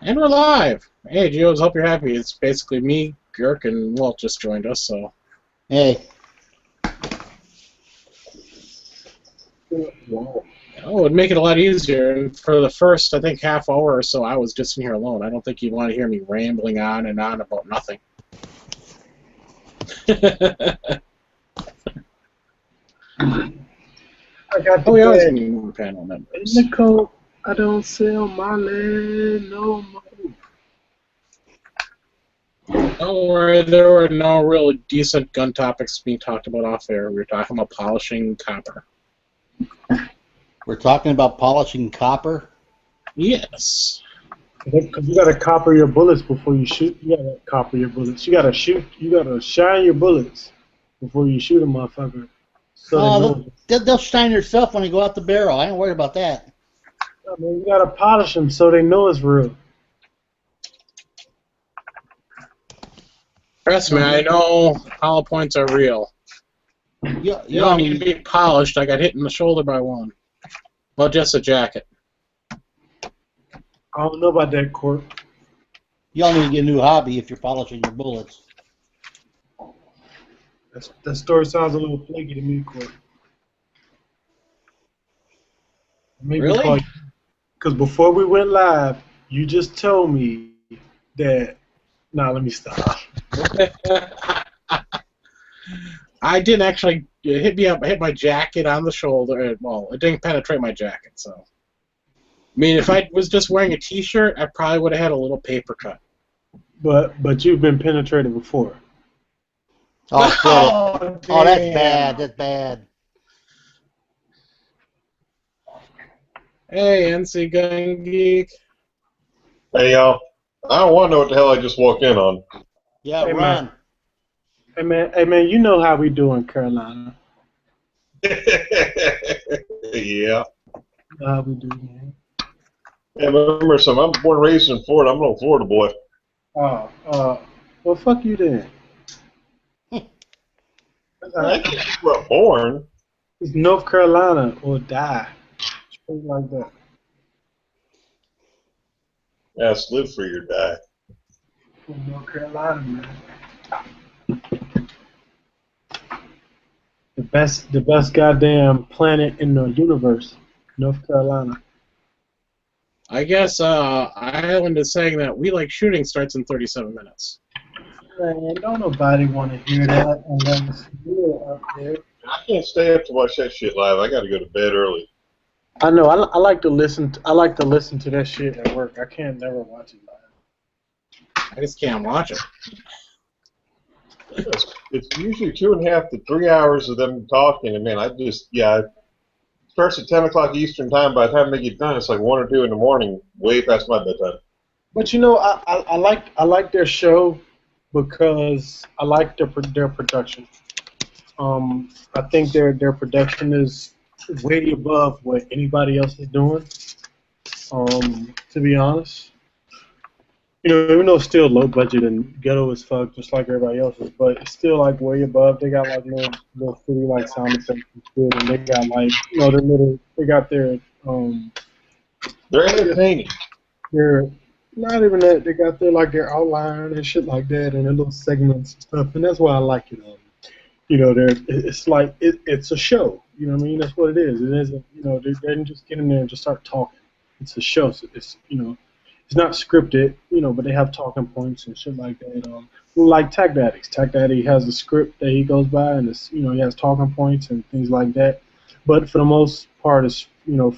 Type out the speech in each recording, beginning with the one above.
And we're live. Hey, Geos, hope you're happy. It's basically me, Girk, and Walt just joined us, so. Hey, Wow. Oh, it would make it a lot easier. And for the first, I think, half hour or so, I was just in here alone. I don't think you'd want to hear me rambling on and on about nothing. I got the Oh, we always bag. need more panel members. Nicole, I don't sell my land no more. Don't worry, there were no really decent gun topics being talked about off air. We were talking about polishing copper. we're talking about polishing copper. Yes. Because you gotta copper your bullets before you shoot. You gotta copper your bullets. You gotta shoot. You gotta shine your bullets before you shoot a motherfucker. So they know. They'll shine yourself when you go out the barrel. I ain't worried about that. I mean, you gotta polish them so they know it's real. Trust me, I know hollow points are real. You You don't need to be polished. I got hit in the shoulder by one. Well, just a jacket. I don't know about that, Court. you all need to get a new hobby if you're polishing your bullets. That story sounds a little flaky to me, Court. Really? Because before we went live, you just told me that. Nah, let me stop. I didn't actually hit me up. I hit my jacket on the shoulder. Well, it didn't penetrate my jacket, so. I mean, if I was just wearing a T-shirt, I probably would have had a little paper cut. But you've been penetrated before. Oh, shit. Oh, that's damn. bad. That's bad. Hey, NC Gun Geek. Hey, y'all. I don't want to know what the hell I just walked in on. Yeah, Hey, run. Hey man, you know how we do in Carolina. Yeah. How we do, man. Hey, remember something? I'm born and raised in Florida. I'm an old Florida boy. Well, fuck you then. I can't be well born. It's North Carolina or die. Straight like that. Yes, live free or die. North Carolina, man. The best goddamn planet in the universe, North Carolina. I guess Ireland is saying that We Like Shooting starts in 37 minutes. Man, don't nobody want to hear that unless you're up there. I can't stay up to watch that shit live. I got to go to bed early. I know. I like to listen. I like to listen to that shit at work. I can't never watch it live. I just can't watch it. It's usually 2.5 to 3 hours of them talking, and man, it starts at 10 o'clock Eastern time. By the time they get done, it's like 1 or 2 in the morning, way past my bedtime. But you know, I like their show because I like their production. I think their production is way above what anybody else is doing. To be honest. You know, even though it's still low budget and ghetto as fuck, just like everybody else's, but it's still like way above. They got like little city like sound effects and shit, and they got like they got their They're entertaining. their not even that they got their outline and shit like that and their little segments and stuff, and that's why I like it. You know, it's like it's a show. You know what I mean? That's what it is. It isn't. You know, they didn't just get in there and just start talking. It's a show. So it's It's not scripted, but they have talking points and shit like that. Like Tag Daddy's. Tag Daddy has a script that he goes by, and he has talking points and things like that. But for the most part, it's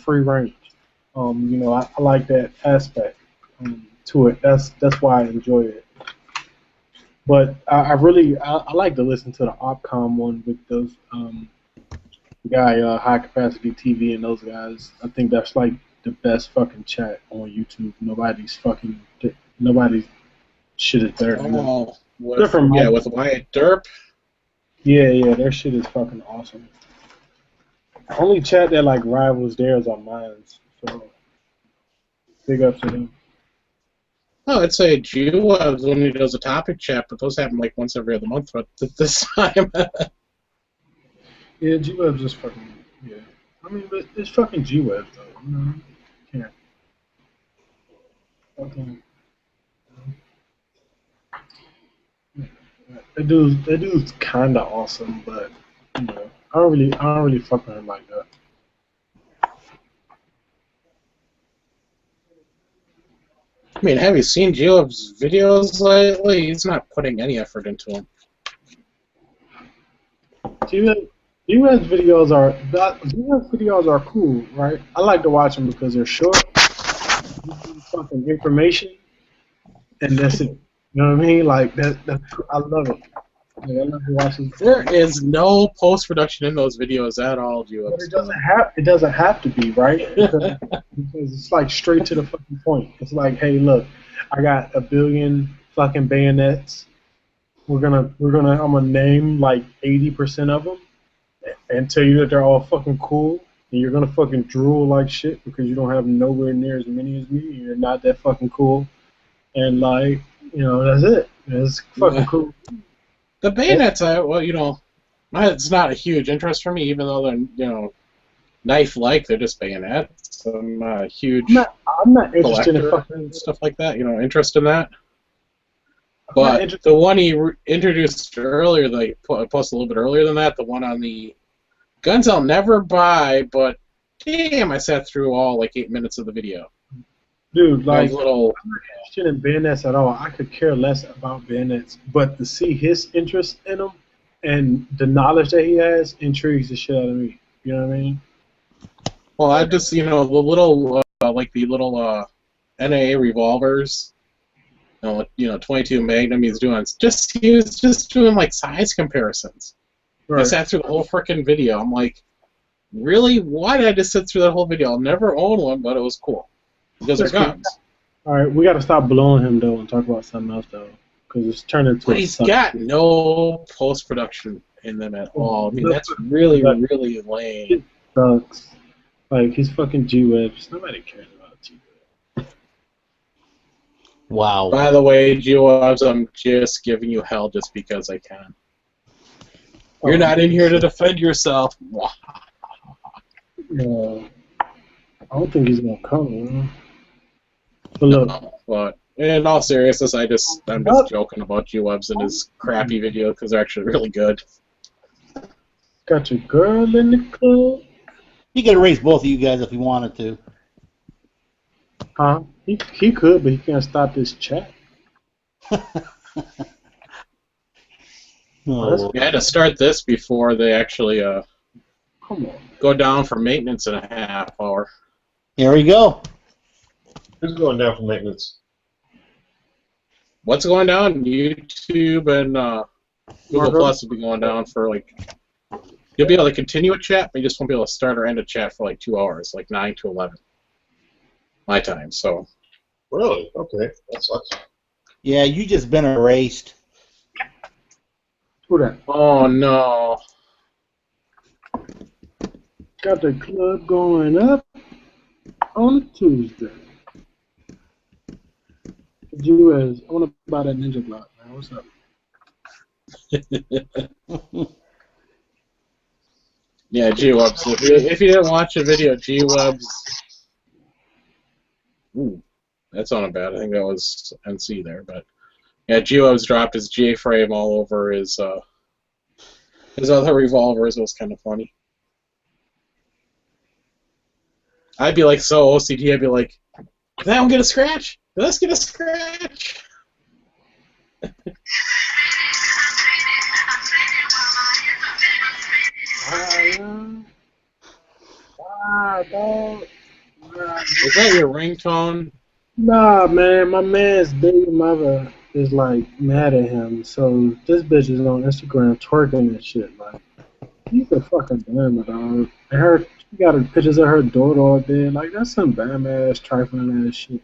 free range. I like that aspect to it. That's why I enjoy it. But I like to listen to the Opcom one with those guy High Capacity TV and those guys. I think that's like the best fucking chat on YouTube. Nobody's shit is better than that. With Wyatt Derp. Yeah, their shit is fucking awesome. The only chat that like rivals theirs are mine. So big up to them. Oh, I'd say G-Webs when he does a topic chat, but those happen like once every other month at this time. Yeah, G-Webs is fucking, yeah. I mean, but it's fucking G-Webs, though. You know? Can't. that dude's kind of awesome, but you know, I don't really fuck with him like that. I mean, have you seen Geo's videos lately? He's not putting any effort into them. US videos are cool, right? I like to watch them because they're short, give you fucking information, and that's it. You know what I mean? Like that. I love it. Like, I love to watch these. There is no post-production in those videos at all, Geo. But it doesn't have to be, right? Because it's like straight to the fucking point. It's like, hey, look, I got a billion fucking bayonets. I'm gonna name like 80% of them and tell you that they're all fucking cool. And you're gonna fucking drool like shit because you don't have nowhere near as many as me. And you're not that fucking cool. And like, that's it. It's fucking cool. The bayonets, it's not a huge interest for me, even though they're, knife-like. They're just bayonets. I'm not a huge I'm not interested in collector fucking and stuff like that. Interest in that. But the one he introduced earlier, like posted a little bit earlier than that, the one on the guns I'll never buy, but damn, I sat through all like 8 minutes of the video. Dude, like, Those little. I'm not interested in bayonets at all. I could care less about bayonets, but to see his interest in them and the knowledge that he has intrigues the shit out of me. You know what I mean? Well, I just the little the little NAA revolvers. 22 Magnum. He was just doing like size comparisons. Right. I sat through the whole freaking video. I'm like, really? Why did I just sit through that whole video? I'll never own one, but it was cool because they're guns. All right, we got to stop blowing him though and talk about something else though, because it's turned into. But he's got no post production in them at all. I mean, that's really lame. It sucks. Like he's fucking G-Webs. Nobody cares about G-Webs. Wow. By the way, G-Webs, I'm just giving you hell just because I can. You're not in here to defend yourself. I don't think he's gonna come. But look. No, but in all seriousness, I'm just joking about G-Webs and his crappy video because they're actually really good. Got your girl in the club. He could erase both of you guys if he wanted to. Huh? He could, but he can't stop this chat. Oh, You had to start this before they actually Come on. go down for maintenance in a half hour. here we go. Who's going down for maintenance? What's going down? YouTube and Google Plus will be going down for like. You'll be able to continue a chat, but you just won't be able to start or end a chat for like 2 hours, like 9 to 11. My time, so. Really? Okay, that sucks. Yeah, you just been erased. Who that? Oh no. Got the club going up on a Tuesday. G-Webs, I want to buy that Ninja Block, man. What's up? Yeah, G-Webs. If you didn't watch the video, G-Webs. Ooh, that sounded bad. I think that was NC there, but yeah, G-Webs dropped his J-frame all over his other revolvers. It was kind of funny. I'd be like so OCD. I'd be like, did that one get a scratch? Did this get a scratch? Dog. Is that your ringtone? Nah, man, my man's baby mother is like mad at him, so this bitch is on Instagram twerking and shit. Like, he's a fucking bammer, dog. And she got her pictures of her daughter all there. Like, that's some bam ass, trifling ass shit.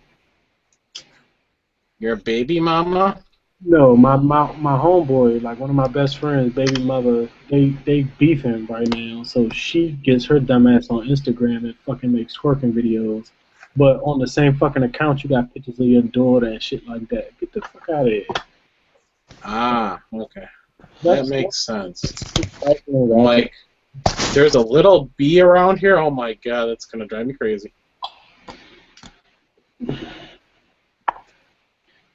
Your baby mama? No, my homeboy, like one of my best friends, baby mother, they beefing right now. So she gets her dumb ass on Instagram and fucking makes twerking videos. But on the same fucking account, you got pictures of your daughter and shit like that. Get the fuck out of here. Ah, okay. That makes sense. Like, there's a little bee around here. Oh my god, that's gonna drive me crazy.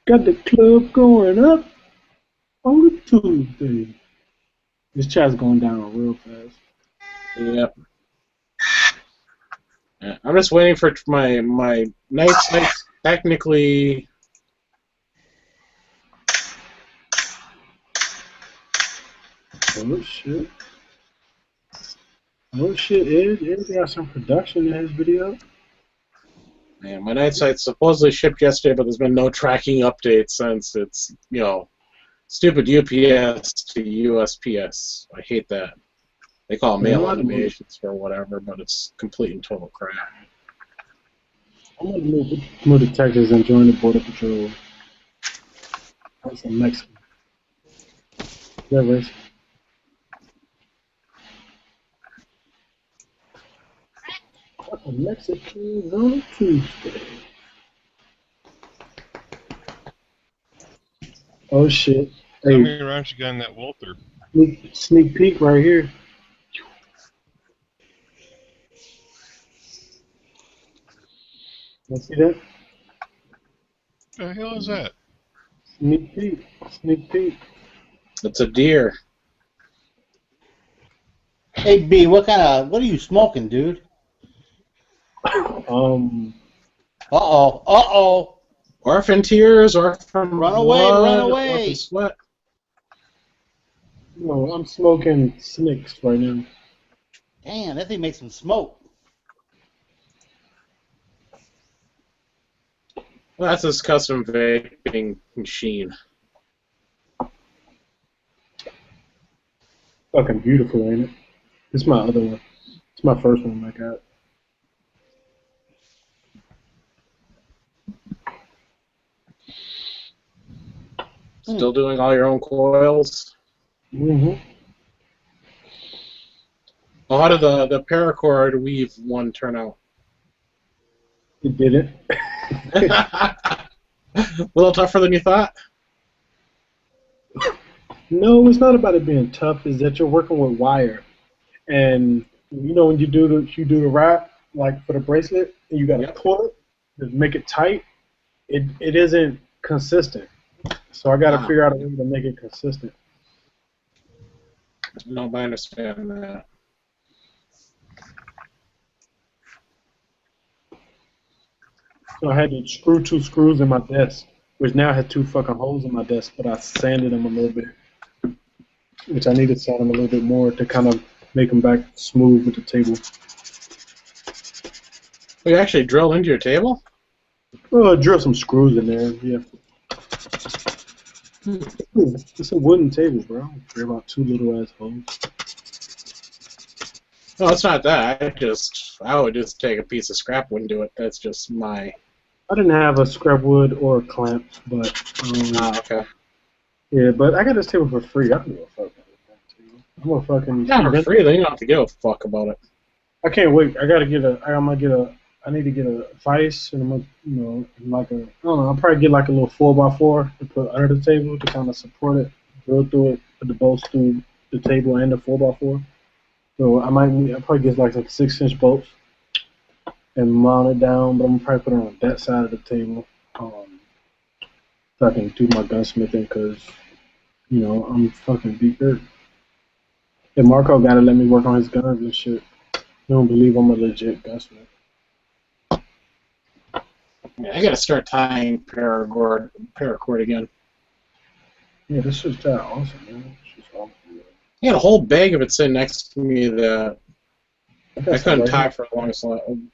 Got the club going up On Tuesday. This chat's going down real fast. Yep. Yeah, I'm just waiting for my nights technically. Oh shit. Oh shit, Ed got some production in his video. Man, my night site supposedly shipped yesterday, but there's been no tracking update since. It's, stupid UPS to USPS. I hate that. They call it mail automations for whatever, but it's complete and total crap. I'm gonna move more detectives and join the border patrol. That's a Mexican. Is that racist? A Mexican on Tuesday. Oh shit. How Hey, many rounds you got in that Walther? sneak peek right here. You see that? What the hell is that? Sneak peek. Sneak peek. It's a deer. Hey B, what are you smoking, dude? Uh-oh. Orphan tears, orphan Run away, blood, run orphan away. sweat. No, I'm smoking Snicks right now. Damn, that thing makes some smoke. Well, that's his custom vaping machine. Fucking beautiful, ain't it? It's my other one. It's my first one I got. Still doing all your own coils? Mm-hmm. Well, how did the paracord weave one turn out? It did it. A little tougher than you thought? No, it's not about it being tough. It's that you're working with wire, and when you do the wrap, like for the bracelet, and you got to pull it to make it tight. It isn't consistent, so I got to figure out a way to make it consistent. No, I understand that. So I had to screw 2 screws in my desk, which now has 2 fucking holes in my desk, but I sanded them a little bit, which I need to sand them a little bit more to kind of make them back smooth with the table. You actually drilled into your table? Oh, drill some screws in there, yeah. It's a wooden table, bro. They're about 2 little ass holes. No, it's not that. I would just take a piece of scrap wood and do it. That's just my. I didn't have a scrap wood or a clamp, but okay. Yeah, but I got this table for free. I don't give a fuck about that table. I'm gonna fucking. Yeah, for free. Then you don't have to give a fuck about it. I can't wait. I need to get a vise and I'm gonna, like a. I don't know. I'll probably get like a little 4x4 to put under the table to kind of support it. Drill through it, put the bolts through the table and the 4x4. So I'll probably get like 6-inch bolts and mount it down, but I'm gonna probably put it on that side of the table, so I can do my gunsmithing because, I'm fucking beat dirt. And Marco gotta let me work on his guns and shit. He don't believe I'm a legit gunsmith. I gotta start tying paracord again. Yeah, this shit's that awesome, man. This shit's awesome. I had a whole bag of it sitting next to me that I couldn't tie for the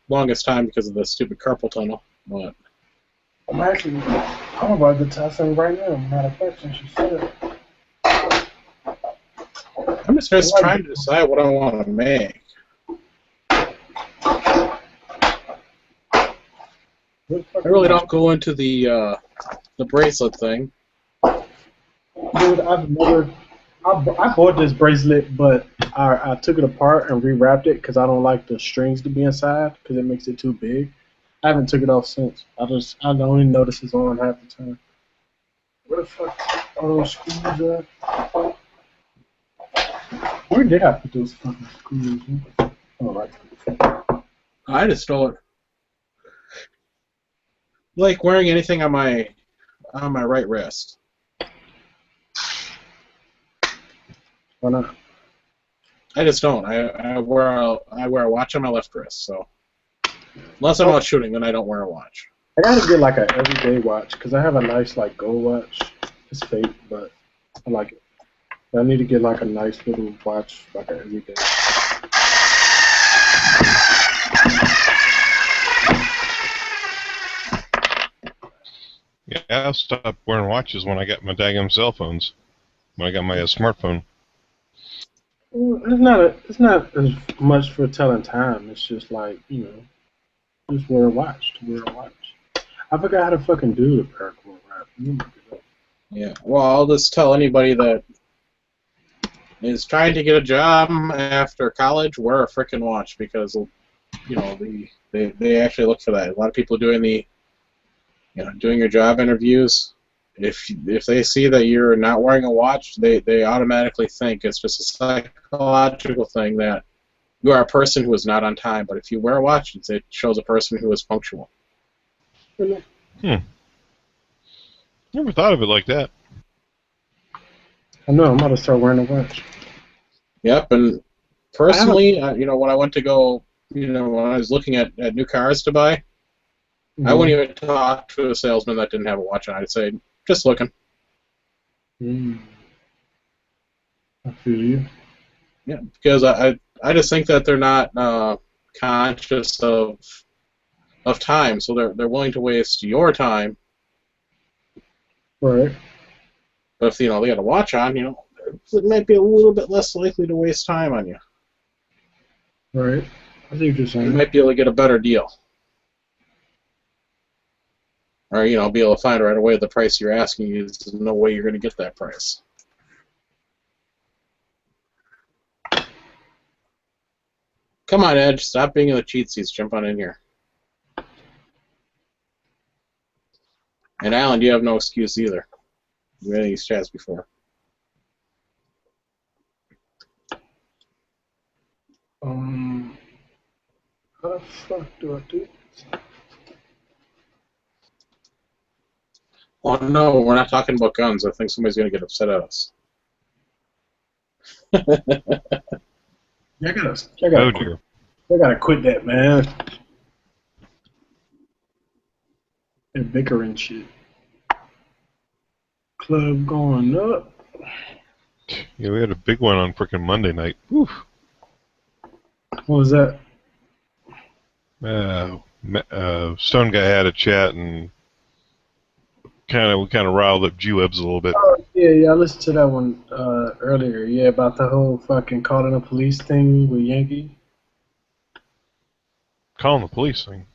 longest time because of the stupid carpal tunnel. But I'm about to tie something right now. Matter of fact, since you said it. I'm just trying to decide what I want to make. I really don't go into the bracelet thing. Dude, I bought this bracelet, but I took it apart and rewrapped it because I don't like the strings to be inside because it makes it too big. I haven't took it off since. I only notice it's on half the time. Where the fuck are those screws at? Where did I put those fucking screws? Oh, right. I just stole it. Like wearing anything on my right wrist. Why not? I just don't. I wear a watch on my left wrist, so unless I'm out shooting, then I don't wear a watch. I gotta get like a everyday watch because I have a nice like gold watch. It's fake, but I like it. I need to get like a nice little watch, like a everyday. Yeah, I stopped wearing watches when I got my daggum cell phones. When I got my smartphone. Well, it's not as much for telling time. It's just like just wear a watch to wear a watch. I forgot how to fucking do the paracord rap. You look it up. Yeah. Well, I'll just tell anybody that is trying to get a job after college, wear a frickin' watch because they actually look for that. A lot of people doing doing your job interviews. If they see that you're not wearing a watch, they automatically think it's just a psychological thing that you are a person who is not on time. But if you wear a watch, it shows a person who is punctual. Never thought of it like that. I know I'm about to start wearing a watch. Yep, and personally, when I went to go, when I was looking at new cars to buy, I wouldn't even talk to a salesman that didn't have a watch on. I'd say, just looking. I feel you. Yeah, because I just think that they're not conscious of time, so they're willing to waste your time. Right. But if they got a watch on, it might be a little bit less likely to waste time on you. Right. I see what you're saying. You might be able to get a better deal. Or, be able to find right away the price you're asking. There's no way you're going to get that price. Come on, Edge. Stop being in the cheat seats. Jump on in here. And, Alan, you have no excuse either. You've had these chats before. How the fuck do I do this? Oh, no, we're not talking about guns. I think somebody's going to get upset at us. I gotta quit that, man. That bickering shit. Club going up. Yeah, we had a big one on frickin' Monday night. Whew. What was that? Stone guy had a chat and we kind of riled up G-Webs a little bit. Oh, yeah, I listened to that one earlier. Yeah, about the whole fucking calling the police thing with Yankee. Calling the police thing.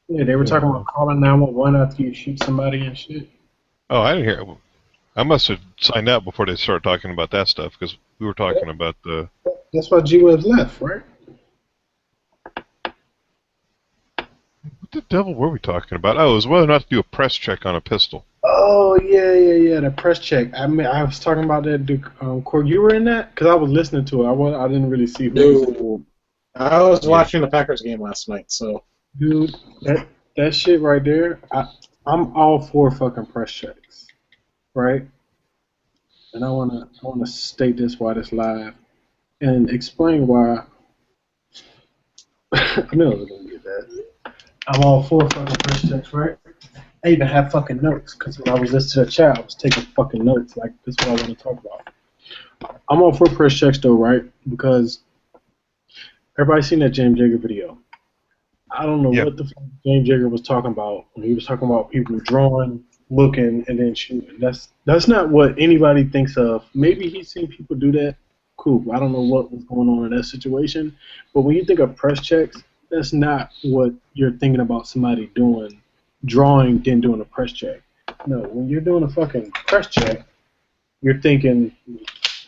Yeah, they were talking about calling 911 after you shoot somebody and shit. Oh, I didn't hear it. I must have signed out before they started talking about that stuff because we were talking about the. That's why G-Web left, right? What the devil were we talking about? Oh, it was whether or not to do a press check on a pistol. Oh, yeah, the press check. I was talking about that. Corey, you were in that? Because I was listening to it. I didn't really see who was in it. I was watching the Packers game last night, so. Dude, that shit right there, I'm all for fucking press checks, right? And I wanna state this while it's live and explain why. I knew I was gonna get that. I'm all for fucking press checks, right? I even have fucking notes because when I was listening to the chat, I was taking fucking notes. Like, this is what I want to talk about. I'm all for press checks though, right? Because everybody's seen that James Jagger video. I don't know what the fuck James Jagger was talking about when he was talking about people drawing, looking, and then shooting. That's not what anybody thinks of. Maybe he's seen people do that. Cool. I don't know what was going on in that situation. But when you think of press checks, that's not what you're thinking about somebody doing, drawing, then doing a press check. No, when you're doing a fucking press check, you're thinking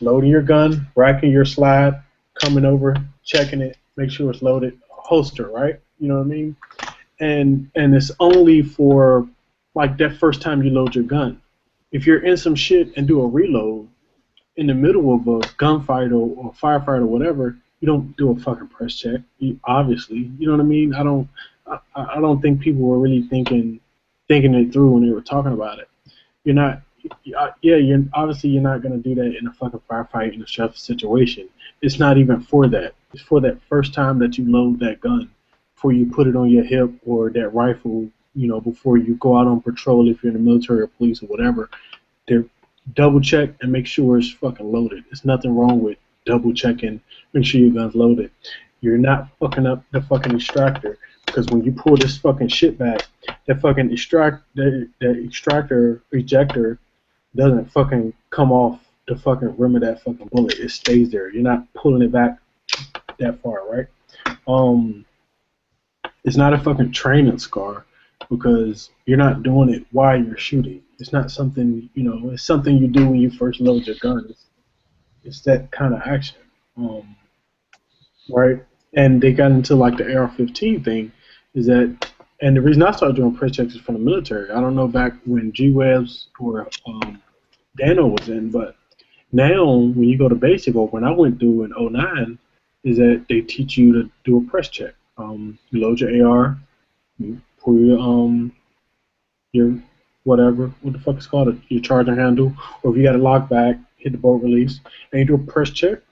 loading your gun, racking your slide, coming over, checking it, make sure it's loaded, holster, right? You know what I mean? And it's only for like that first time you load your gun. If you're in some shit and do a reload in the middle of a gunfight or firefight or whatever, you don't do a fucking press check. Obviously, you know what I mean? I don't think people were really thinking it through when they were talking about it. You're yeah, you're not gonna do that in a fucking firefight in a chef situation. It's not even for that. It's for that first time that you load that gun, before you put it on your hip or that rifle. Before you go out on patrol, if you're in the military or police or whatever, they double check and make sure it's fucking loaded. There's nothing wrong with double checking, make sure your gun's loaded. You're not fucking up the fucking extractor, because when you pull this fucking shit back, that fucking the extractor ejector doesn't fucking come off the fucking rim of that fucking bullet. It stays there. You're not pulling it back that far, right? It's not a fucking training scar, because you're not doing it while you're shooting. It's not something, it's something you do when you first load your gun. It's that kind of action, right? And they got into like the AR-15 thing, is that, and the reason I started doing press checks is from the military. I don't know back when G-Webs or Dano was in, but now when you go to basic, or when I went through in '09, is that they teach you to do a press check. You load your AR, you pull your whatever, what the fuck is called, your charger handle, or if you got a lock back, hit the bolt release, and you do a press check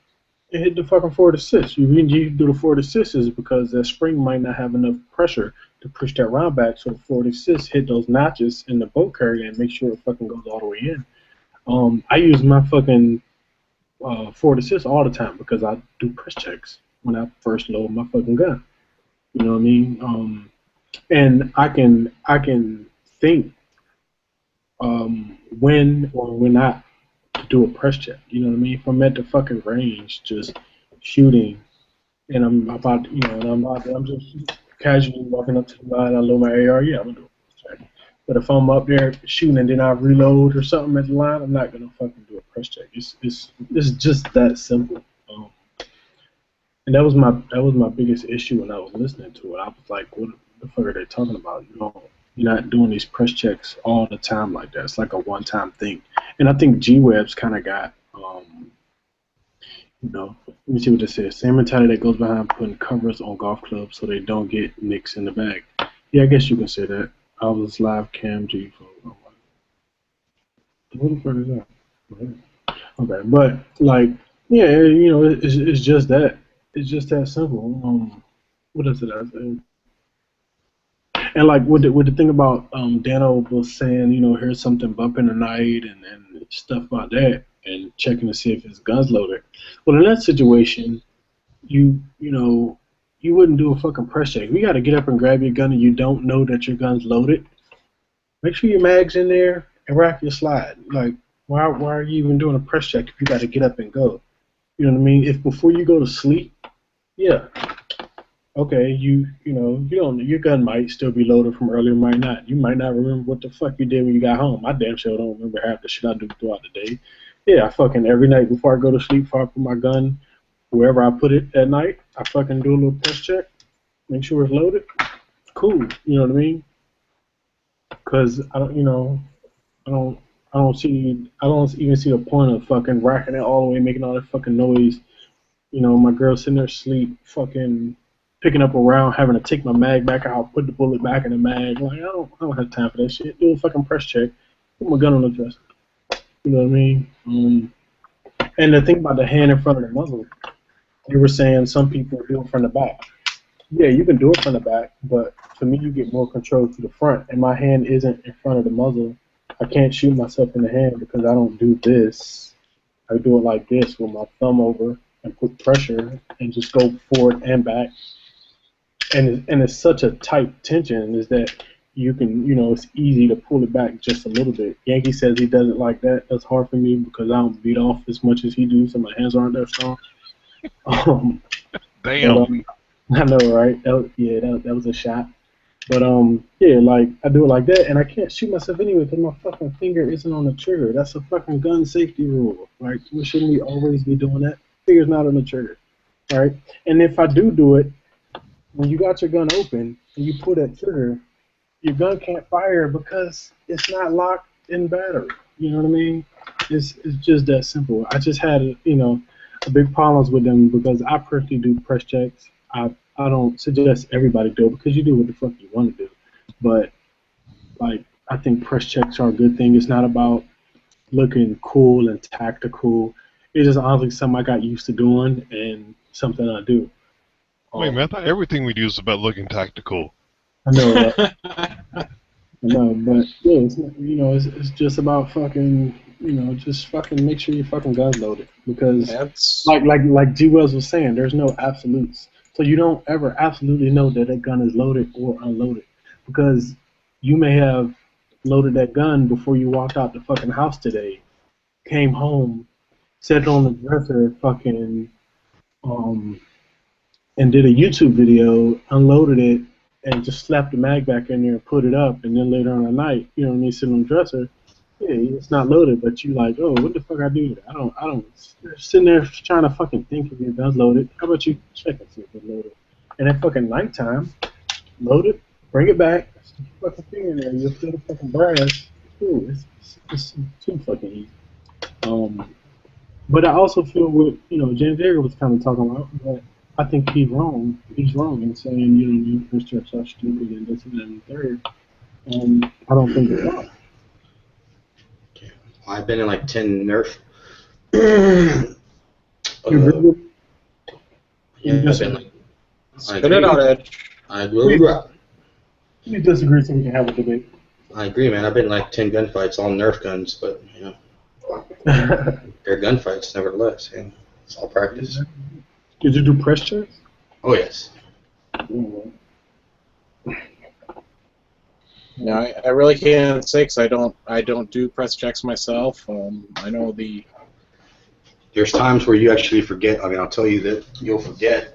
and hit the fucking forward assist. You mean you do the forward assist is because that spring might not have enough pressure to push that round back, so the forward assist hit those notches in the bolt carrier and make sure it fucking goes all the way in. I use my fucking forward assist all the time because I do press checks when I first load my fucking gun. You know what I mean? And I can think when or when not to do a press check. You know what I mean? If I'm at the fucking range, just shooting, and I'm just casually walking up to the line, I load my AR. Yeah, I'm gonna do a press check. But if I'm up there shooting and then I reload or something at the line, I'm not gonna fucking do a press check. It's just that simple. And that was my biggest issue when I was listening to it. I was like, what the fuck are they talking about? You're not doing these press checks all the time like that. It's like a one-time thing. And I think G-Web's kind of got, let me see what it says. Same mentality that goes behind putting covers on golf clubs so they don't get nicks in the bag. Yeah, I guess you can say that. I was live cam G for. What the fuck is that? Okay, but like, yeah, it's just that. It's just that simple. What is it? I say? And like with the thing about Dano was saying, here's something bumping tonight and stuff about that, and checking to see if his gun's loaded. Well, in that situation, you wouldn't do a fucking press check. If you got to get up and grab your gun and you don't know that your gun's loaded, make sure your mag's in there and rack your slide. Like, why are you even doing a press check if you got to get up and go? You know what I mean? If before you go to sleep, yeah. Okay, your gun might still be loaded from earlier, might not. You might not remember what the fuck you did when you got home. I damn sure don't remember half the shit I do throughout the day. Yeah, I fucking every night before I go to sleep, before I put my gun wherever I put it at night, I fucking do a little press check, make sure it's loaded. Cool, you know what I mean? Because I don't even see the point of fucking racking it all the way, making all that fucking noise. My girl sitting there asleep, fucking picking up a round, having to take my mag back out, put the bullet back in the mag. Like, I don't have time for that shit. Do a fucking press check. Put my gun on the dresser. You know what I mean? And the thing about the hand in front of the muzzle, you were saying some people do it from the back. Yeah, you can do it from the back, but for me, you get more control to the front, and my hand isn't in front of the muzzle. I can't shoot myself in the hand because I don't do this. I do it like this with my thumb over and put pressure and just go forward and back. And it's such a tight tension is that you can, it's easy to pull it back just a little bit. Yankee says he doesn't like that. That's hard for me because I don't beat off as much as he do, so my hands aren't that strong. Damn. But, I know, right? That was a shot. But yeah, like I do it like that, and I can't shoot myself anyway because my fucking finger isn't on the trigger. That's a fucking gun safety rule. Like, shouldn't we always be doing that? Finger's not on the trigger, right? And if I do it, when you got your gun open and you pull that trigger, your gun can't fire because it's not locked in battery. You know what I mean? It's just that simple. I just had a big problems with them because I personally do press checks. I don't suggest everybody do it because you do what the fuck you want to do. But like I think press checks are a good thing. It's not about looking cool and tactical. It's just honestly something I got used to doing and something I do. Wait, man, I thought everything we do is about looking tactical. I know, I know, but yeah, it's not, it's just about fucking, just fucking make sure your fucking gun's loaded because That's like G Wells was saying, there's no absolutes, so you don't ever absolutely know that gun is loaded or unloaded because you may have loaded that gun before you walked out the fucking house today, came home, set it on the dresser, fucking and did a YouTube video, unloaded it, and just slapped the mag back in there and put it up, and then later on at night, you know what I mean, sitting on the dresser, yeah, it's not loaded, but you like, oh, what the fuck I do? I don't, you're sitting there trying to fucking think if your gun's loaded. How about you check and see if it's loaded? And at fucking nighttime, load it, bring it back, stick your fucking finger in there, you'll feel the fucking brass. Ooh, it's too fucking easy. But I also feel what James Digger was kind of talking about. That I think he's wrong. He's wrong in saying you Christians are stupid and this and that and the third. I don't think it's wrong. I've been in like 10 Nerf. You agree with me? Yeah, I've been like. spit it out, Edge. I agree. You disagree, so we can have a debate. I agree, man. I've been in like 10 gunfights, all Nerf guns, but they're gunfights nevertheless. Yeah. It's all practice. Did you do press checks? Oh yes. No, I really can't say because I don't do press checks myself. I know There's times where you actually forget. I mean, I'll tell you that you'll forget.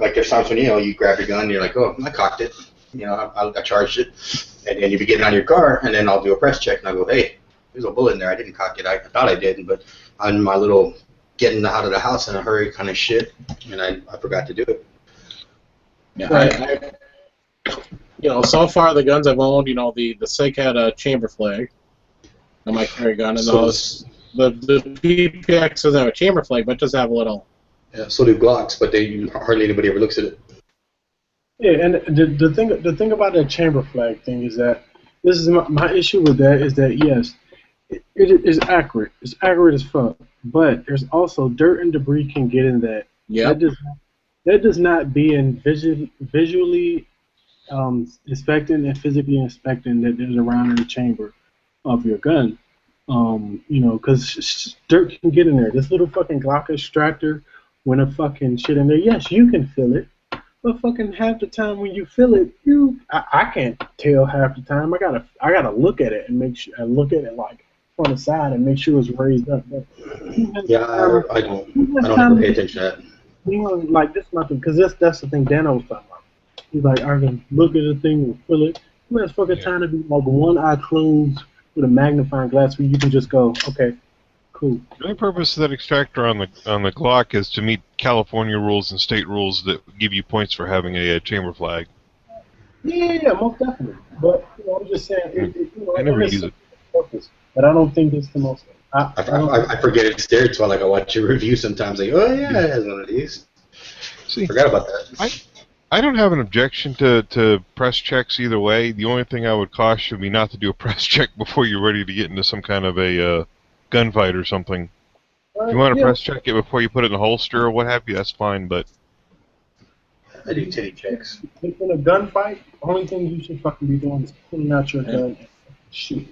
Like there's times when you grab your gun, and you're like, oh, I cocked it. I charged it, and then you be getting on your car, and then I'll do a press check, and I'll go, hey, there's a bullet in there. I didn't cock it. I thought I did, but on my little getting out of the house in a hurry kind of shit, and I forgot to do it. Yeah, so far the guns I've owned, the SIG had a chamber flag on my carry gun, and So the PPX doesn't have a chamber flag, but does have a little. Yeah, so do Glocks, but hardly anybody ever looks at it. Yeah, and the thing about that chamber flag thing is that this is my issue with that is that yes, it is accurate. It's accurate as fuck, but there's also dirt and debris can get in that. Yeah. That does not being visually inspecting and physically inspecting that there's a round in the chamber of your gun. Because dirt can get in there. This little fucking Glock extractor, when a fucking shit in there, yes, you can feel it. But fucking half the time when you feel it, I can't tell half the time. I gotta look at it and make sure. I look at it like on the side and make sure it's raised up. But Yeah, I don't ever pay attention to that. Like this nothing, because that's the thing Dano was talking about. He's like, I can look at the thing and feel it. You know, it's fucking trying to be like one eye closed with a magnifying glass where you can just go, okay, cool. The only purpose of that extractor on the Glock is to meet California rules and state rules that give you points for having a chamber flag. Yeah, most definitely. But I'm just saying, I never use it. Purpose, but I don't think it's the most. I forget it's there, so I watch your review sometimes. Like, oh yeah, it has one of these. See, Forgot about that. I don't have an objection to press checks either way. The only thing I would caution would be not to do a press check before you're ready to get into some kind of a gunfight or something. If you want to press check it before you put it in a holster or what have you, that's fine, but... I do titty checks. In a gunfight, the only thing you should fucking be doing is pulling out your gun and shoot.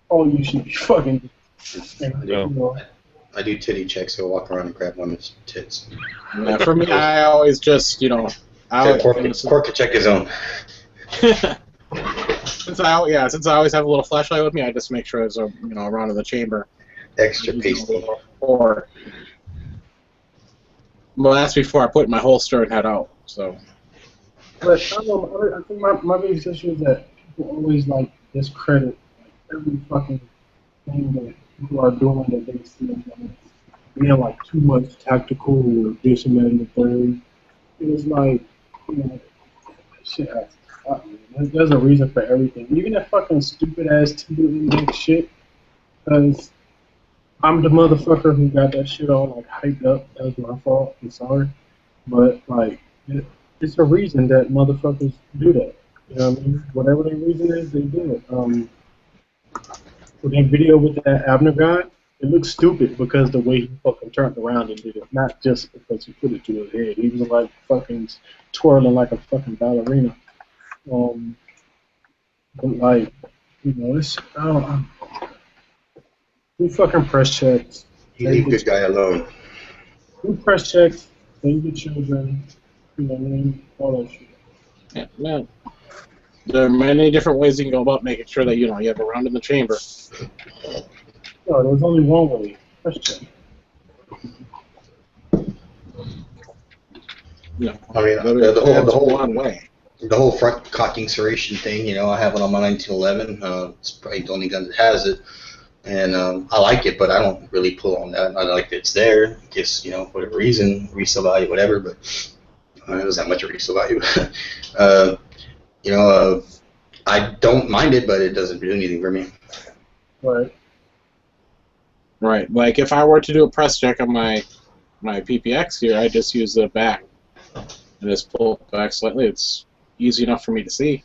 All you should be fucking doing. I do titty checks, so I walk around and grab women's tits. Yeah, for me, I always just, Cork to check his own. Since I always have a little flashlight with me, I just make sure it's around in the chamber. Extra pasty. Well, that's before I put it in my holster and head out. So. But I think my biggest issue is that people always discredit every fucking thing that people are doing that they see as being too much tactical or this and that and the third. It's like, shit has to stop, man. There's a reason for everything. Even that fucking stupid ass Timberland shit, because I'm the motherfucker who got that shit all hyped up. That was my fault. I'm sorry. But it's a reason that motherfuckers do that. You know what I mean? Whatever their reason is, they do it. with that video with that Abner guy, it looks stupid because the way he fucking turned around and did it, not just because he put it to his head. He was like fucking twirling like a fucking ballerina. But like, it's I don't know. Do fucking press checks. You leave good guy alone. Do press checks. Save your children. You know what I mean? All that shit. Yeah, man. There are many different ways you can go about making sure that you have a round in the chamber. No, there's only one way. Press check. No, I mean, the whole one way. The whole front cocking serration thing, I have it on my 1911. It's probably the only gun that has it. And I like it, but I don't really pull on that. I like that it's there. Just, for whatever reason, resale value, whatever, but it doesn't have much resale value. I don't mind it, but it doesn't do anything for me. Right. Right. Like if I were to do a press check on my PPX here, I just use the back and just pull it back slightly. It's easy enough for me to see.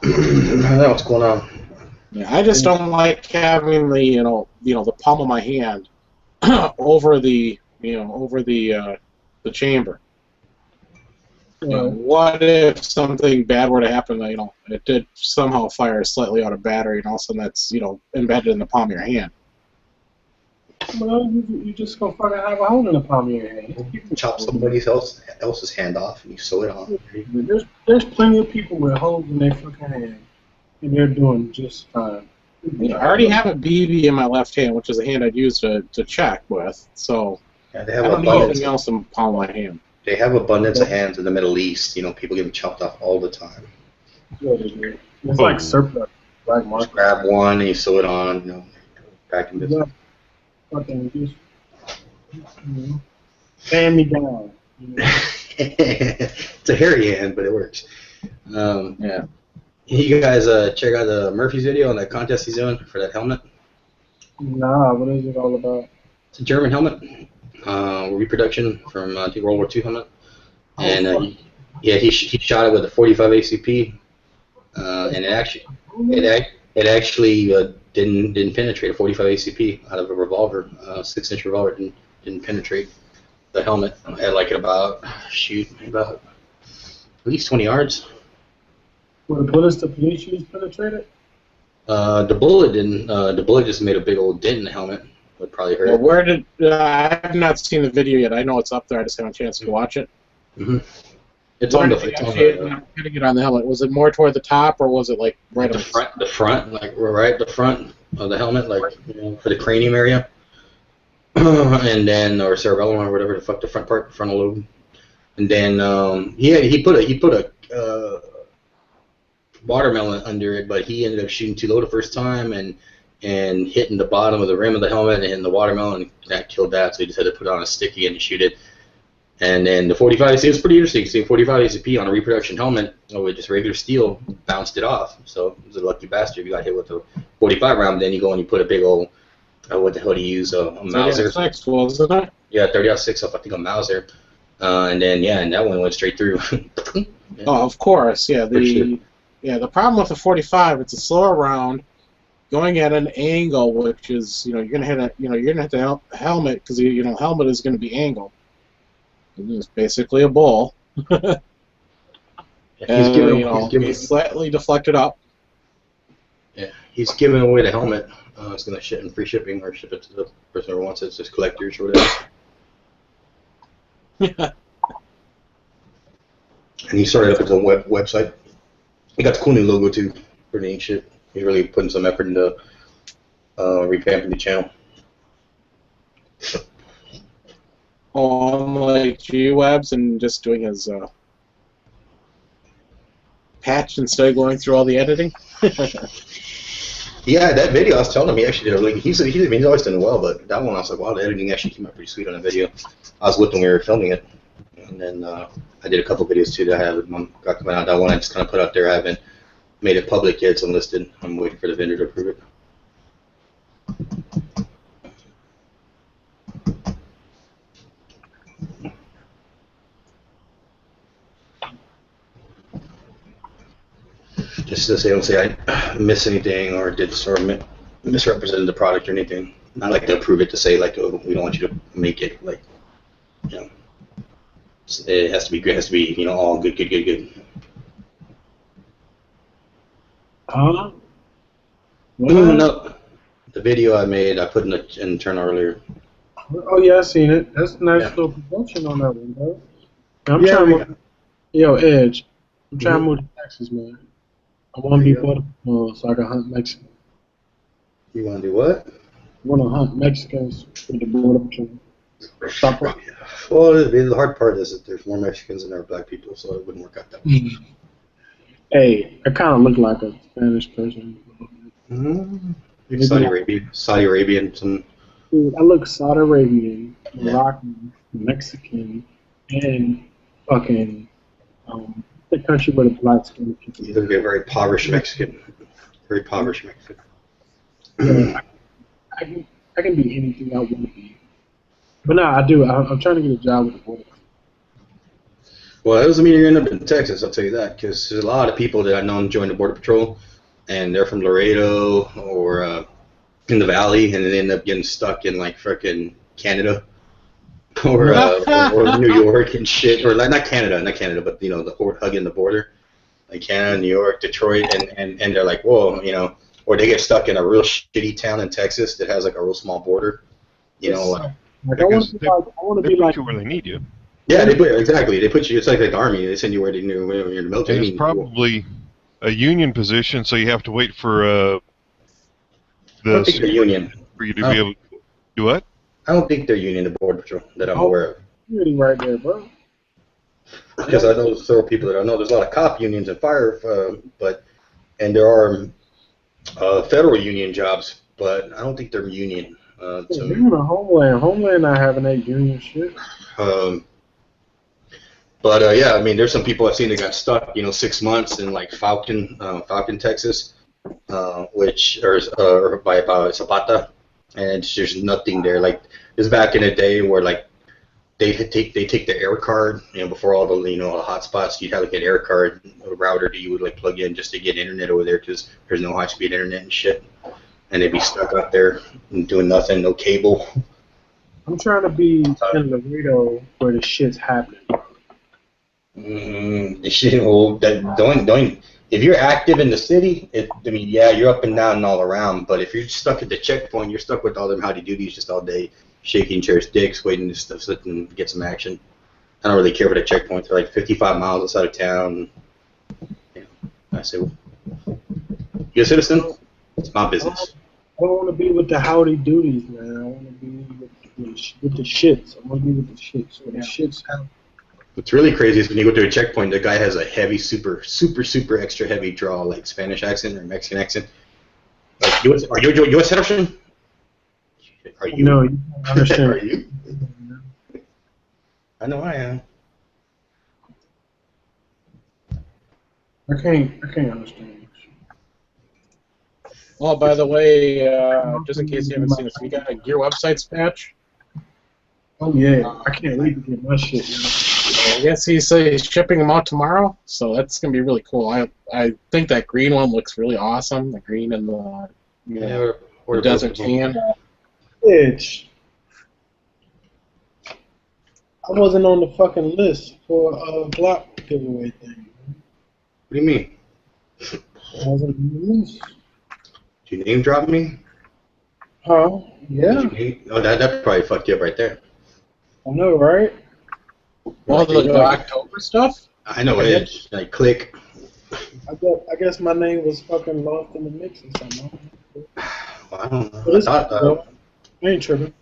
What's going on? Yeah, I just don't like having the the palm of my hand over the the chamber. What if something bad were to happen? It did somehow fire slightly out of battery, and all of a sudden that's embedded in the palm of your hand. Well, you just gonna fucking have a hole in the palm of your hand. You can chop somebody else's hand off and you sew it on. There's plenty of people with holes in their fucking hand, and they're doing just fine. I already have a BB in my left hand, which is the hand I'd use to check with. So Yeah, I don't need anything else in the palm of my hand. They have abundance of hands in the Middle East. People getting chopped off all the time. Yeah, they do. It's like surplus, right, Mark? Just grab one and you sew it on. Back in business. Fucking just, fan me down. It's a hairy hand, but it works. Yeah. You guys check out the Murphy's video on that contest he's doing for that helmet? Nah, what is it all about? It's a German helmet, reproduction from I think World War II helmet, and he shot it with a 45 ACP, and it actually didn't penetrate a 45 ACP out of a revolver, 6-inch revolver didn't penetrate the helmet. I had like about at least 20 yards. Were the bullets the police used penetrated? The bullet didn't. The bullet just made a big old dent in the helmet. Would probably hurt. Well, I have not seen the video yet. I know it's up there. I just haven't had a chance to watch it. Mm-hmm. It's Where on did you get on the helmet? Was it more toward the top, or was it like right the front? The front, like right the front of the helmet, like for the cranium area, and then or cerebellum or whatever the fuck the front part, frontal lobe, and then he put a watermelon under it, but he ended up shooting too low the first time and hitting the bottom of the rim of the helmet and hitting the watermelon, and that killed that. So he just had to put on a stick again to shoot it. And then the 45, see, it's pretty interesting. See, 45 ACP on a reproduction helmet with just regular steel bounced it off. So it was a lucky bastard if you got hit with a 45 round. Then you go and you put a big old, what the hell do you use? A Mauser. 30-06, wasn't it? Yeah, 30-06 off, I think, a Mauser. And then, and that one went straight through. Yeah. Oh, of course, yeah. The problem with the 45, it's a slower round, going at an angle, which is, you're gonna hit the helmet because helmet is gonna be angled. It's basically a bull. He's slightly deflected up. Yeah, he's giving away the helmet. It's gonna ship in free shipping or ship it to the person who wants it. It's just collectors or whatever. And he started up his own website. He got the cool new logo too. Pretty neat shit. He's really putting some effort into revamping the channel. On like G-Webs and just doing his patch instead of going through all the editing. Yeah, that video I was telling him he actually did a really. He's always done well, but that one I was like, wow, the editing actually came out pretty sweet on the video. I was with him when we were filming it, and then I did a couple videos too that I have got coming out. That one I just kind of put out there. I haven't made it public yet. It's unlisted. I'm waiting for the vendor to approve it. Just to say, don't say I miss anything or did sort of misrepresented the product or anything. I like to approve it to say like, oh, we don't want you to make it like, you know, it has to be good. It has to be, you know, all good, good, good, good. No, the video I made, I put in the internal earlier. Oh yeah, I seen it. That's a nice Yeah. little production on that one, bro. I'm Yeah, trying we to yo Edge. I'm trying to Mhm. move to Texas, man. I want to There be you go. border so I can hunt Mexican. You want to do what? I want to hunt Mexicans with the border patrol. Stop it. Well, the hard part is that there's more Mexicans than there are black people, so it wouldn't work out that way. Hey, I kind of look like a Spanish person. Mm-hmm. Maybe Saudi Arabian, some. dude, I look Saudi Arabian, Yeah. Moroccan, Mexican, and fucking the country where the black skin people You look live. a very impoverished Mexican. Very impoverished Mexican. Yeah, I can be anything I want to be. But no, I do. I'm trying to get a job with the border. Well, that doesn't mean you're gonna end up in Texas. I'll tell you that, because there's a lot of people that I've known join the Border Patrol, and they're from Laredo or in the Valley, and they end up getting stuck in like frickin' Canada or New York and shit, or like not Canada, but you know hugging the border, like Canada, New York, Detroit, and they're like, whoa, you know, or they get stuck in a real shitty town in Texas that has like a real small border, you know. Like I want to be like They put you where they need you. Yeah, exactly. They put you. It's like the army. They send you where they knew when you're in the military. And it's probably a union position, so you have to wait for I don't think they're union. for you to be able to do what? I don't think they're union, the Border Patrol, that I'm aware of. Really right there, bro. Because I know several people that I know. There's a lot of cop unions and fire, and there are federal union jobs, but I don't think they're union. They're in a Homeland. Homeland not having that union shit. But yeah, I mean, there's some people I've seen that got stuck, 6 months in like Falcon, Texas, which or by Zapata, and there's nothing there. Like this back in the day where like they take the air card, before all the all the hotspots, you'd have like an air card router that you would like plug in just to get internet over there because there's no high speed internet and shit, and they'd be stuck out there and doing nothing, no cable. I'm trying to be in Laredo where the shit's happening. The shit. Well, if you're active in the city, yeah, you're up and down and all around. But if you're stuck at the checkpoint, you're stuck with all them howdy doodies just all day, shaking chairs, dicks, waiting to sit and get some action. I don't really care for the checkpoints. They're like 55 miles outside of town. Yeah. I say, well, you a citizen? It's my business. I don't want to be with the howdy doodies, man. I want to be with the shits. I want to be with the shits. Where the shits happen. What's really crazy is when you go to a checkpoint, the guy has a heavy, super extra heavy draw, like Spanish accent or Mexican accent. Like, are you a U.S. citizen? Are you? No, you don't understand. Are you? I know I am. I can't understand. Oh, by the way, just in case you haven't seen this, we got a Gear Websites patch. Oh yeah, I can't wait to get my shit. I guess he's shipping them out tomorrow, so that's gonna be really cool. I think that green one looks really awesome. The green and the the desert tan. Bitch, I wasn't on the fucking list for a Glock giveaway thing. What do you mean? I wasn't on the list. Did you name drop me? Huh? Yeah. Oh, that probably fucked you up right there. I know, right? All the October stuff? I know it is. Like, click. I guess my name was fucking lost in the mix or something. Well, I don't know. I ain't tripping.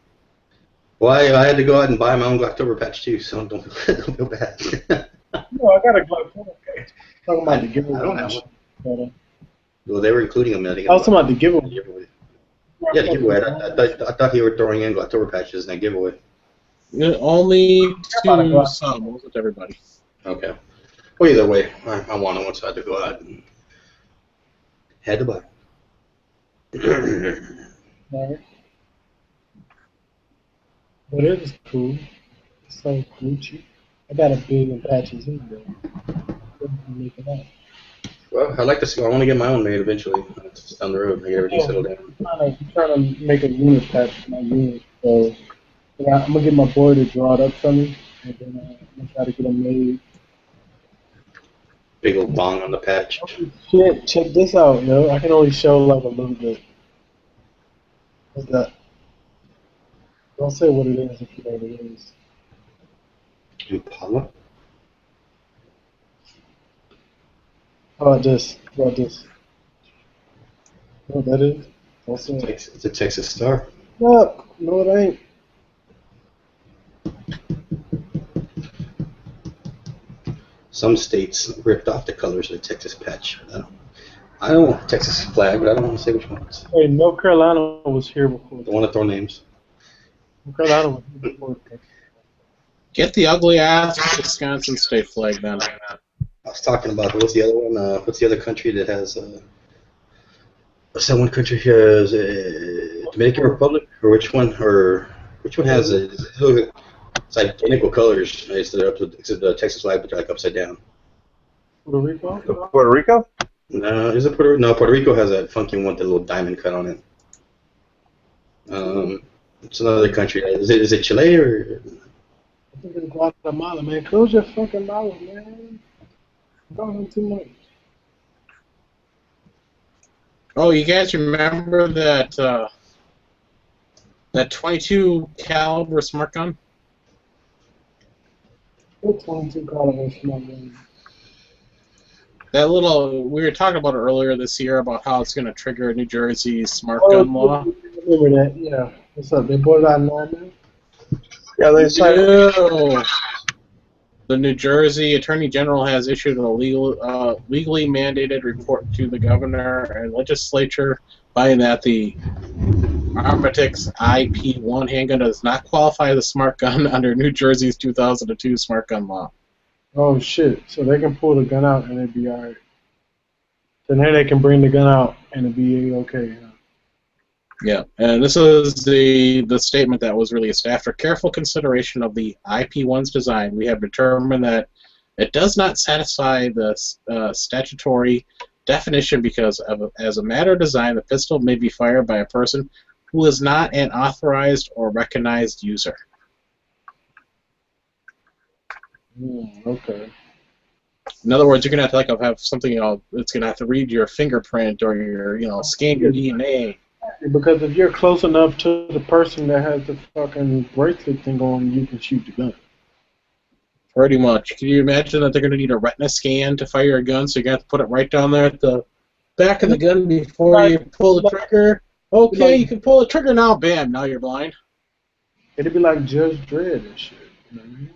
Well, I had to go out and buy my own October patch too, so don't feel bad. No, I got a Glock patch. Talking about the giveaway. I don't have one. Well, they were including them. I was talking about the giveaway. Yeah, the giveaway. I thought you were throwing in October patches in that giveaway. Only 2 some. Wasn't everybody? Okay. Well, either way, I wanted one, so I had to go out and had to buy. Alright. But it was cool. It's so Gucci. I got a billion patches in there. Make it up. Well, I'd like to see. I want to get my own made eventually. Just down the road. I get everything settled down. I'm trying to make a unit patch for my unit, so I'm gonna get my boy to draw it up for me, and then I'm gonna try to get them made. Big old bong on the patch. Shit, check this out, yo. I can only show like a little bit. What's that? Don't say what it is if you know what it is. Impala? How about this? How about this? You know what that is? Don't say it. It's a Texas Star. No, no, it ain't. Some states ripped off the colors of the Texas patch. I don't want the Texas flag, but I don't want to say which ones. Hey, North Carolina was here before. Don't want to throw names. North Carolina was here before. Get the ugly ass Wisconsin state flag then. I was talking about what's the other one? What's the other country that has? What's that one country here? Is it Dominican Republic or which one? Or which one has it? It's like identical colors. Except the Texas flag, but they're like upside down. Puerto Rico? Puerto Rico? No, is it Puerto Rico? No, Puerto Rico has that funky one with the little diamond cut on it. It's another country. Is it Chile or? I think it's Guatemala, man. Close your fucking mouth, man. Talking too much. Oh, you guys remember that that 22 caliber smart gun? What 22 caliber smart gun? That little, we were talking about it earlier this year about how it's going to trigger New Jersey's smart gun law. I remember that, yeah. What's up? They brought it out now, man? Yeah, they said. No. The New Jersey Attorney General has issued a legally mandated report to the governor and legislature, finding that the Armatix IP1 handgun does not qualify as a smart gun under New Jersey's 2002 smart gun law. Oh, shit. So they can pull the gun out and it'd be alright. So now they can bring the gun out and it'd be okay. Huh? Yeah, and this is the statement that was released. After careful consideration of the IP1's design, we have determined that it does not satisfy the statutory definition because, as a matter of design, the pistol may be fired by a person who is not an authorized or recognized user. Okay. In other words, you're gonna have to have something, it's gonna have to read your fingerprint or your, scan your DNA. Because if you're close enough to the person that has the fucking bracelet thing on, you can shoot the gun. Pretty much. Can you imagine that they're going to need a retina scan to fire a gun, so you're going to have to put it right down there at the back of the gun before you pull the trigger? Okay, you can pull the trigger now. Bam, now you're blind. It'd be like Judge Dredd and shit. You know what I mean?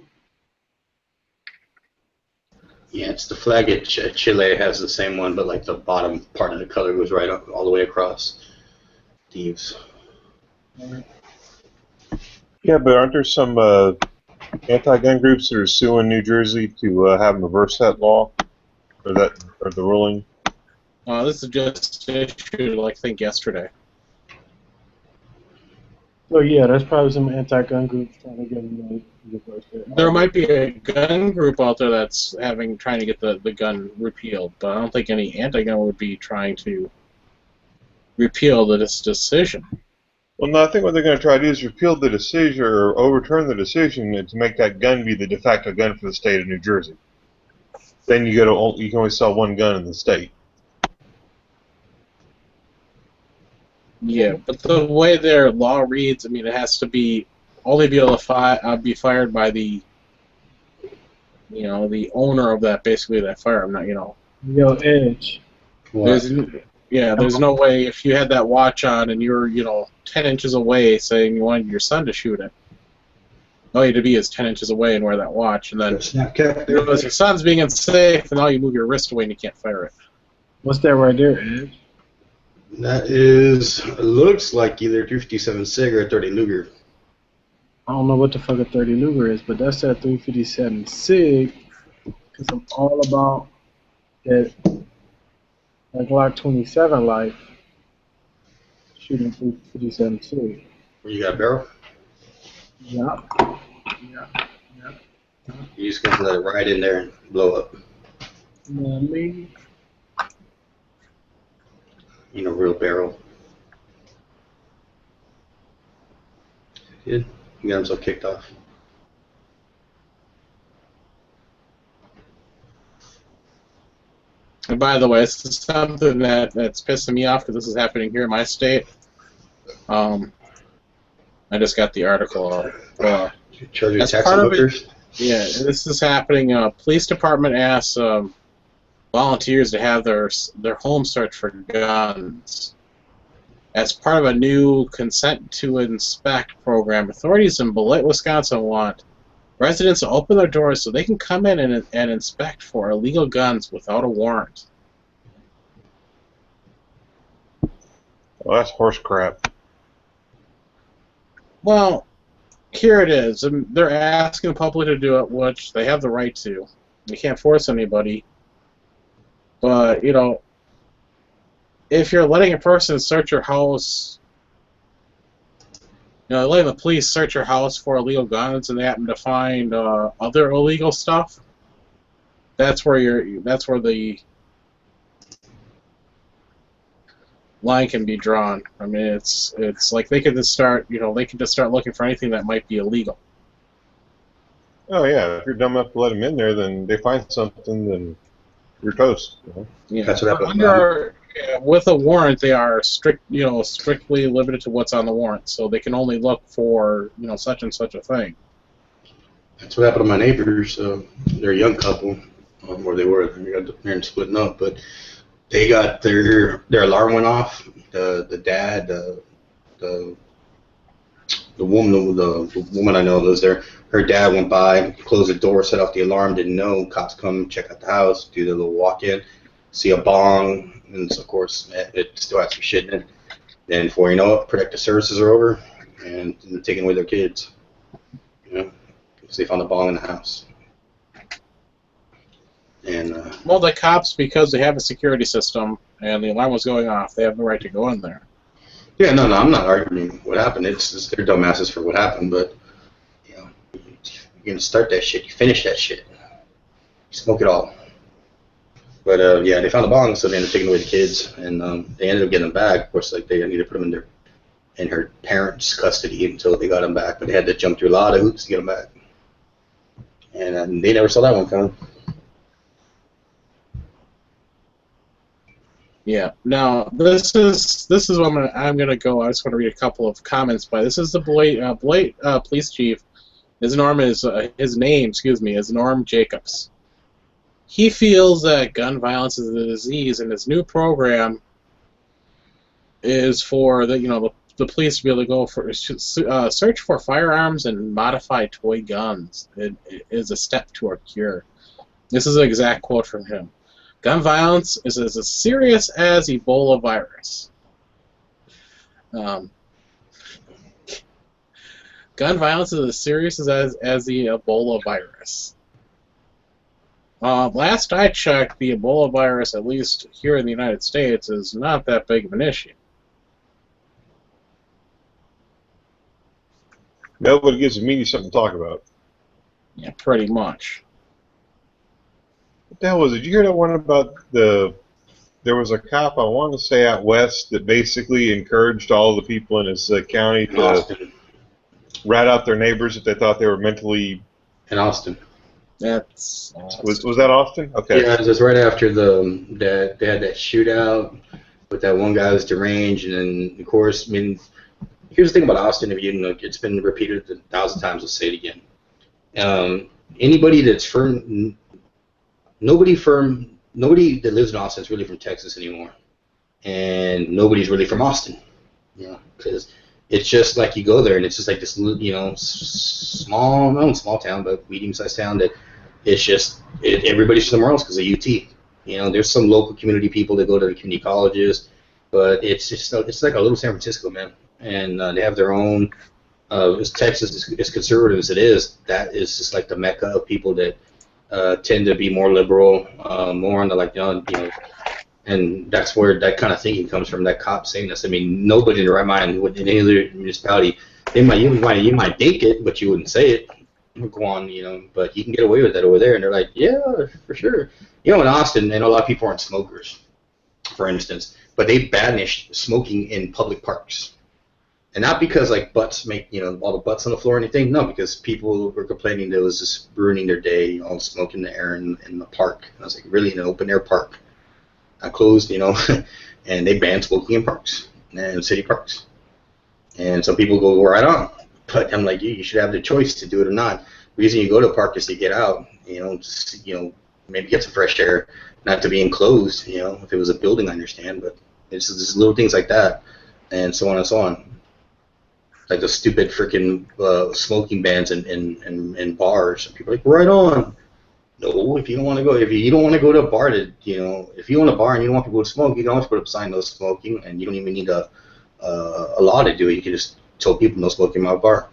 Yeah, it's the flag at Chile has the same one, but like the bottom part of the color goes right up all the way across. Thieves. Yeah, but aren't there some anti-gun groups that are suing New Jersey to have them reverse that law or the ruling? This is just issued, I think, yesterday. So yeah, there's probably some anti-gun groups trying to get them reversed. There might be a gun group out there that's trying to get the gun repealed, but I don't think any anti-gun would be trying to repeal this decision. Well, no, I think what they're going to try to do is repeal the decision or overturn the decision and to make that gun be the de facto gun for the state of New Jersey. Then you can only sell one gun in the state. Yeah, but the way their law reads, it has to be only be able to be fired by the the owner of that firearm, not Yo, Edge. There's no way if you had that watch on and you're 10 inches away saying you wanted your son to shoot it. All you had to be is 10 inches away and wear that watch, and then as your son's being unsafe, and now you move your wrist away and you can't fire it. What's that right there, Edge? That looks like either 357 SIG or a 30 Luger. I don't know what the fuck a 30 Luger is, but that's that 357 SIG, because I'm all about that Glock 27 life, shooting 357 SIG. You got a barrel? Yeah. You're just going to let it ride in there and blow up. You know what I mean? real barrel. Good. He got himself kicked off. And by the way, this is something that's pissing me off because this is happening here in my state. I just got the article up. Charging As taxi part of hookers. Yeah, this is happening. Police department asks volunteers to have their home search for guns. As part of a new consent to inspect program, authorities in Beloit, Wisconsin want residents to open their doors so they can come in and inspect for illegal guns without a warrant. Well, that's horse crap. Well, here it is. They're asking the public to do it, which they have the right to. You can't force anybody. But, if you're letting a person search your house, letting the police search your house for illegal guns and they happen to find other illegal stuff, that's where the line can be drawn. I mean, it's like they could just start looking for anything that might be illegal. Oh yeah, if you're dumb enough to let them in there, then they find something, then you're toast. Yeah. That's what happened. With a warrant, they are strictly limited to what's on the warrant, so they can only look for such and such a thing. That's what happened to my neighbors. They're a young couple, or they were. They're splitting up, but they got their alarm went off. The dad, the woman I know lives there. Her dad went by, closed the door, set off the alarm. Didn't know. Cops come, check out the house, do the little walk-in, see a bong, and of course it still has some shit in it. And before you know it, protective services are over and they're taking away their kids. Because they found a bong in the house. And well, the cops, because they have a security system and the alarm was going off, they have the right to go in there. yeah, no, I'm not arguing what happened. It's just they're dumbasses for what happened, but you're gonna start that shit, you finish that shit, you smoke it all. But yeah, they found a bong, so they ended up taking away the kids, and they ended up getting them back. Of course, like they needed to put them in her parents' custody until they got them back, but they had to jump through a lot of hoops to get them back, and they never saw that one coming. Yeah. Now this is what I'm gonna go. I just want to read a couple of comments by. This is the Beloit police chief. His name is Norm Jacobs. He feels that gun violence is a disease, and his new program is for the police to be able to go for search for firearms and modified toy guns. It is a step toward cure. This is an exact quote from him. Gun violence is as serious as Ebola virus. Gun violence is as serious as the Ebola virus. Last I checked, the Ebola virus, at least here in the United States, is not that big of an issue. Nobody gives the media something to talk about. Yeah, pretty much. What the hell was it? Did you hear that one about there was a cop, I want to say out west, that basically encouraged all the people in his county to rat out their neighbors if they thought they were mentally... In Austin. Was that Austin? Okay. Yeah, it was right after they had that shootout with that one guy who was deranged, and then of course, I mean, here's the thing about Austin. If you know, it's been repeated 1,000 times. I'll say it again. Anybody that's nobody that lives in Austin is really from Texas anymore, and nobody's really from Austin. Because it's just like you go there, and it's just like this, small town, but medium-sized town that it's just everybody's somewhere else because of UT. There's some local community people that go to the community colleges, but it's like a little San Francisco, man. And they have their own. As Texas as conservative as it is, that is just like the mecca of people that tend to be more liberal, more on the and that's where that kind of thinking comes from. That cop saying this. I mean, nobody in their right mind in any other municipality, you might think it, but you wouldn't say it. Go on, but you can get away with that over there. And they're like, yeah, for sure. In Austin, and a lot of people aren't smokers. for instance, but they banished smoking in public parks. And not because like butts make, all the butts on the floor or anything. No, because people were complaining that it was just ruining their day, all smoke in the air in the park. And I was like, really, in an open air park, not closed, and they banned smoking in parks and city parks. And some people go right on, but I'm like, you should have the choice to do it or not. The reason you go to a park is to get out, just, maybe get some fresh air, not to be enclosed. If it was a building, I understand, but it's just little things like that, and so on and so on. Like the stupid freaking smoking bans in bars. People are like, right on. No, if you don't want to go, if you don't want to go to a bar to, if you own a bar and you don't want people to smoke, you can always put up a sign no smoking, and you don't even need a law to do it. You can just tell people no smoking in my bar.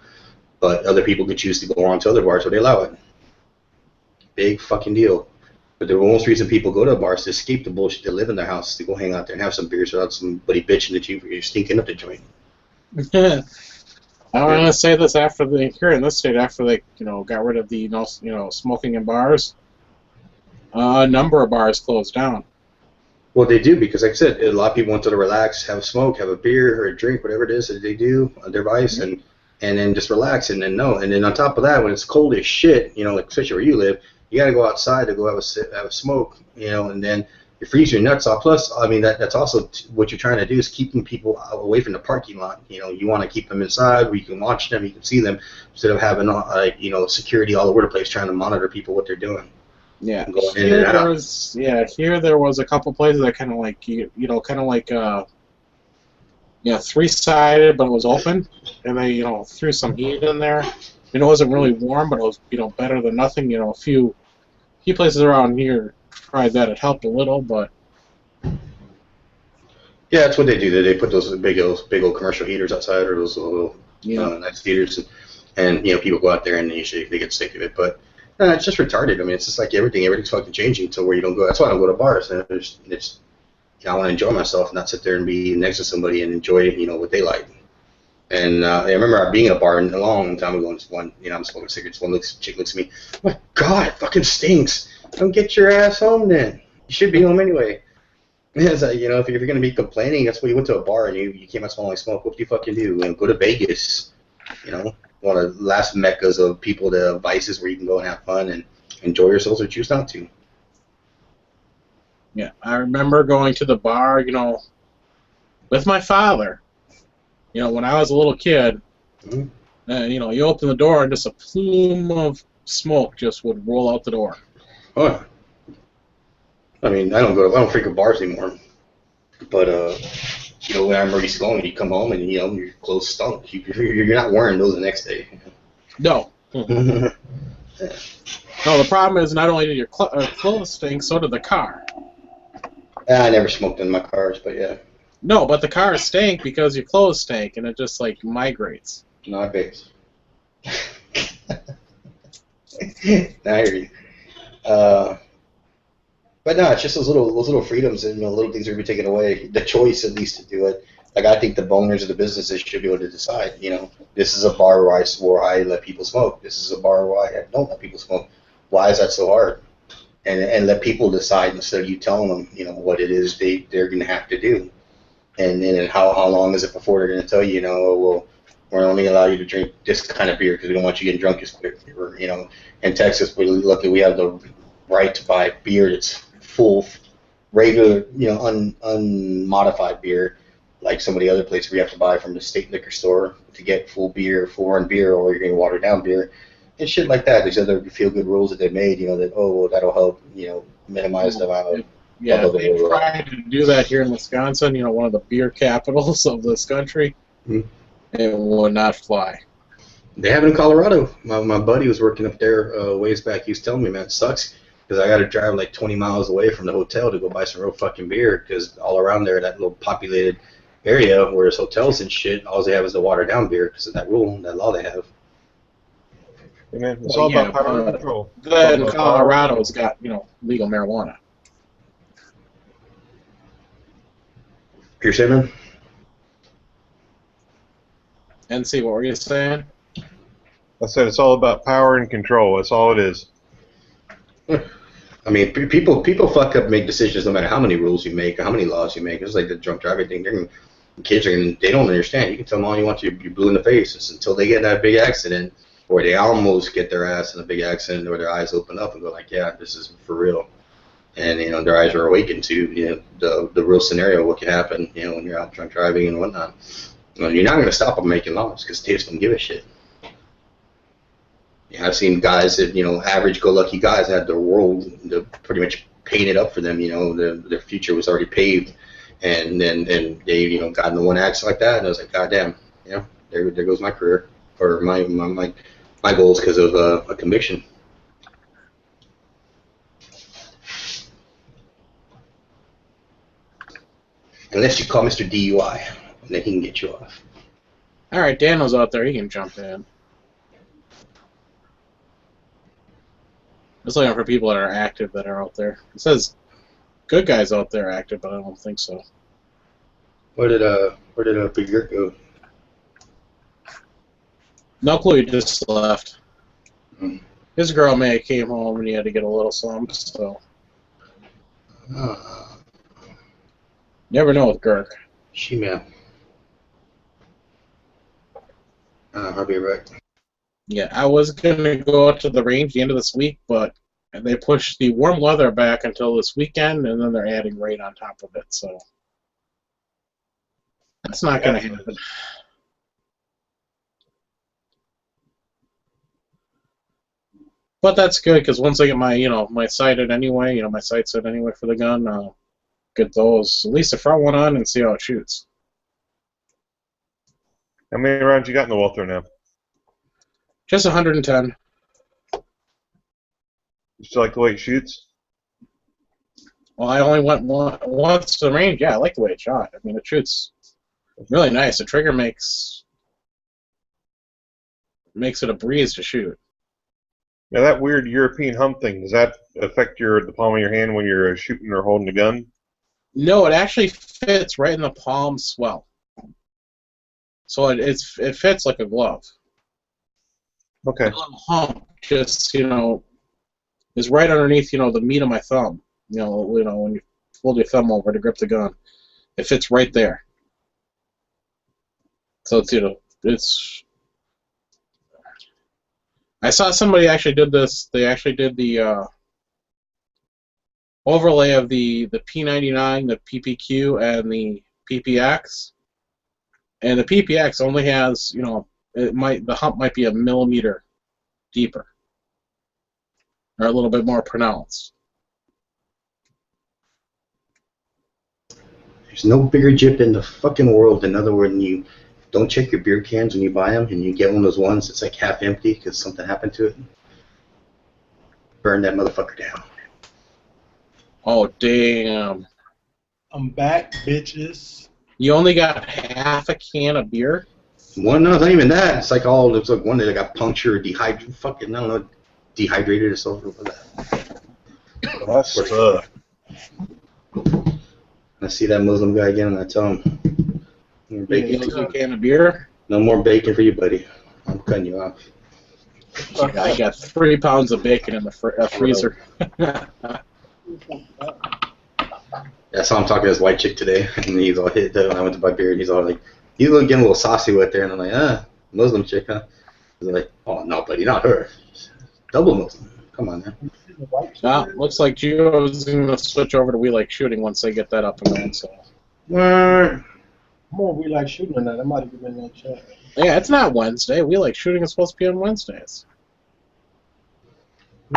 But other people could choose to go on to other bars, so they allow it. Big fucking deal. But the most reason people go to a bar is to escape the bullshit they live in their house, to go hang out there and have some beers without somebody bitching at you for you stinking up the joint. I want to say this here in this state, after they, got rid of the, smoking in bars, a number of bars closed down. Well, they do, because like I said, a lot of people want to relax, have a smoke, have a beer or a drink, whatever it is that they do on their vice, and then just relax, and then no. And then on top of that, when it's cold as shit, like especially where you live, you got to go outside to go have a smoke, and then you freeze your nuts off. Plus, I mean, that's also what you're trying to do is keeping people away from the parking lot. You want to keep them inside where you can watch them, you can see them, instead of having security all over the place trying to monitor people what they're doing. Yeah, here there was a couple places that kind of like three-sided, but it was open, and they threw some heat in there. It wasn't really warm, but it was better than nothing. A few places around here tried that. It helped a little, but yeah, that's what they do. They put those big old commercial heaters outside, or those little nice heaters, and people go out there and usually they get sick of it. But it's just retarded. I mean, it's just like everything's fucking changing to where you don't go. That's why I don't go to bars. And I want to enjoy myself, not sit there and be next to somebody and enjoy what they like. And I remember being in a bar a long time ago, and I'm smoking cigarettes. One chick looks at me, oh my God, it fucking stinks. Don't get your ass home then. You should be home anyway. It's like, if you're going to be complaining, that's why you went to a bar and you came out smelling like smoke. What do you fucking do? Go to Vegas, one of the last meccas of people to vices where you can go and have fun and enjoy yourselves or choose not to. Yeah, I remember going to the bar, with my father. When I was a little kid, you open the door and just a plume of smoke just would roll out the door. Oh, I mean, I don't frequent bars anymore. But when I remember used to go, you come home and your clothes stunk. You're not wearing those the next day. No. No, the problem is not only did your clothes stink, so did the car. I never smoked in my cars, but yeah. No, but the car stank because your clothes stank, and it just like migrates. No, I bet. I hear you. But no, it's just those little freedoms and little things that are taken away. The choice, at least, to do it. Like I think the owners of the businesses should be able to decide. This is a bar where I let people smoke. This is a bar where I don't let people smoke. Why is that so hard? And let people decide instead of you telling them, what it is they're going to have to do. And then how long is it before they're going to tell you, well, we're only allow you to drink this kind of beer because we don't want you getting drunk as quick. Or, in Texas, we're lucky we have the right to buy beer that's full, regular, unmodified beer, like some of the other places we have to buy from the state liquor store to get full run beer, or you're getting watered down beer, and shit like that. These other feel-good rules that they made, that'll help, minimize the amount of. Yeah, they tried to do that here in Wisconsin, one of the beer capitals of this country. Mm-hmm. It would not fly. They have it in Colorado. My buddy was working up there ways back. He was telling me, man, it sucks because I got to drive like 20 miles away from the hotel to go buy some real fucking beer because all around there, that little populated area where there's hotels and shit, all they have is the watered down beer because of that rule, that law they have. Hey man, it's all about power and control. Then Colorado's got, legal marijuana. You're saying, man? NC, what were you saying? I said it's all about power and control. That's all it is. I mean, people fuck up, make decisions no matter how many rules you make or how many laws you make. It's like the drunk driving thing. Kids are gonna, they don't understand. You can tell them all you want to, you're blue in the face. It's until they get in that big accident, or they almost get their ass in a big accident, or their eyes open up and go like, yeah, this is for real. And their eyes are awakened to the real scenario, what can happen, when you're out drunk driving and whatnot. You're not gonna stop them making laws because they just don't give a shit. Yeah, I've seen guys that, average go lucky guys had their world pretty much painted up for them. Their future was already paved. And then they got into one accident like that, and I was like, God damn, there goes my career or my goals because of a conviction. Unless you call Mr. DUI, and then he can get you off. All right, Daniel's out there. He can jump in. Just looking for people that are active that are out there. It says good guys out there active, but I don't think so. Where did Big Gert go? No clue. He just left. His girl May came home and he had to get a little something. So never know with Girk. She-man. I'll be right back. Yeah, I was gonna go out to the range the end of this week, but they pushed the warm weather back until this weekend, and then they're adding rain on top of it. So that's not gonna happen. But that's good because once I get my my sighted anyway, my sight set anyway for the gun, I'll get those at least the front one on and see how it shoots. How many rounds you got in the Walther now? Just 110. You still like the way it shoots? Well, I only went once to the range. Yeah, I like the way it shot. I mean, it shoots really nice. The trigger makes it a breeze to shoot. Now that weird European hump thing, does that affect the palm of your hand when you're shooting or holding the gun? No, it actually fits right in the palm swell. So it fits like a glove. Okay. The little hump just is right underneath the meat of my thumb. When you fold your thumb over to grip the gun, it fits right there. So it's I saw somebody actually did this. They actually did the overlay of the P99, the PPQ, and the PPX. And the PPX only has, the hump might be a millimeter deeper, or a little bit more pronounced. There's no bigger jip in the fucking world than other word than you don't check your beer cans when you buy them, and you get one of those ones that's like half empty because something happened to it. Burn that motherfucker down. Oh, damn. I'm back, bitches. You only got half a can of beer? One, no, it's not even that. It's like it's like one that got punctured, dehydrated, fucking, I don't know, dehydrated or something like that. That's what's up. I see that Muslim guy again, and I tell him, You got a can of beer? no more bacon for you, buddy. I'm cutting you off. I got 3 pounds of bacon in the freezer. I saw him talking to this white chick today, and he's all hit. I went to buy beer, and he's all like, he's getting a little saucy with there, and I'm like, Muslim chick, huh? He's like, oh no, buddy, not her. Double Muslim. Come on, man. Looks like Gio's going to switch over to We Like Shooting once they get that up and running. So. More We Like Shooting than that. I might have been in that chat. Yeah, it's not Wednesday. We Like Shooting is supposed to be on Wednesdays.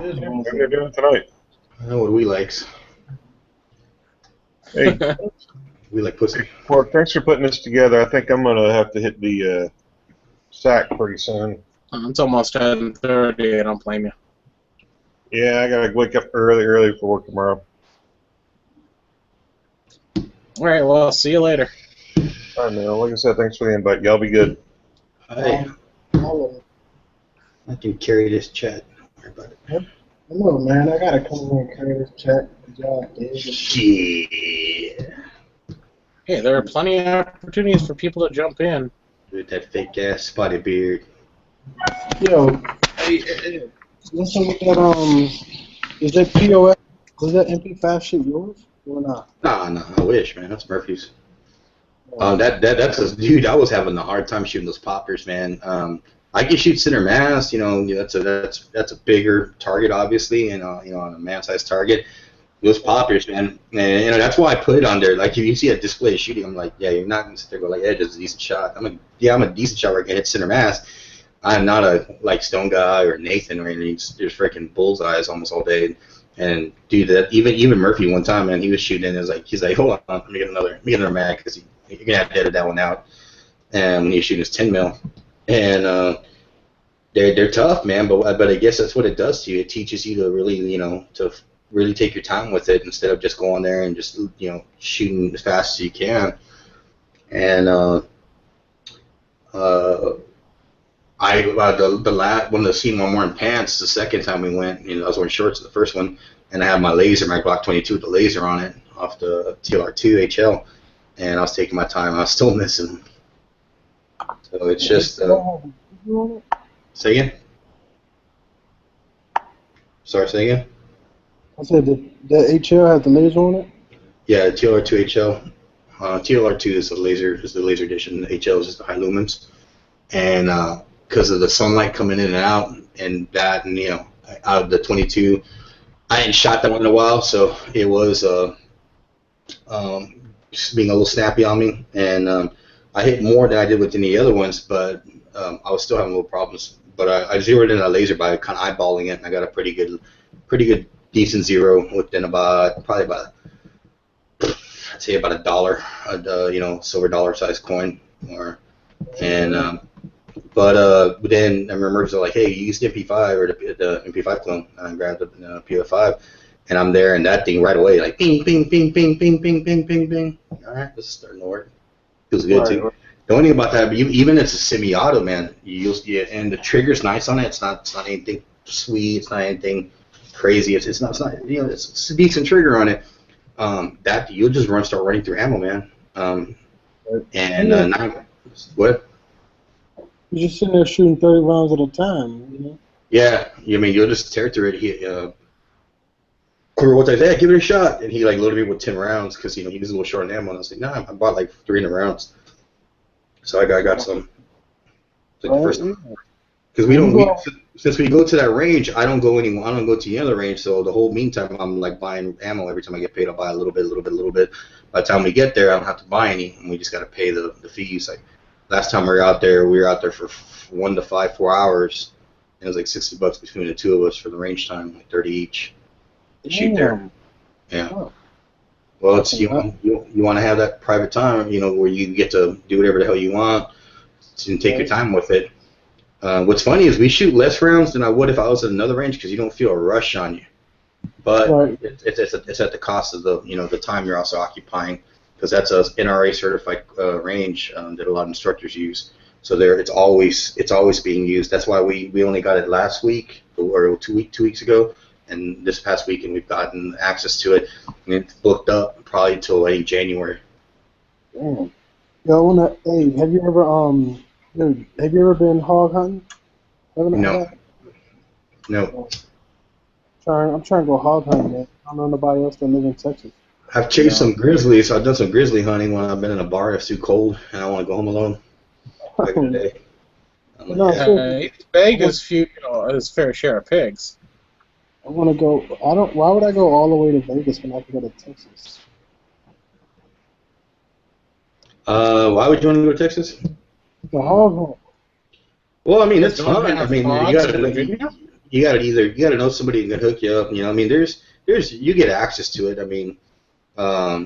It is What Wednesday. are they doing tonight? I know what we likes. Hey, We like pussy. well, thanks for putting this together. I think I'm gonna have to hit the sack pretty soon. It's almost 10:30. I don't blame you. Yeah, I gotta wake up early for work tomorrow. All right, well, I'll see you later. All right, man. Like I said, thanks for the invite. Y'all be good. Hey, I can carry this chat. Don't worry about it. I know, man. I gotta come over and carry this chat. Shit. Hey, there are plenty of opportunities for people to jump in. With that fake ass spotted beard. Yo, hey, what's up with that? Is that POS Was that MP5 shit yours or not? Nah, I wish, man. That's Murphy's. That's a dude. I was having a hard time shooting those poppers, man. I can shoot center mass. That's a bigger target, obviously, and on a man-sized target. Those poppers, man, and that's why I put it on there. Like if you see a display shooting, I'm like, yeah, you're not gonna sit there and go like, yeah, just a decent shot. I'm a decent shot where I can hit center mass. I'm not a like Stone Guy or Nathan or anything. There's freaking bullseyes almost all day. And dude, that even Murphy one time, man, he was shooting and he's like, hold on, let me get another mag because you're gonna have to edit that one out. And when he's shooting his 10 mil, and they're tough, man. But I guess that's what it does to you. It teaches you to really to really take your time with it instead of just going there and just shooting as fast as you can. And when the scene when I'm wearing pants, the second time we went, I was wearing shorts the first one, and I had my laser, my Glock 22 with the laser on it off the TLR2 HL, and I was taking my time. I was still missing. So it's just. Say again. Sorry, say again. I said the HL has the laser on it. Yeah, TLR2 HL. TLR2 is the laser edition. The HL is just the high lumens, and because of the sunlight coming in and out, and that, and out of the 22, I hadn't shot that one in a while, so it was just being a little snappy on me, and I hit more than I did with any other ones, but I was still having little problems. But I zeroed in a laser by kind of eyeballing it, and I got a pretty good, decent zero within probably about I'd say about $1, silver dollar size coin, but then I remember it was like, hey, you used the MP5 or the MP5 clone. And I grabbed the PF5, and I'm there, and that thing right away, like ping, ping, ping, ping, ping, ping, ping, ping, ping. All right, this is starting to work. Feels good too. The only thing about that, even it's a semi-auto, man. And the trigger's nice on it. It's not anything sweet. It's not anything crazy. It's not it's a decent trigger on it. That you'll just start running through ammo, man. What? You're just sitting there shooting 30 rounds at a time, Yeah, you'll just tear through it. What I said, give it a shot, and he loaded me with 10 rounds because he was a little short on ammo, and I was like, nah, I bought like 300 rounds, so I got some. It's like the first time. Because since we go to that range, I don't go to the other range. So the whole meantime, I'm like buying ammo every time I get paid. I'll buy a little bit. By the time we get there, I don't have to buy any, and we just got to pay the fees. Like last time we were out there for 4 hours. And it was like $60 between the two of us for the range time, like 30 each. To shoot there. Yeah. Oh. Well, it's you want to have that private time, where you get to do whatever the hell you want and take your time with it. What's funny is we shoot less rounds than I would if I was at another range because you don't feel a rush on you. But it's at the cost of the time you're also occupying, because that's a NRA certified range that a lot of instructors use. So it's always being used. That's why we only got it last week or 2 weeks ago, and this past weekend we've gotten access to it, and it's booked up probably until late January. Damn. Yo, have you ever been hog hunting? No. I'm trying to go hog hunting, man. I don't know nobody else that live in Texas. I've chased some grizzlies. I've done some grizzly hunting when I've been in a bar that's too cold and I want to go home alone. Back in the day. Vegas his fair share of pigs. I want to go. Why would I go all the way to Vegas when I can go to Texas? Why would you want to go to Texas? The hog hunt. Well, I mean, that's fun. I mean, you gotta know somebody who can hook you up. There's you get access to it. I mean,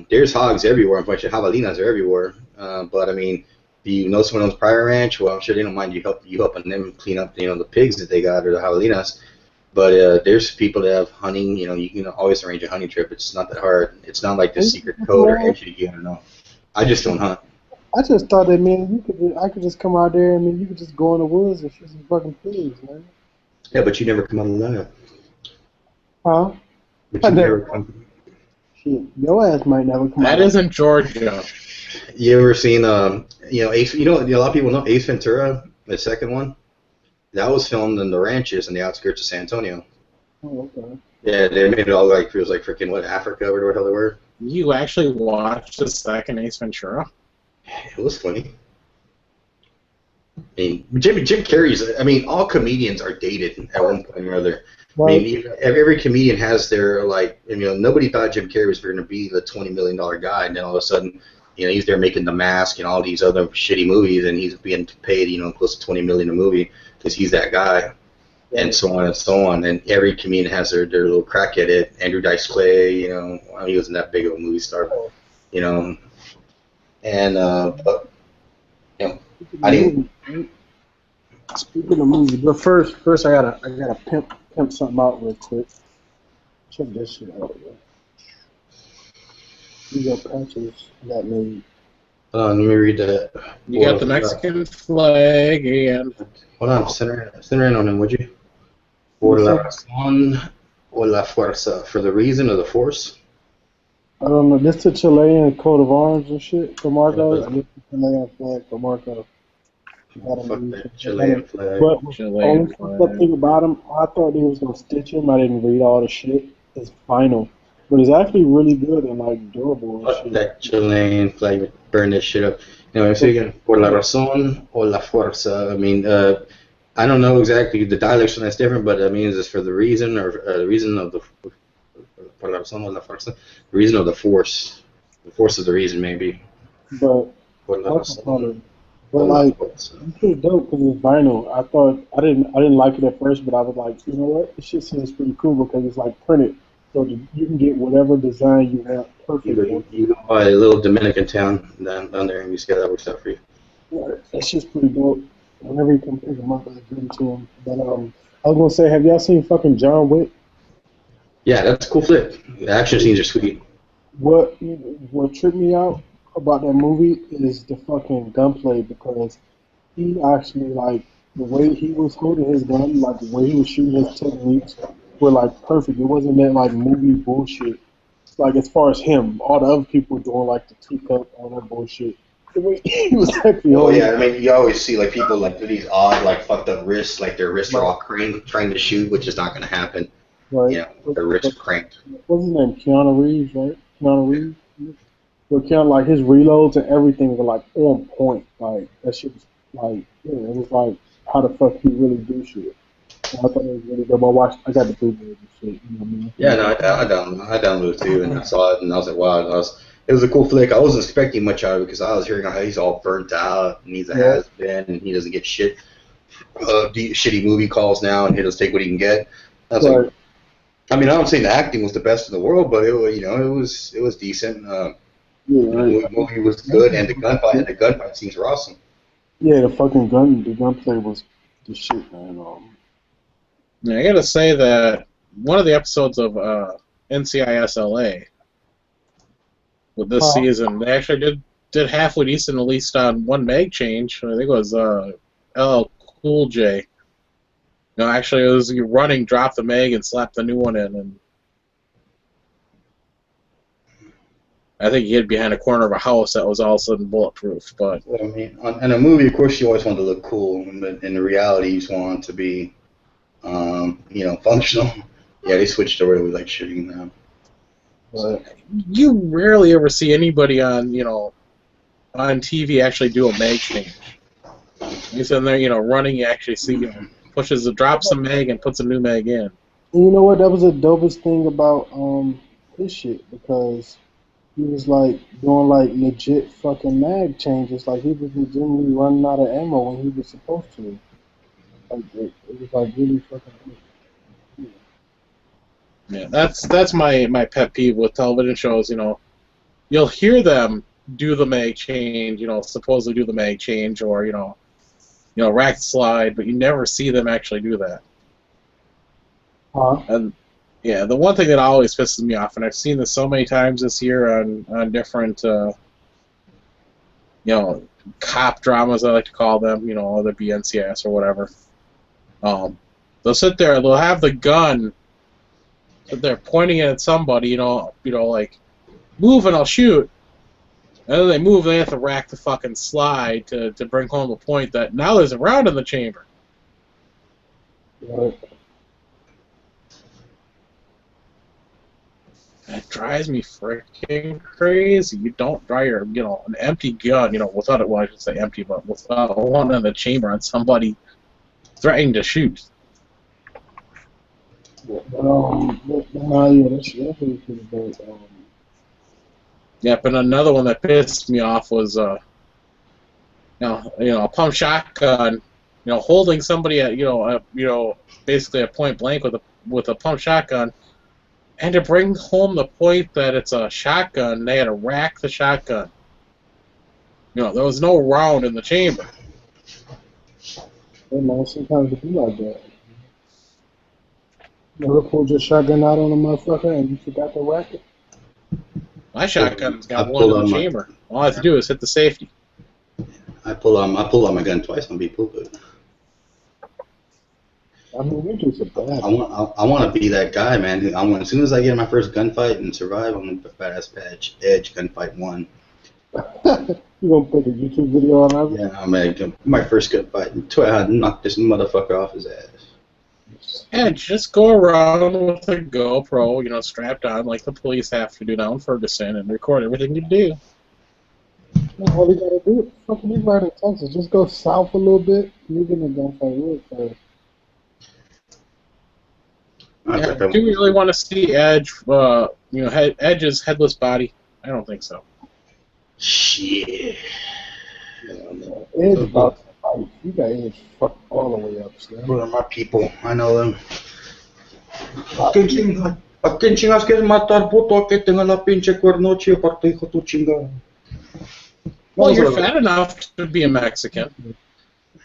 there's hogs everywhere. A bunch of javelinas are everywhere. But I mean, do you know someone owns private ranch? Well, I'm sure they don't mind you helping them clean up the pigs that they got or the javelinas. But there's people that have hunting. You can always arrange a hunting trip. It's not that hard. It's not like the secret code or entry you gotta know. I just don't hunt. I just thought that, man, I could just come out there and you could just go in the woods and shoot some fucking pigs, man. Yeah, but you never come out alive. Huh? But you never come. Shit, your ass might never come out. That isn't Georgia. You ever seen Ace? A lot of people know Ace Ventura, the second one. That was filmed in the ranches in the outskirts of San Antonio. Oh, okay. Yeah, they made it all like feels like freaking what Africa or whatever the hell they were. You actually watched the second Ace Ventura? It was funny. I mean, Jim Carrey's. I mean, all comedians are dated at one point or other. I mean, every comedian has their like. You know, nobody thought Jim Carrey was going to be the $20 million guy, and then all of a sudden, you know, he's there making The Mask and all these other shitty movies, and he's being paid, you know, close to $20 million a movie because he's that guy, and so on and so on. And every comedian has their little crack at it. Andrew Dice Clay, you know, well, he wasn't that big of a movie star, you know, and but you know, I didn't. Speaking of movies, but first I gotta pimp something out real quick. Check this shit out, man. These are patches that made. Let me read that. You got the Mexican flag and. Hold on, center in on him, would you? Por la razón o la fuerza, for the reason or the force. I don't know. This is the Chilean coat of arms and shit for Marco. This is the Chilean flag for Marco. Fuck that Chilean flag. But the thing about him, I thought they was gonna stitch him. I didn't read all the shit. It's vinyl, but it's actually really good and like durable and Fuck shit. that Chilean flag. Burn that shit up. Anyway, so again, por la razón o la fuerza. I mean, I don't know exactly the dialect, that's different, but I mean, is this for the reason or the reason of the por la razón o la fuerza? The reason of the force. The force of the reason, maybe. But Por la razón. But like, it's pretty dope because it's vinyl. I didn't like it at first, but I was like, you know what? This shit seems pretty cool because it's like printed, so you can get whatever design you want. Perfect. You go by a little Dominican town down there, and you see how that works out for you. Yeah, that shit's pretty dope. Whenever you come pick them up, I give them to him. But I was gonna say, have y'all seen fucking John Wick? Yeah, that's a cool flick. The action scenes are sweet. What tripped me out about that movie is the fucking gunplay because he actually like the way he was holding his gun, like the way he was shooting his techniques were like perfect. It wasn't that like movie bullshit. Like as far as him, all the other people doing like the teacup, all that bullshit. The way he was actually Oh yeah, I mean you always see like people like do these odd like fucked up wrists, like their wrists are all cranked trying to shoot, which is not gonna happen. Right. You know, their wrists cranked. What's his name? Keanu Reeves, right? Keanu Reeves. But Keanu, like his reloads and everything were like on point. Like that shit was like, yeah, it was like how the fuck he really do shit. And I thought it was really dope. I got the bootleg and shit. You know what I mean? Yeah, no, I downloaded it too, and I saw it, and I was like, wow, it was a cool flick. I wasn't expecting much out of it because I was hearing how he's all burnt out and he's a has-been and he doesn't get shit, shitty movie calls now, and he'll just take what he can get. I was like, I mean, I don't say the acting was the best in the world, but it was, you know, it was decent. The movie was good, and the gunfight scenes were awesome. Yeah, the gunplay was the shit, man. Yeah, I gotta say that one of the episodes of NCIS LA with this season, they actually did halfway decent, at least on one mag change. I think it was LL Cool J. No, actually, it was you running, drop the mag, and slap the new one in, and I think he hid behind a corner of a house that was all of a sudden bulletproof. But I mean, in a movie, of course, you always want to look cool, but in the reality, you just want to be, you know, functional. Yeah, they switched over to like shooting now. But you rarely ever see anybody on on TV actually do a mag change. He's in there, running. You actually see, drops the mag and puts a new mag in. And you know what? That was the dopest thing about this shit because he was like doing like legit fucking mag changes. Like he was legitimately running out of ammo when he was supposed to. Like it was like really fucking good. Yeah, that's my pet peeve with television shows. You'll hear them do the mag change. Supposedly do the mag change or rack slide, but you never see them actually do that. And yeah, the one thing that always pisses me off, and I've seen this so many times this year on different cop dramas, I like to call them, whether it be NCIS or whatever. They'll sit there, they'll have the gun, sit there pointing it at somebody, like, move and I'll shoot. And then they move, they have to rack the fucking slide to bring home the point that now there's a round in the chamber. Right. That drives me freaking crazy. You don't dry your, an empty gun, without it. Well, I should say empty, but without one in the chamber on somebody threatening to shoot. Yeah, that's really pretty bad. Yep, and another one that pissed me off was, a pump shotgun, holding somebody at, basically at point blank with a pump shotgun. And to bring home the point that it's a shotgun, they had to rack the shotgun. There was no round in the chamber. Hey man, sometimes it be like that. You ever pulled your shotgun out on a motherfucker and you forgot to rack it? My shotgun's got I one in pulled the on my- chamber. All I have to do is hit the safety. I pull out my gun twice on people, but I mean, you're just a bad. I want to be that guy, man. As soon as I get in my first gunfight and survive, I'm gonna badass patch Edge gunfight 1. You gonna put a YouTube video on that? Yeah, I'm gonna my first gunfight until I knock this motherfucker off his ass. Yeah, just go around with a GoPro, strapped on like the police have to do now in Ferguson and record everything you do. No, all you gotta do is fucking be right in Texas. Just go south a little bit. You're gonna gunfight real fast. Yeah, do we really want to see Edge, Edge's headless body? I don't think so. Shit. Edge about to fight. You got Edge fucked all the way up, son. Who are my people? I know them. ¿A quién chingas quieres matar, puto? Que tenga la pinche cuernoche, aparte hijo tu chingada. Well, you're fat enough to be a Mexican.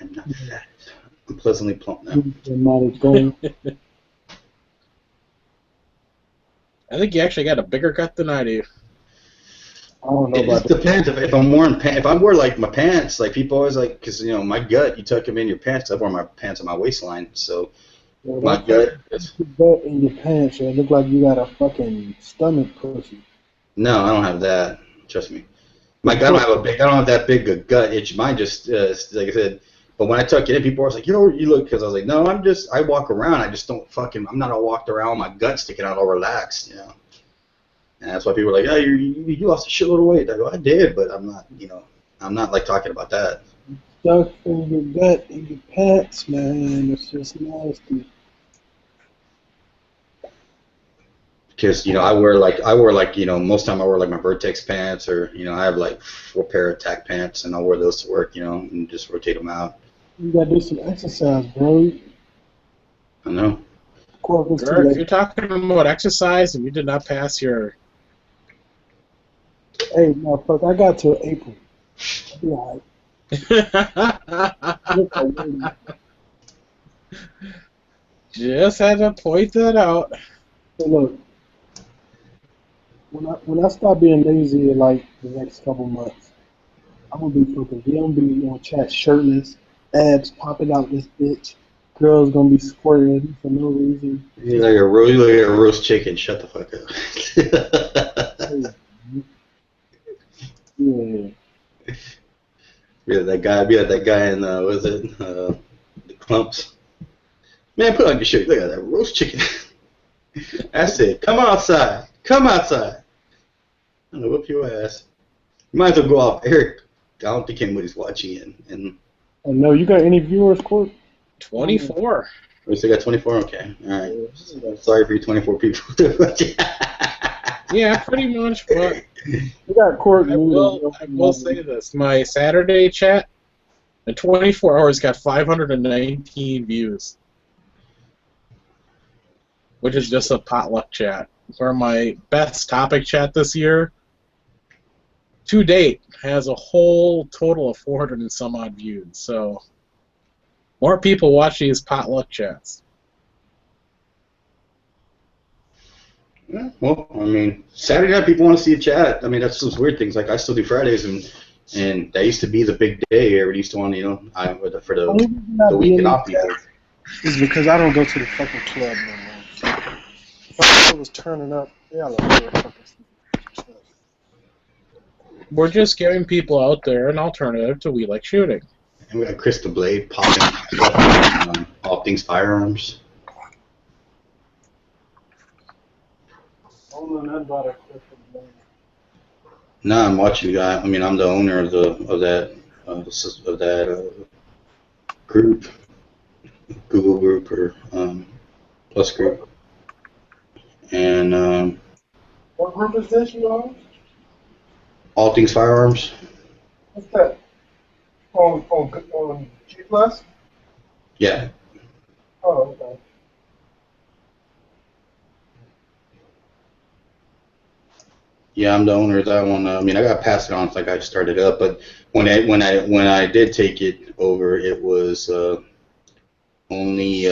I'm not fat. I'm pleasantly plump now. I think you actually got a bigger gut than I do. I don't know It about just depends if I'm wearing pants. If I wear like my pants, like people always like, because my gut, you tuck them in your pants. I wear my pants on my waistline, so my gut. Butt in your pants, it look like you got a fucking stomach pussy. No, I don't have that. Trust me. I don't have that big a gut itch. Mine just like I said. But when I tuck it in, people are like, "Yo, you look." Because I was like, "No, I walk around. I just don't fucking. I'm not all walked around with my gut sticking out all relaxed, And that's why people are like, "Oh, you lost a shitload of weight." I go, "I did, but I'm not. I'm not like talking about that." Stuff in your gut in your pants, man. It's just nasty. Because I wear like most time I wear like my Vertex pants or I have like 4 pair of tack pants and I'll wear those to work and just rotate them out. You gotta do some exercise, bro. I know. Girl, if you're talking about exercise and you did not pass your... Hey, motherfucker, I got till April. I'll be alright. Just had to point that out. So look, when I start being lazy in like the next couple months, I'm gonna be on chat shirtless, abs popping out this bitch, girls gonna be squirting for no reason. You're like a roast chicken. Shut the fuck up. Yeah. Be like that guy in the clumps. Man, put on your shirt. Look at that roast chicken. That's it. Come outside. Come outside. I'm gonna whip your ass. You might as well go off. Eric, I don't think anybody's watching it. Oh, no, you got any viewers, Court? 24. We still got 24? Okay. Alright. Sorry for you 24 people. Yeah, pretty much, but We got Court. I will say this. My Saturday chat in 24 hours got 519 views. Which is just a potluck chat. Where my best topic chat this year, to date, has a whole total of 400 and some odd views. So, more people watch these potluck chats. Yeah, well, I mean, Saturday night people want to see a chat. I mean, that's those weird things. Like I still do Fridays, and that used to be the big day. Everybody used to want, for the weekend off people. Is because I don't go to the fucking club no more. If I was turning up, yeah, We're just giving people out there an alternative to We Like Shooting. And we got Chris the Blade popping all things firearms. I don't know nothing about it. No, I'm watching. I mean, I'm the owner of that group, Google group or Plus group, and What group is this you on? all things firearms. What's that? On G Plus? Yeah, Oh, okay. yeah, I'm the owner of that one. I mean, I got passed it on. It's like I started up, but when I did take it over, it was only they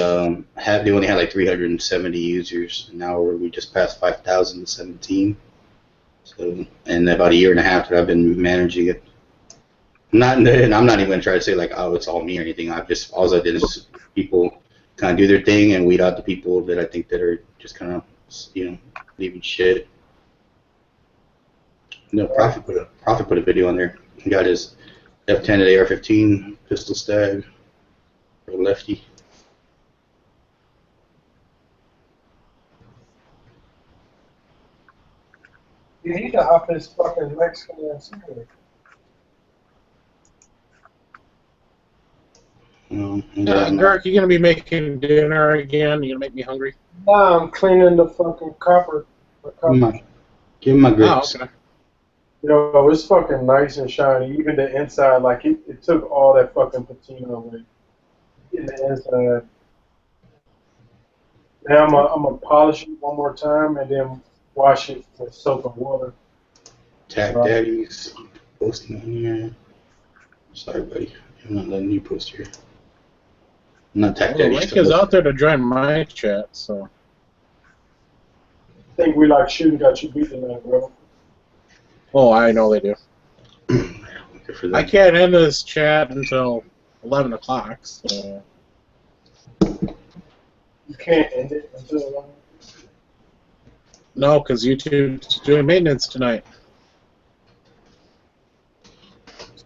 only had like 370 users. Now we just passed 5,017. So, and about a year and a half that I've been managing it. And I'm not even gonna try to say like, oh, it's all me or anything. All I did is just people kind of do their thing and weed out the people that I think that are just kind of, leaving shit. No, Prophet put a video on there. He got his F10 at AR-15 pistol stag for a lefty. You need to hop this fucking Mexican ass cigarette. Garrick, you gonna be making dinner again? You gonna make me hungry? Nah, I'm cleaning the fucking copper. Give him my Oh, grips. okay. You know, it's fucking nice and shiny. Even the inside, like it took all that fucking patina away in the inside. Now I'm gonna polish it one more time and then wash it with soap and water. Tag Daddy's posting on here. Sorry, buddy. I'm not letting you post here. I'm not Tag Well, the Daddy. link is out there to join my chat, so. I think we like shooting got you beat tonight, bro. Oh, I know they do. Good for them. I can't end this chat until 11 o'clock, so. You can't end it until No, because YouTube's doing maintenance tonight.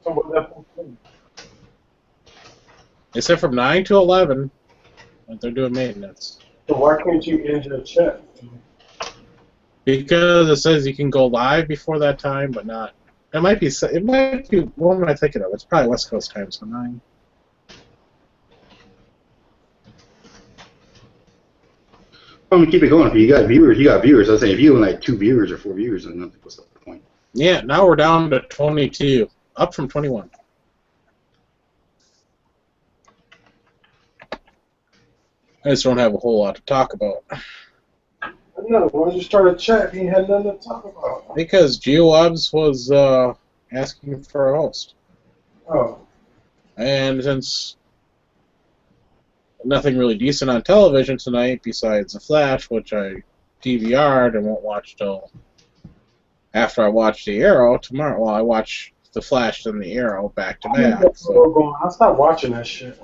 so what that. They said from 9 to 11 that they're doing maintenance. So why can't you end your chat? Because it says you can go live before that time, but not. It might be. What am I thinking of? It's probably West Coast time, so 9. I'm gonna keep it going. If you got viewers, you got viewers. I was saying, if you have like 2 viewers or 4 viewers, then what's the point? Yeah, now we're down to 22, up from 21. I just don't have a whole lot to talk about. No, why don't you start a chat? You had nothing to talk about. Because GeoWebs was asking for a host. Oh. And since nothing really decent on television tonight besides The Flash, which I DVR'd and won't watch till after I watch The Arrow tomorrow. Well, I watch The Flash and The Arrow back to back. So. I'll stop watching that shit.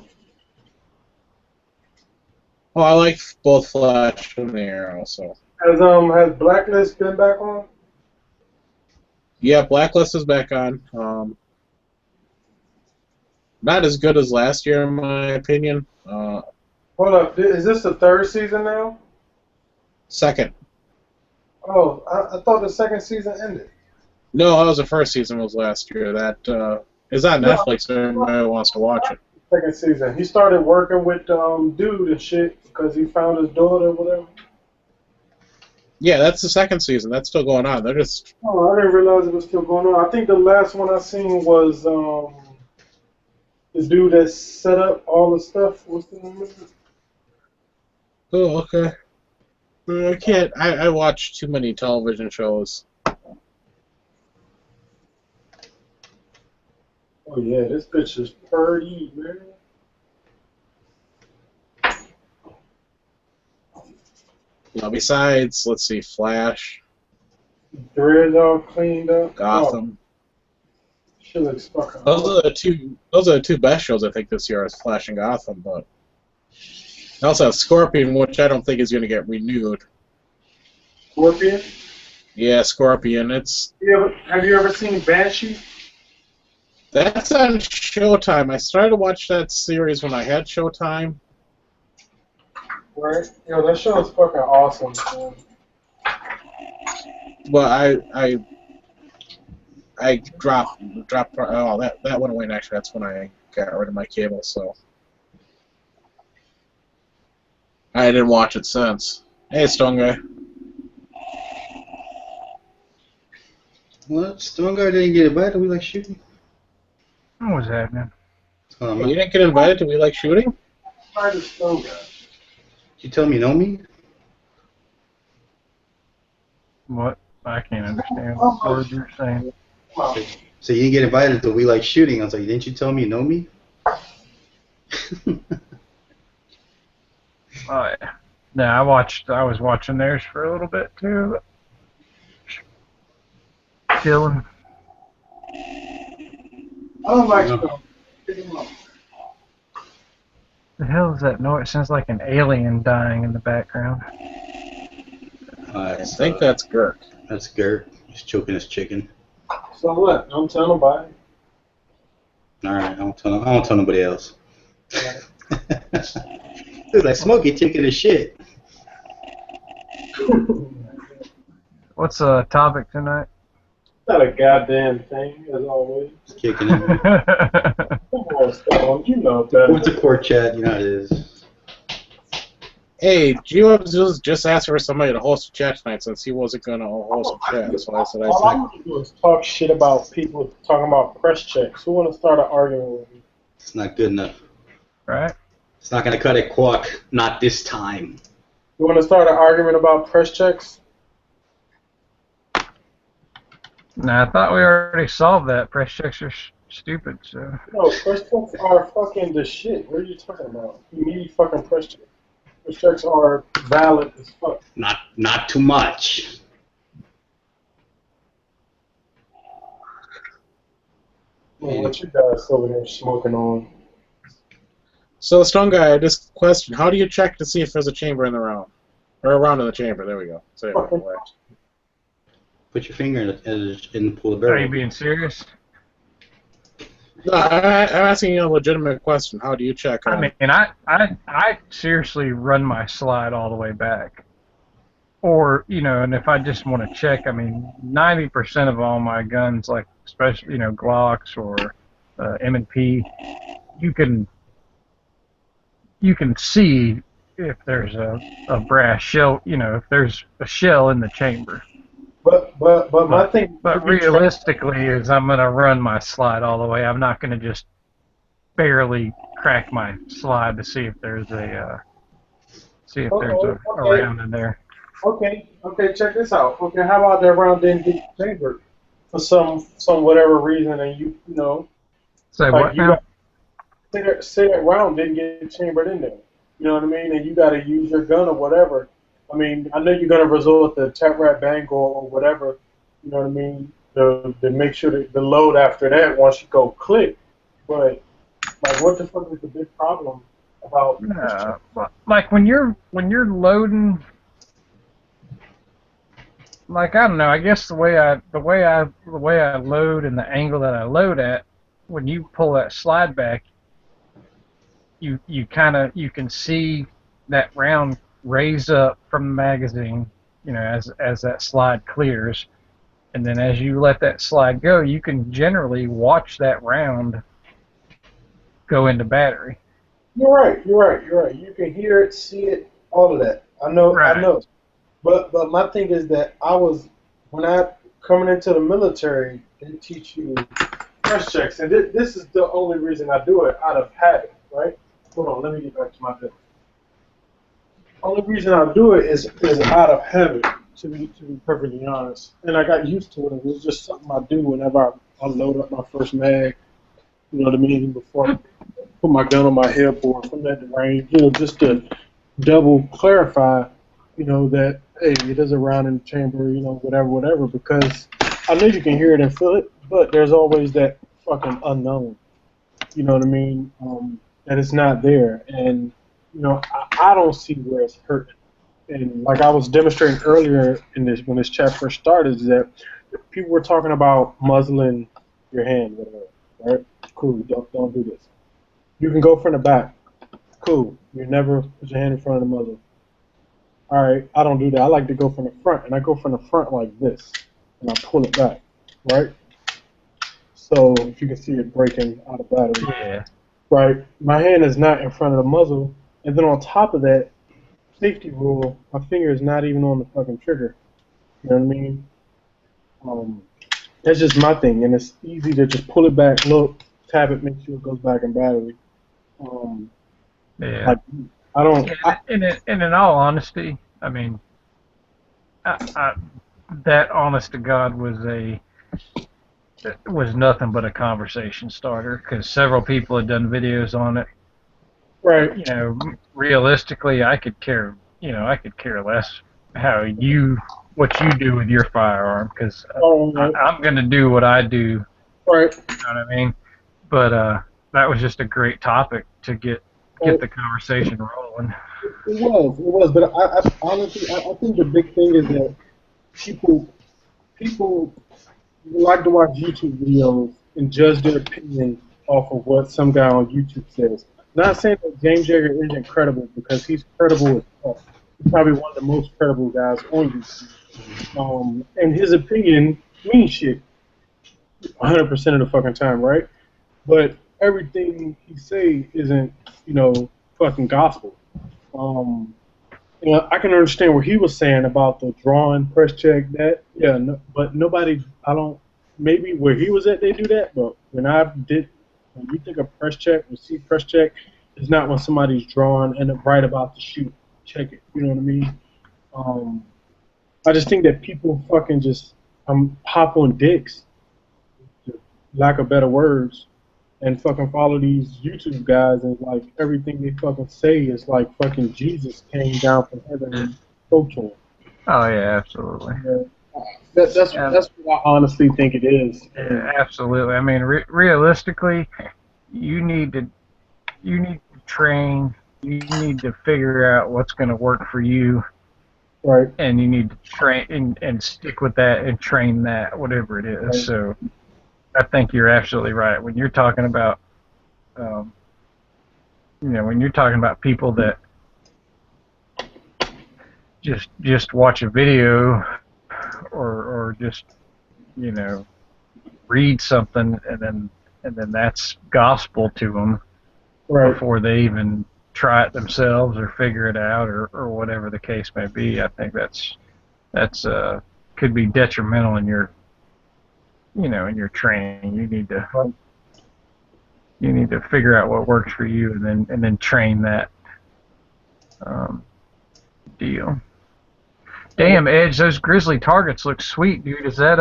Well, I like both Flash and The Arrow, so. Has Blacklist been back on? Yeah, Blacklist is back on. Not as good as last year, in my opinion. Hold up, is this the 3rd season now? Second. Oh, I thought the 2nd season ended. No, that was the first season. Was last year. That is on Netflix. If anybody wants to watch it. 2nd season. He started working with dude and shit because he found his daughter or whatever. Yeah, that's the 2nd season. That's still going on. They're just. Oh, I didn't realize it was still going on. I think the last one I seen was the dude that set up all the stuff. What's the name of it? Oh, okay. I can't. I watch too many television shows. Oh yeah, this bitch is pretty, man. Now, besides, let's see, Flash, Dreads all cleaned up. Gotham. Oh, she looks fucking. Those are the two. Those are the 2 best shows I think this year is Flash and Gotham. But I also have Scorpion, which I don't think is going to get renewed. Scorpion? Yeah, Scorpion. Have you ever seen Banshee? That's on Showtime. I started to watch that series when I had Showtime. Right? Yo, that show is fucking awesome, man. Well, I dropped. Oh, that went away. Actually, that's when I got rid of my cable. So I didn't watch it since. Hey, Stone Guy. What? Stone Guy didn't get invited. We like shooting. What was happening? What's going on, Hey, man? you didn't get invited to We Like Shooting? Try to Stone Guy. You tell me you know me? What? I can't understand what word you're saying. So you didn't get invited to We Like Shooting. I was like, didn't you tell me you know me? Oh yeah. No, I was watching theirs for a little bit too. Chilling. I don't like No. Stone. Pick him up. The hell is that noise? It sounds like an alien dying in the background. I think that's Gurk. That's Gert. He's choking his chicken. So what? I'm telling nobody. All right, I won't tell nobody else. Dude, like Smokey taking his shit. What's the topic tonight? Not a goddamn thing, as always. He's kicking him. Come on, Stone. You know better. What's a court chat? You know how it is. Hey, Gio just asked for somebody to host a chat tonight since he wasn't going to host a chat. So I said, All I'm going to do is talk shit about people talking about press checks. Who want to start an argument with me? It's not good enough. Right? It's not gonna cut it, Quack. Not this time. You want to start an argument about press checks? Nah, I thought we already solved that. Press checks are stupid, so. No, press checks are fucking the shit. What are you talking about? You need fucking press checks. Press checks are valid as fuck. Not too much. Well, what you guys over there smoking on? So, Stone Guy, this question: how do you check to see if there's a chamber in the round, or a round in the chamber? There we go. Say it right away. Put your finger in the pull the Are barrel. you being serious? No, I'm asking you a legitimate question. How do you check? I mean, I seriously run my slide all the way back. Or, and if I just want to check, 90% of all my guns, like especially, Glocks or M&P, you can see if there's a brass shell, if there's a shell in the chamber. But my thing. But realistically, is I'm gonna run my slide all the way. I'm not gonna just barely crack my slide to see if there's a round in there. Okay, check this out. Okay, how about that round didn't get chambered for some whatever reason, and you know. Say like what you now? Say that round didn't get chambered in there. You know what I mean? And you got to use your gun or whatever. I mean, I know you're going to resort to tap rat bang or whatever. You know what I mean? To make sure that the load after that once you go click. But like, what the fuck is the big problem about? Like when you're loading. Like I don't know. I guess the way I load and the angle that I load at, when you pull that slide back, you can see that round raise up from the magazine, as that slide clears, and then as you let that slide go, you can generally watch that round go into battery. You're right. You can hear it, see it, all of that. I know. Right. I know. But my thing is that when I coming into the military, they teach you press checks, and this is the only reason I do it out of habit, right? Hold on, let me get back to my desk. Only reason I do it is out of habit, to be perfectly honest, and I got used to it. It was just something I do whenever I load up my first mag. You know what I mean? Before I put my gun on my headboard from that range, just to double clarify, that hey, it is a round in the chamber, whatever, because I know you can hear it and feel it, but there's always that fucking unknown. You know what I mean? That it's not there, and I don't see where it's hurting. And like I was demonstrating earlier when this chat first started, is that people were talking about muzzling your hand, whatever. Right? Cool. Don't do this. You can go from the back. Cool. You never put your hand in front of the muzzle. All right, I don't do that. I like to go from the front, and I go from the front like this, and I pull it back, right? So if you can see it breaking out of battery, Yeah. right? My hand is not in front of the muzzle, and then on top of that, safety rule, my finger is not even on the fucking trigger. You know what I mean? Um, that's just my thing, and it's easy to just pull it back, look, tap it, make sure it goes back in battery. Um, Yeah. like I don't. And in all honesty, I mean, I, that honest to God was nothing but a conversation starter because several people had done videos on it. Right. You know, realistically, I could care less what you do with your firearm because Right. I'm gonna do what I do. Right. You know what I mean? But that was just a great topic to get the conversation rolling. It was, but I honestly, I think the big thing is that people like to watch YouTube videos and judge their opinion off of what some guy on YouTube says. Not saying that James Jagger isn't credible because he's credible as fuck. He's probably one of the most credible guys on YouTube. And his opinion means shit 100% of the fucking time, right? But everything he say isn't, fucking gospel. Um, I can understand what he was saying about the drawing press check. That no, but nobody. I don't. Maybe where he was at, they do that. But when you think of press check, receipt press check, it's not when somebody's drawing and right about to shoot. Check it. You know what I mean? I just think that people fucking just hop on dicks, lack of better words, and fucking follow these YouTube guys and like everything they fucking say is like fucking Jesus came down from heaven and spoke to him. Oh yeah, absolutely. That's what I honestly think it is. Yeah, absolutely. I mean, realistically, you need to train. You need to figure out what's going to work for you, Right. and you need to train and stick with that and train that, whatever it is. Right. So, I think you're absolutely right when you're talking about, when you're talking about people that just watch a video or just read something and then that's gospel to them Right. before they even try it themselves or figure it out or whatever the case may be. I think that's could be detrimental in your in your training. You need to figure out what works for you and then train that deal. Damn, Edge, those grizzly targets look sweet, dude. Is that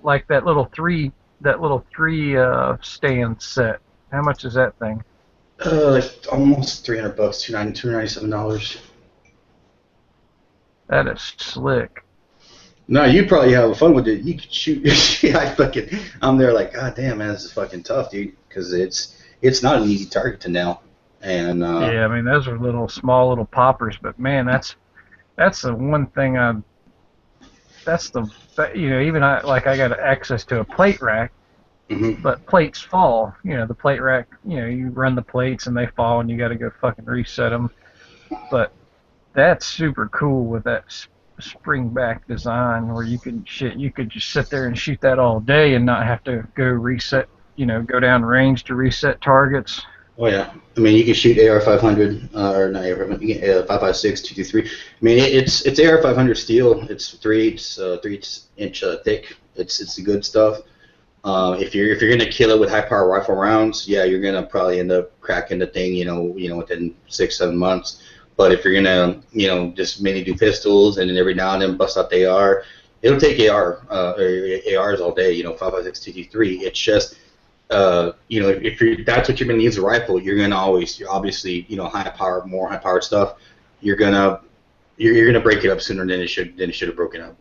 like that little three stand set? How much is that thing? Like almost $300, $297. That is slick. No, you probably have fun with it. You could shoot. I'm there like, God damn, man, this is fucking tough, dude, because it's not an easy target to nail. And yeah, I mean those are small little poppers, but man, that's the one thing even I got access to a plate rack, but plates fall. The plate rack, you run the plates and they fall and you got to go fucking reset them. But that's super cool with that spring back design where you could just sit there and shoot that all day and not have to go reset, go down range to reset targets. Oh yeah, I mean you can shoot AR-500 or not AR-500, you can 5.56, 223. I mean it's AR-500 steel. It's 3/8 inch thick. It's the good stuff. If you're gonna kill it with high power rifle rounds, yeah, you're gonna probably end up cracking the thing, within 6-7 months. But if you're gonna, just mainly do pistols and then every now and then bust out the AR, it'll take ARs all day. 5.56, 223. It's just if that's what you're going to use a rifle, you're obviously, more high powered stuff. You're gonna break it up sooner than it should have broken up.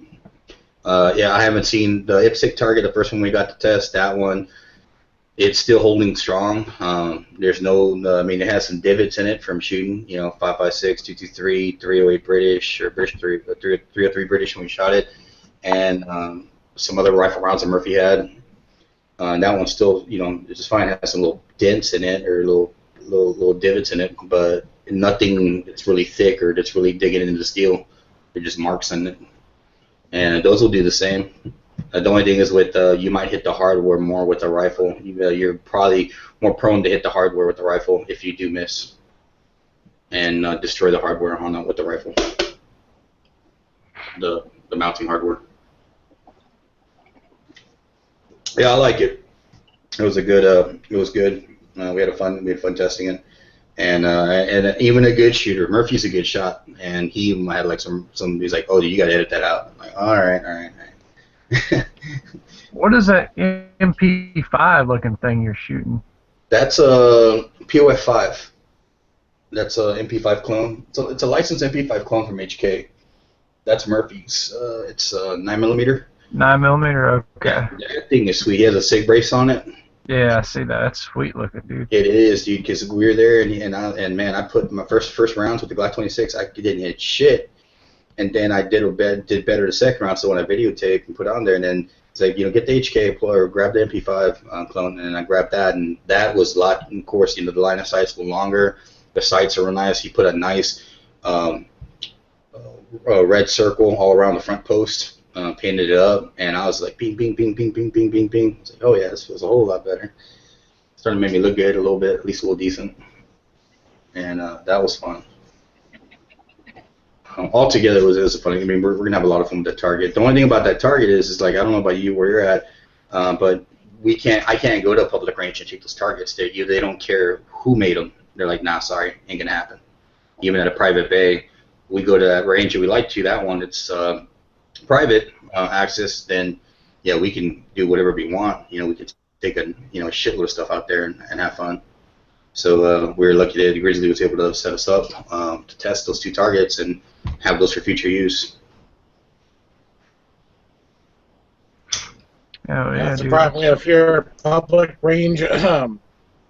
Yeah, I haven't seen the IPSC target, the first one we got to test. That one, it's still holding strong. There's it has some divots in it from shooting. 5.56, 223, 308 British or British 303 British when we shot it, and some other rifle rounds that Murphy had. That one's still, it's just fine. It has some little dents in it or little divots in it, but nothing that's really thick or that's really digging into the steel. They're just marks in it, and those will do the same. The only thing is with you might hit the hardware more with the rifle. You're probably more prone to hit the hardware with the rifle if you do miss and destroy the hardware on it with the rifle. The mounting hardware. Yeah, I like it. It was a good. It was good. We had fun testing it, and even a good shooter. Murphy's a good shot, and he had like some. He's like, oh, you got to edit that out. I'm like, all right. What is that MP5 looking thing you're shooting? That's a POF5. That's a MP5 clone. It's a licensed MP5 clone from HK. That's Murphy's. It's 9mm. 9mm, okay. That thing is sweet. He has a SIG brace on it. Yeah, I see that. That's sweet looking, dude. It is, dude, because we were there, and man, I put my first rounds with the Glock 26. I didn't hit shit, and then I did better the second round. So when I videotaped and put it on there, and then it's like, get the HK or grab the MP5 clone, and I grabbed that, and that was a lot. Of course, the line of sight's a little longer. The sights are real nice. He put a nice red circle all around the front post. Painted it up, and I was like, ping, ping, ping, ping, ping, ping, ping, ping. I was like, oh yeah, this feels a whole lot better. Started to make me look good a little bit, at least a little decent, and that was fun. Altogether, it was funny. I mean, we're gonna have a lot of fun with that target. The only thing about that target is like, I don't know about you where you're at, but I can't go to a public range and take those targets. They don't care who made them. They're like, nah, sorry, ain't gonna happen. Even at a private bay, we go to that range and we like to. That one, it's private access, then yeah, we can do whatever we want. We could take a shitload of stuff out there and have fun. So we were lucky that Grizzly was able to set us up to test those two targets and have those for future use. Oh, yeah, That's the dude. problem if you're public range.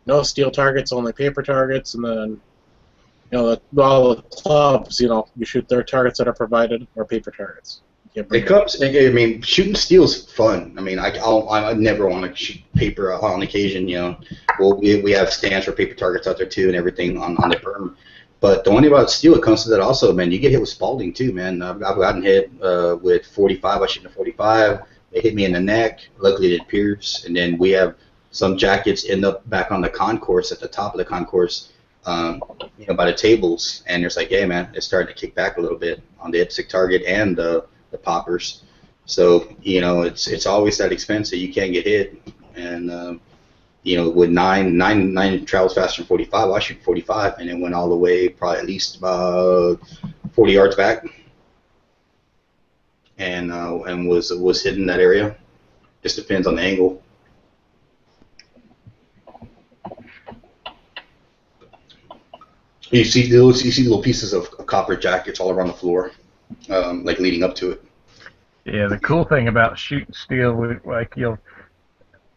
No steel targets, only paper targets, and then all the clubs. You shoot their targets that are provided or paper targets. It comes. I mean, shooting steel's fun. I mean, I never want to shoot paper on occasion. Well, we have stands for paper targets out there too, and everything on the berm. But the one thing about steel, it comes to that also, man. You get hit with Spalding too, man. I've gotten hit with 45. I shoot a 45. They hit me in the neck. Luckily, it didn't pierce. And then we have some jackets end up back on the concourse at the top of the concourse, by the tables, and it's like, hey, man, it's starting to kick back a little bit on the IPSC target and the poppers. So it's always that expense that you can't get hit, and with nine travels faster than 45. I shoot 45, and it went all the way probably at least about 40 yards back, and was hitting that area. Just depends on the angle. You see little pieces of copper jackets all around the floor, like leading up to it. Yeah, the cool thing about shooting steel, like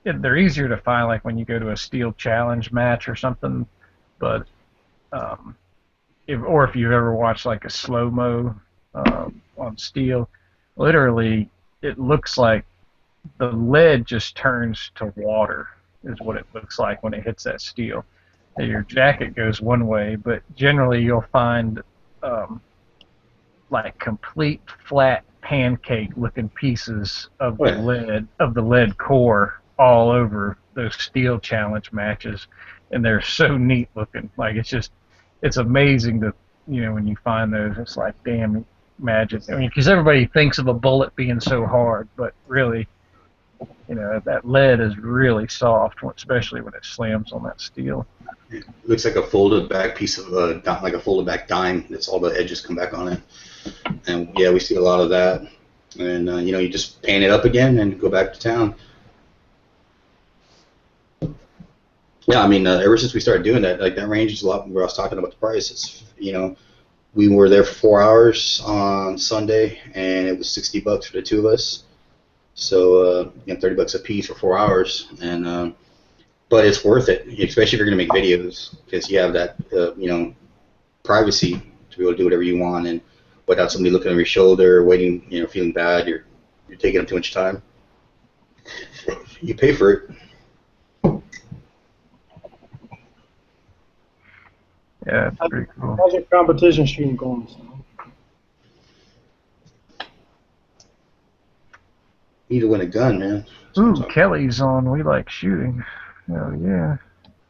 they're easier to find, like when you go to a steel challenge match or something. But if you've ever watched like a slow mo on steel, literally it looks like the lead just turns to water. Is what it looks like when it hits that steel. Your jacket goes one way, but generally you'll find like complete flat pancake-looking pieces of the lead core all over those steel challenge matches, and they're so neat looking. Like it's amazing to when you find those. It's like, damn, imagine. I mean, because everybody thinks of a bullet being so hard, but really, that lead is really soft, especially when it slams on that steel. It looks like a folded back piece of like a folded back dime. That's all the edges come back on it, and yeah, we see a lot of that. And you just paint it up again and go back to town. Yeah, I mean, ever since we started doing that, like that range is a lot. Where I was talking about the price, it's we were there for 4 hours on Sunday, and it was $60 for the two of us. So $30 a piece for 4 hours, and but it's worth it, especially if you're going to make videos, because you have that privacy to be able to do whatever you want, and without somebody looking over your shoulder, waiting, feeling bad, you're taking up too much time. You pay for it. Yeah, Yeah, it's pretty cool. How's your competition shooting going? Son? Need to win a gun, man. Ooh, Kelly's on. We like shooting. Hell yeah.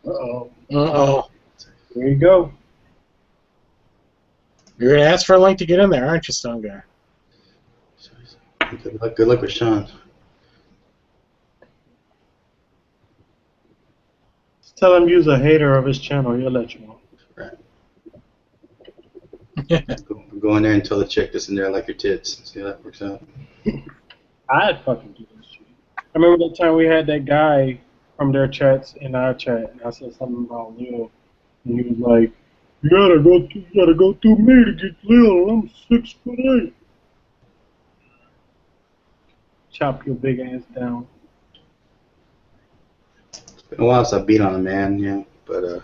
Uh-oh. Uh-oh. There you go. You're going to ask for a link to get in there, aren't you, Stone Guy? Good luck with Sean. Just tell him you's a hater of his channel. He'll let you on. Right. Go in there and tell the chick that's in there I like your tits. See how that works out. I'd fucking do this shit. I remember that time we had that guy from their chats in our chat, and I said something about Lil, and he was like, "You gotta go through me to get Lil. I'm 6'8". Chop your big ass down. It's been a while since I beat on a man, yeah, but I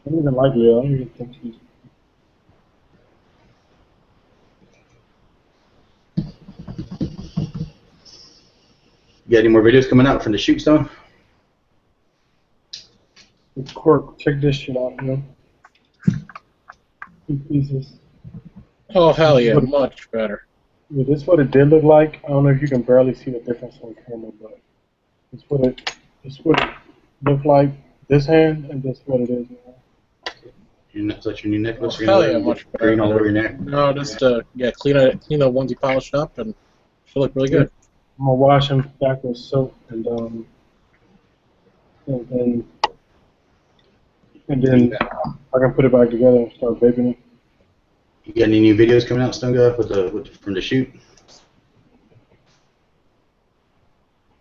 don't even like Lil. I don't even think he's. you got any more videos coming out from the shoot, Stone? Cork, check this shit out, you know. 2 pieces. Oh, hell yeah, much better. Yeah, this is what it did look like. I don't know if you can barely see the difference on camera, but it's what it looked like. This hand and this what it is now. Is that your new necklace? Oh, hell yeah, much better. Green all over your neck? No, just clean the ones you polished up, and she'll look really good. I'm gonna wash them back with soap and then I can put it back together and start vaping it. You got any new videos coming out, Stone Guy, from the shoot?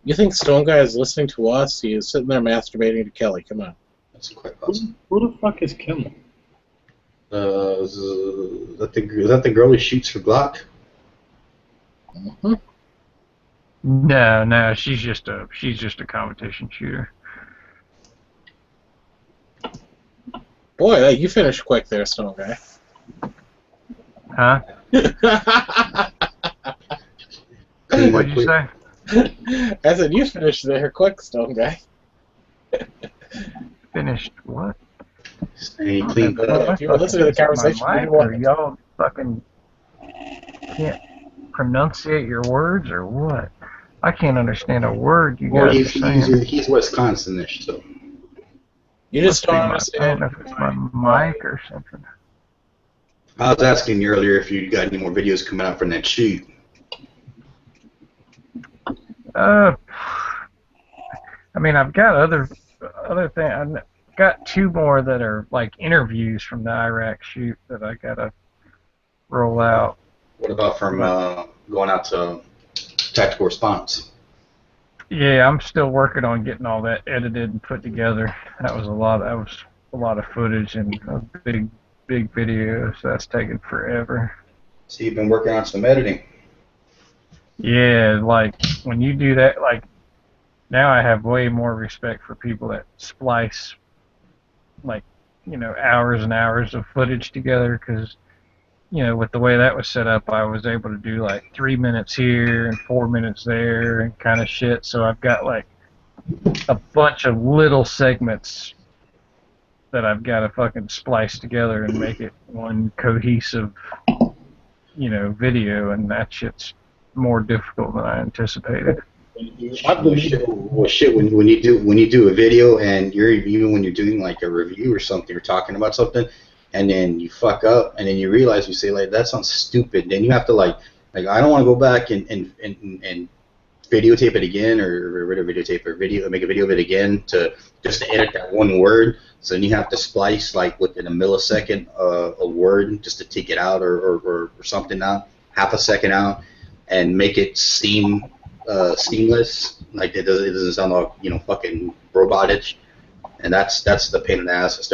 You think Stone Guy is listening to us? He is sitting there masturbating to Kelly. Come on. That's quite possible. Who the fuck is Kelly? Is that the girl who shoots for Glock? Mm-hmm. No, she's just a competition shooter. Boy, you finished quick there, Stone Guy. Huh? What'd you say? I said you finished there quick, Stone Guy. Finished what? Hey, clean cut up. If you were listening to the conversation, My you mic, didn't or want y'all fucking can't pronunciate your words or what? I can't understand a word you Well, guys are saying. he's Wisconsin-ish, so. you just don't I don't understand. know if it's my mic or something. I was asking you earlier if you got any more videos coming out from that shoot. I mean, I've got other things. I've got 2 more that are like interviews from the Iraq shoot that I gotta roll out. What about from going out to tactical response? Yeah, I'm still working on getting all that edited and put together. That was a lot of footage and a big video, so that's taken forever. So you've been working on some editing. Yeah, like when you do that, like now I have way more respect for people that splice like, hours and hours of footage together, because with the way that was set up, I was able to do like 3 minutes here and 4 minutes there and kind of shit. So I've got like a bunch of little segments that I've got to fucking splice together and make it one cohesive, video, and that shit's more difficult than I anticipated. Well, shit. When you do a video and even when you're doing like a review or something, you're talking about something, and then you fuck up, and then you realize you say like that sounds stupid. Then you have to like I don't want to go back and videotape it again or videotape or make a video of it again just to edit that one word. So then you have to splice like within a millisecond a word just to take it out or something out, half a second out, and make it seamless. Like it doesn't sound like fucking robotish. And that's the pain in the ass.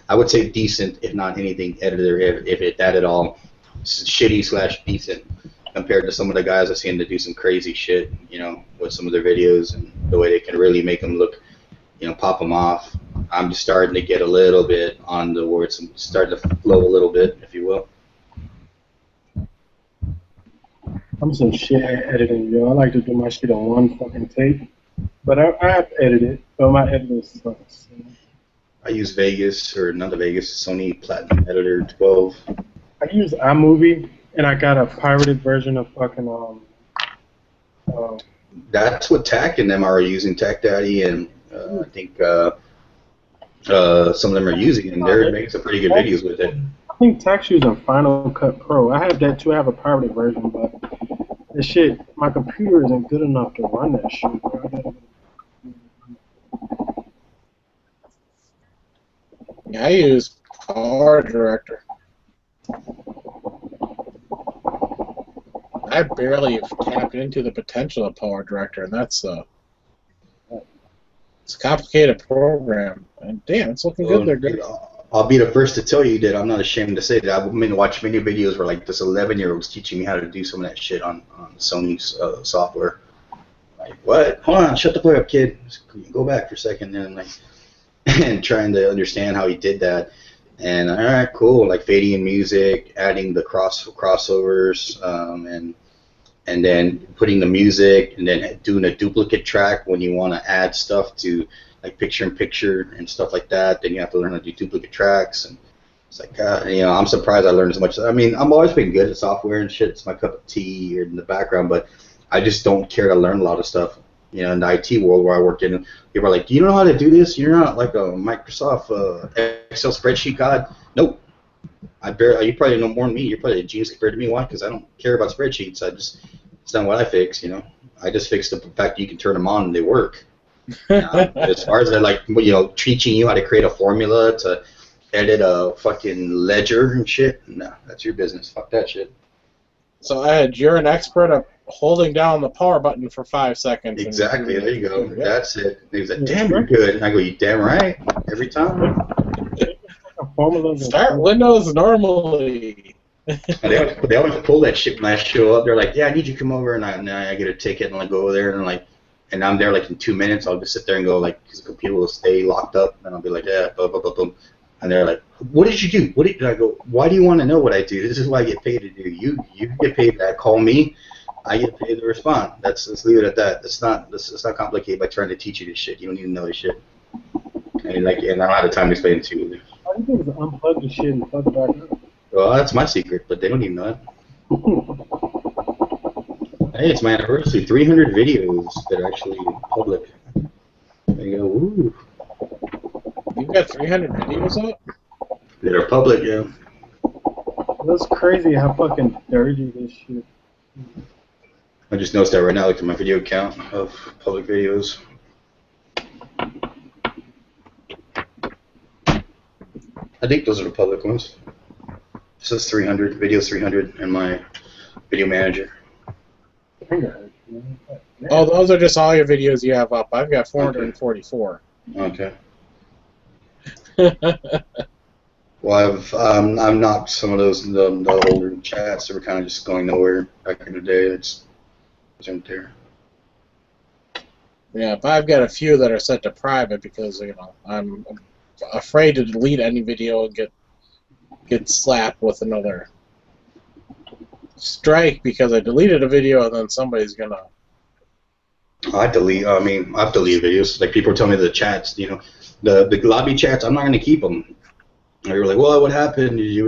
I would say decent, if not anything, editor, if it that at all, shitty/decent compared to some of the guys I've seen that do some crazy shit, with some of their videos and the way they can really make them look, pop them off. I'm just starting to get a little bit on the words, I'm starting to flow a little bit, if you will. I'm some shit at editing, yo. I like to do my shit on one fucking tape. But I have to edit it. But my editor sucks. I use Vegas, or not the Vegas, Sony Platinum Editor 12. I use iMovie, and I got a pirated version of fucking That's what Tac and them are using, Tac Daddy, and I think some of them are using it, and they're making some pretty good videos with it. I think Tax using Final Cut Pro. I have that too. I have a pirated version, but the shit, my computer isn't good enough to run that shit, bro. Yeah, I use Power Director. I barely tapped into the potential of Power Director, and that's it's a complicated program. And damn, it's looking good there, good. I'll be the first to tell you that I'm not ashamed to say that I've been watching many videos where like this 11-year-old's teaching me how to do some of that shit on Sony's software. Like, what? Hold on, shut the fuck up, kid. Go back for a second, and like, and trying to understand how he did that. And all right, cool. Like fading in music, adding the crossovers, and then putting the music, and then doing a duplicate track when you want to add stuff to like picture-in-picture and stuff like that. Then you have to learn how to do duplicate tracks, and it's like, I'm surprised I learned as much. I mean, I've always been good at software and shit. It's my cup of tea here in the background, but I just don't care to learn a lot of stuff. In the IT world where I work in, people are like, do you know how to do this? You're not like a Microsoft Excel spreadsheet god. Nope. You probably know more than me. You're probably a genius compared to me. Why? Because I don't care about spreadsheets. It's not what I fix, I just fix the fact that you can turn them on and they work. As far as teaching you how to create a formula to edit a fucking ledger and shit, no, that's your business. Fuck that shit. So Ed, you're an expert at holding down the power button for 5 seconds. Exactly. There you go. Yeah. That's it. He's like, damn, you're good. And I go, you damn right. Every time. Start Windows normally. They always pull that shit when I show up. They're like, yeah, I need you to come over, and I get a ticket, and I go over there, and I'm there like in 2 minutes. I'll just sit there and go like, because the computer will stay locked up, and I'll be like, yeah, blah, blah, blah, blah. And they're like, what did you do? And I go, why do you want to know what I do? This is what I get paid to do. You get paid to call me. I get paid to respond. Let's leave it at that. It's not complicated by trying to teach you this shit. You don't need to know this shit. And I don't have the time to explain it to you. All you do is unplug the shit and plug it back up. Well, that's my secret, but they don't even know it. Hey, it's my anniversary. 300 videos that are actually public. There you go. Woo. You've got 300 videos up? That are public, yeah. That's crazy how fucking dirty this shit. I just noticed that right now. Look at my video count of public videos. I think those are the public ones. This is 300, videos 300, and my video manager. Oh, those are just all your videos you have up. I've got 444. Okay. Well, I've knocked some of those the older chats that were kind of just going nowhere back in the day. It's there. Yeah, but I've got a few that are set to private because I'm afraid to delete any video and get slapped with another strike because I deleted a video and then somebody's gonna. I've deleted videos. Like people tell me the chats, the lobby chats. I'm not gonna keep them. And they were like, well, what happened? There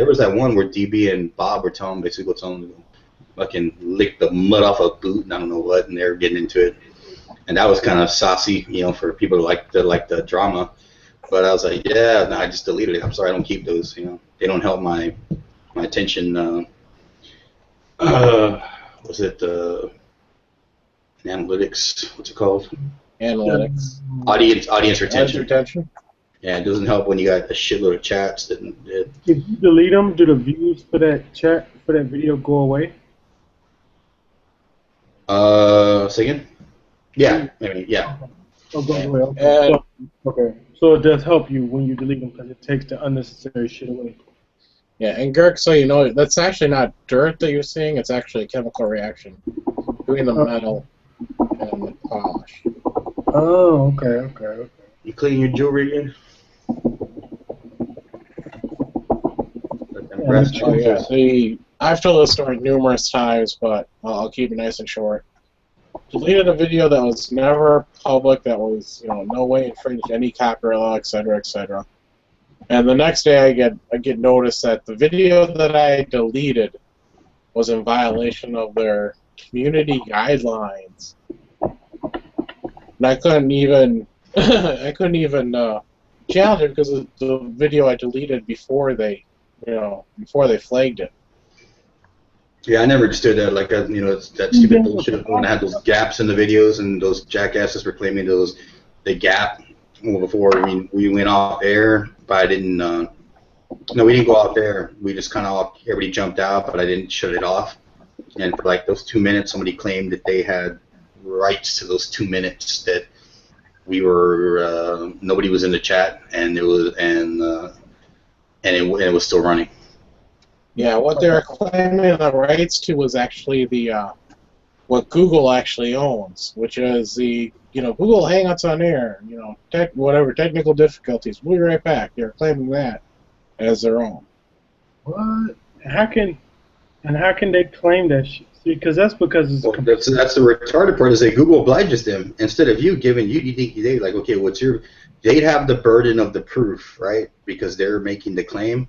was that one where DB and Bob were telling them to fucking lick the mud off a boot and I don't know what, and they were getting into it. And that was kind of saucy, for people who like the drama. But I was like, yeah, no, I just deleted it. I'm sorry, I don't keep those. They don't help my attention. Was it analytics? What's it called? Analytics. Audience retention. Yeah, it doesn't help when you got a shitload of chats that. If you delete them, do the views for that video go away? Say again? Yeah, maybe, yeah. Oh, go away. Okay. So it does help you when you delete them because it takes the unnecessary shit away. Yeah, and Girk, so you know, that's actually not dirt that you're seeing, it's actually a chemical reaction between the metal and the polish. Oh, okay. You clean your jewelry again? Oh, yeah. See, I've told this story numerous times, but I'll keep it nice and short. deleted a video that was never public, that was, no way infringed any copyright law, etc., etc. And the next day I get notice that the video that I deleted was in violation of their community guidelines. And I couldn't even challenge it because of the video I deleted before they flagged it. Yeah, I never understood that. Like, it's that stupid bullshit when I had those gaps in the videos and those jackasses were claiming the gap before. I mean, we went off air, but I didn't. No, we didn't go off air. We just kind of everybody jumped out, but I didn't shut it off. And for like those 2 minutes, somebody claimed that they had rights to those 2 minutes that we were nobody was in the chat, and it was still running. Yeah, what they were claiming the rights to was actually the what Google actually owns, which is the Google Hangouts on Air. Whatever technical difficulties. We'll be right back. They're claiming that as their own. What? How can they claim that shit? See, because that's it's that's the retarded part is that Google obliges them instead of you giving you think they like okay they'd have the burden of the proof, right, because they're making the claim.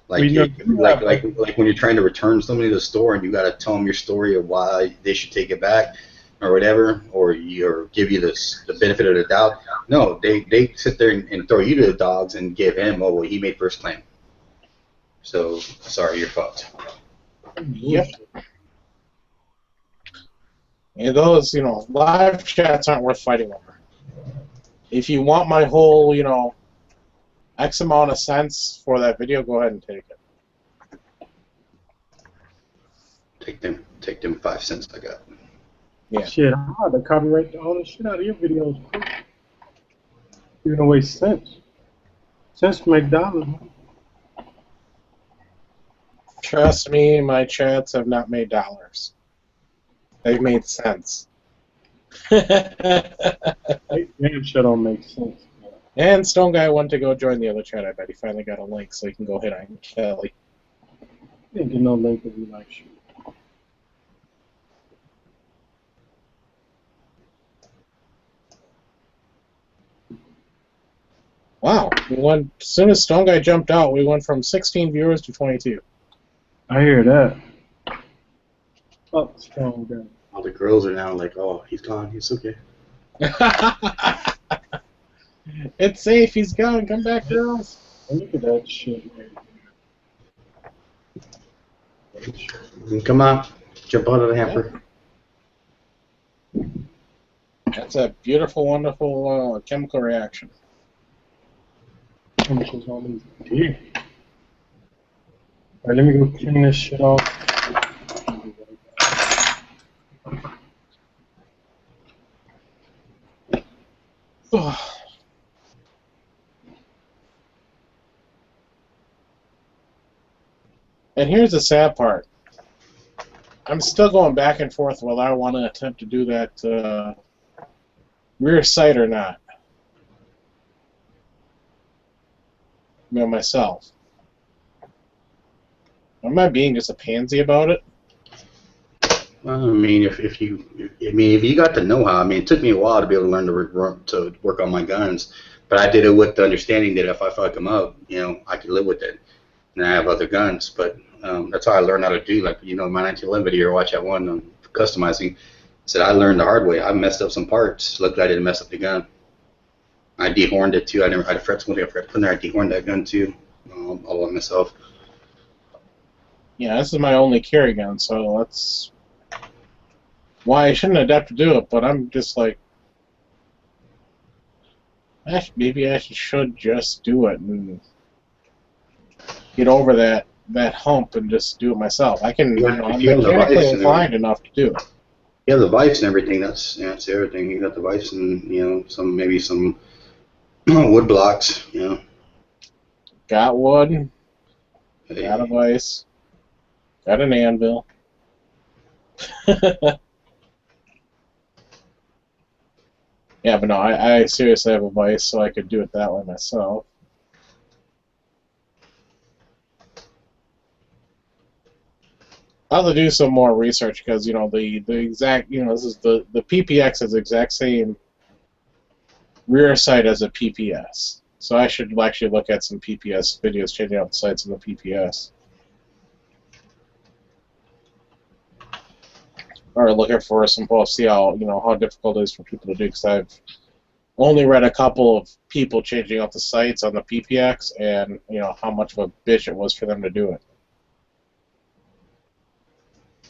Like when you're trying to return something to the store and you got to tell them your story of why they should take it back or whatever, or give you the benefit of the doubt. No, they sit there and throw you to the dogs and give him, oh, well, he made first claim. So sorry, you're fucked. Yep. And those, live chats aren't worth fighting over. If you want my whole, X amount of cents for that video, go ahead and take it. Take them 5 cents I got. Yeah. Shit, I had to copyright all the shit out of your videos. Giving away cents. Cents make dollars. Trust me, my chats have not made dollars. They've made cents. Damn shit don't make sense. And Stone Guy went to go join the other chat. I bet he finally got a link so he can go hit on Kelly. Didn't get no link if you like shit. Wow. As soon as Stone Guy jumped out, we went from 16 viewers to 22. I hear that. Oh, Stone Guy. All the girls are now like, oh, he's gone. He's okay. It's safe. He's gone. Come back, girls. Look at that shit, man. Come on. Jump out of the hamper. That's a beautiful, wonderful chemical reaction. Chemicals on these deep. Alright, let me go clean this shit off. And here's the sad part. I'm still going back and forth whether I want to attempt to do that rear sight or not. Myself. Am I being just a pansy about it? Well, I mean, if you got the know-how, I mean, it took me a while to be able to learn to work on my guns, but I did it with the understanding that if I fuck them up, I could live with it. And I have other guns, but that's how I learned how to do. Like, my 1911 video, watch that one on customizing. Said I learned the hard way. I messed up some parts. Luckily, I didn't mess up the gun. I dehorned it too. I forgot something I forgot to put in there. I dehorned that gun too, all by myself. Yeah, this is my only carry gun, so that's why I shouldn't adapt to do it. But I'm just like, maybe I should just do it and get over that hump and just do it myself. I can. I'm mechanically inclined enough to do it. You have the vise and everything. That's everything. You got the vise and maybe some wood blocks. Got wood. Got a vise. Got an anvil. Yeah, but no, I seriously have a vise, so I could do it that way myself. I'll have to do some more research because the exact this is the PPX is the exact same rear sight as a PPS. So I should actually look at some PPS videos changing out the sights in the PPS. Or looking for some posts, see how difficult it is for people to do, because I've only read a couple of people changing out the sights on the PPX, and how much of a bitch it was for them to do it.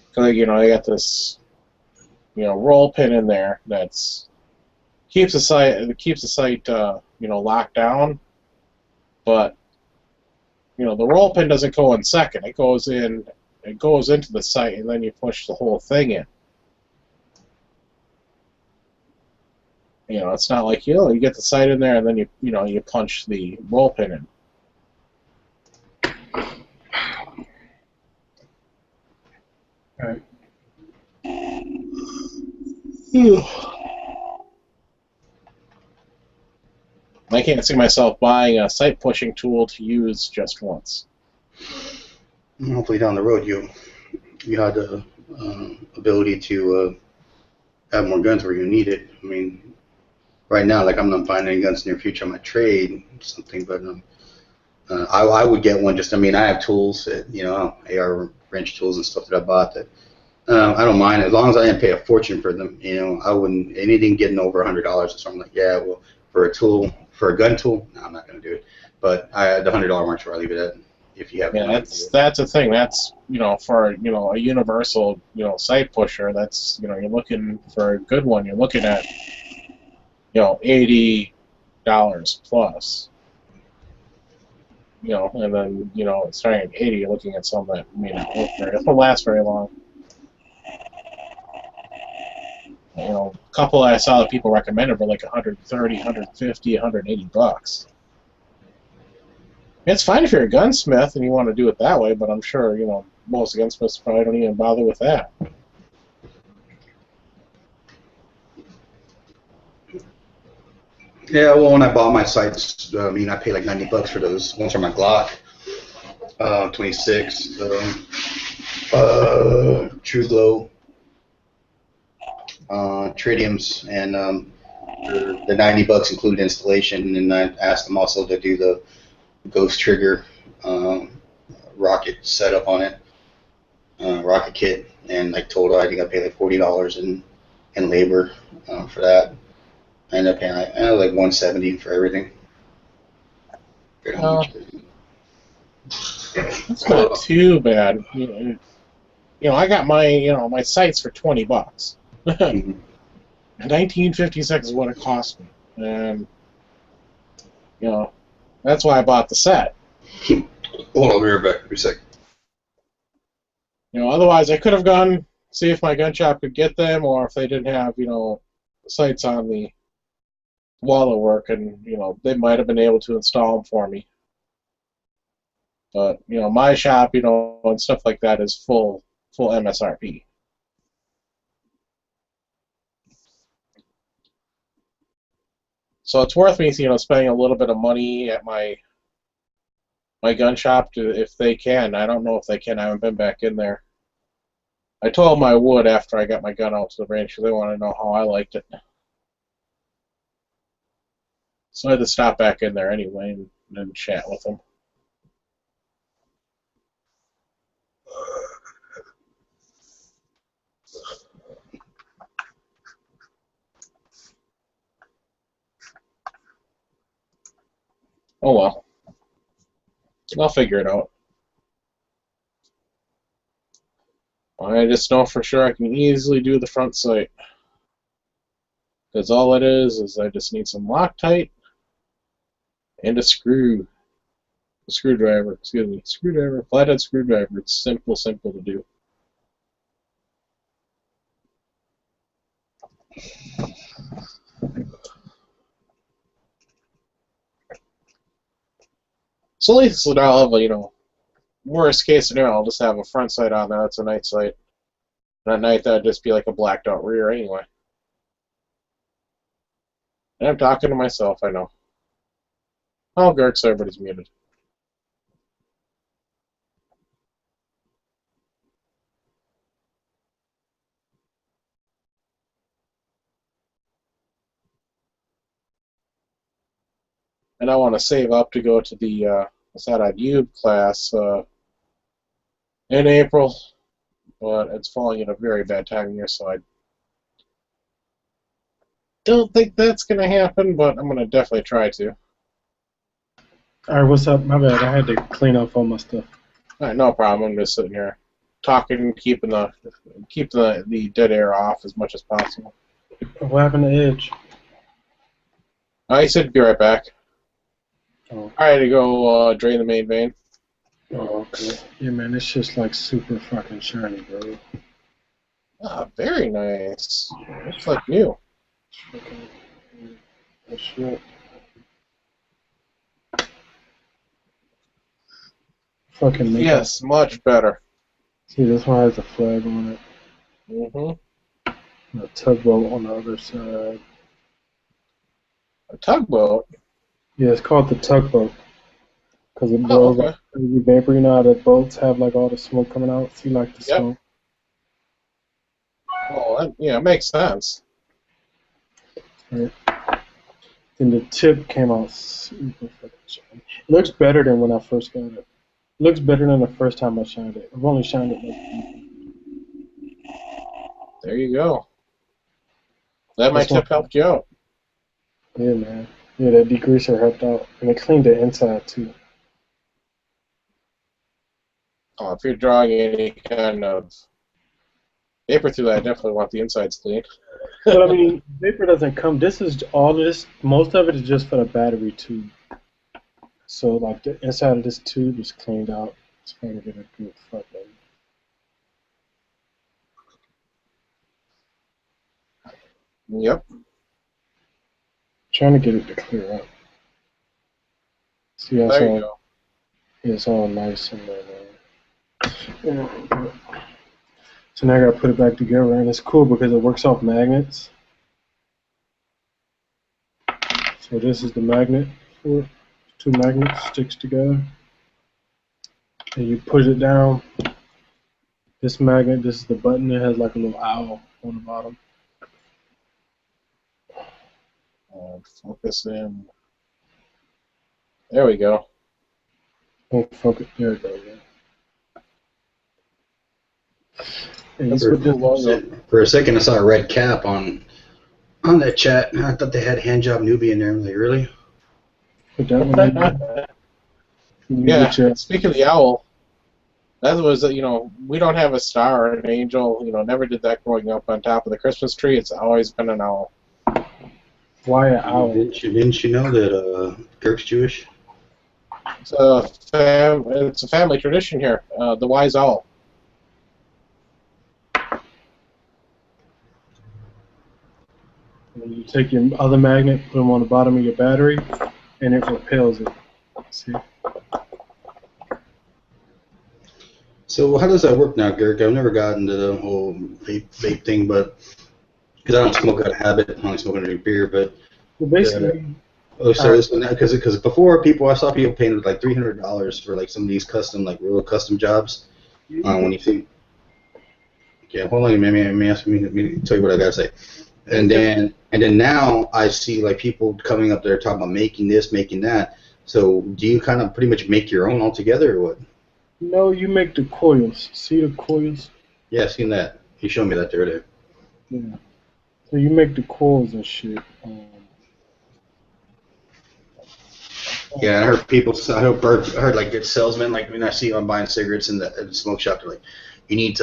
Because they got this roll pin in there that's keeps the sight locked down, but the roll pin doesn't go in second. It goes into the sight, and then you push the whole thing in. It's not like you get the sight in there and then you punch the roll pin in. Right. I can't see myself buying a sight pushing tool to use just once. Hopefully down the road you had the ability to have more guns where you need it. I mean, right now, like I'm not buying any guns in the near future. I might trade something, but I would get one. I have tools that AR wrench tools and stuff that I bought that I don't mind as long as I didn't pay a fortune for them. I wouldn't anything getting over $100 or something like for a gun tool, no, I'm not going to do it. But the $100 mark's where I leave it at. If you have that's a thing. That's for a universal sight pusher. That's you're looking for a good one. You're looking at $80 plus. And then starting at 80, you're looking at something that may not it won't last very long. A couple I saw that people recommended were like 130, 150, 180 bucks. It's fine if you're a gunsmith and you want to do it that way, but I'm sure most gunsmiths probably don't even bother with that. Yeah, well, when I bought my sights, I paid like $90 for those. Ones are my Glock 26, True Glow, tritiums, and the $90 included installation. And I asked them also to do the Ghost Trigger rocket setup on it, rocket kit, and like total, I think I paid like $40 in labor for that. I ended up paying like $170 for everything. That's not too bad. I got my my sights for $20. 1956 is what it cost me, and that's why I bought the set. Hold on, I'll be right back. Give me a sec. Otherwise I could have gone see if my gun shop could get them, or if they didn't have sights on the wall of work, and they might have been able to install them for me. But my shop, and stuff like that is full MSRP. So it's worth me, spending a little bit of money at my gun shop if they can. I don't know if they can. I haven't been back in there. I told them I would after I got my gun out to the range, because they want to know how I liked it. So I had to stop back in there anyway and chat with them. Oh well. I'll figure it out. I just know for sure I can easily do the front sight. Because all it is I just need some Loctite and a screwdriver, flathead screwdriver. It's simple to do. So at least I'll have worst case scenario, I'll just have a front sight on there. That's a night sight. And at night, that'd just be like a blacked out rear anyway. And I'm talking to myself, I know. Oh, Gurks, everybody's muted. and I want to save up to go to the SAT.U class in April, but it's falling at a very bad time of year, so I don't think that's going to happen, but I'm going to definitely try to. All right, what's up? My bad. I had to clean up all my stuff. All right, no problem. I'm just sitting here talking, keeping the dead air off as much as possible. What happened to Edge? I said be right back. Oh. I had to go drain the main vein. Oh, okay. Yeah, man, it's just like super fucking shiny, bro. Ah, very nice. Looks like new. Okay. That's shit. Fucking make Yes, much better. See, this one has a flag on it. Mm-hmm. And a tugboat on the other side. A tugboat? Yeah, it's called the tugboat. Because it Oh, blows okay. like crazy vapor. You know how the boats have like all the smoke coming out? See, like the Yep. smoke? Well, yeah, it makes sense. Right. Then the tip came out super fucking shiny. It looks better than when I first got it. It looks better than the first time I shined it. I've only shined it like There you go. That my This one- tip helped you out. Yeah, man. Yeah, that degreaser helped out. And it cleaned the inside too. Oh, if you're drawing any kind of vapor through that, I definitely want the insides clean. But I mean, vapor doesn't come. This is all this. Most of it is just for the battery tube. So like the inside of this tube is cleaned out. It's going to get a good fucking. Yep. Trying to get it to clear up. See, that's There you all. go. It's all nice and yeah. So now I gotta put it back together, and it's cool because it works off magnets. So this is the magnet for it. Two magnets sticks together, and you push it down. This magnet, this is the button. It has like a little owl on the bottom. Focus in. There we go. Oh, focus. There it goes. And you That's put cool this. logo. For a second, I saw a red cap on that chat. I thought they had handjob newbie in there. I'm like, really? Put that one in. Yeah. Speaking of the owl, that was we don't have a star or an angel. Never did that growing up on top of the Christmas tree. It's always been an owl. Why an owl? Didn't you know that Kirk's Jewish? It's a family tradition here. The wise owl. And you take your other magnet, put them on the bottom of your battery, and it repels it. See? So how does that work now, Kirk? I've never gotten to the whole vape thing, but because I don't smoke out of habit, I only smoke under beer. But Well, basically, because before I saw people paying like $300 for like some of these custom real custom jobs. When you think, yeah, hold on, let me tell you what I gotta say. And then now I see like people coming up there talking about making this, making that. So do you kind of pretty much make your own altogether, or what? no, you make the coils. See the coils? Yeah, I've seen that. He showed me that the other day. Yeah. So you make the coils and shit. Yeah, I heard I heard like good salesmen, like when I see them buying cigarettes in the smoke shop, they're like, you need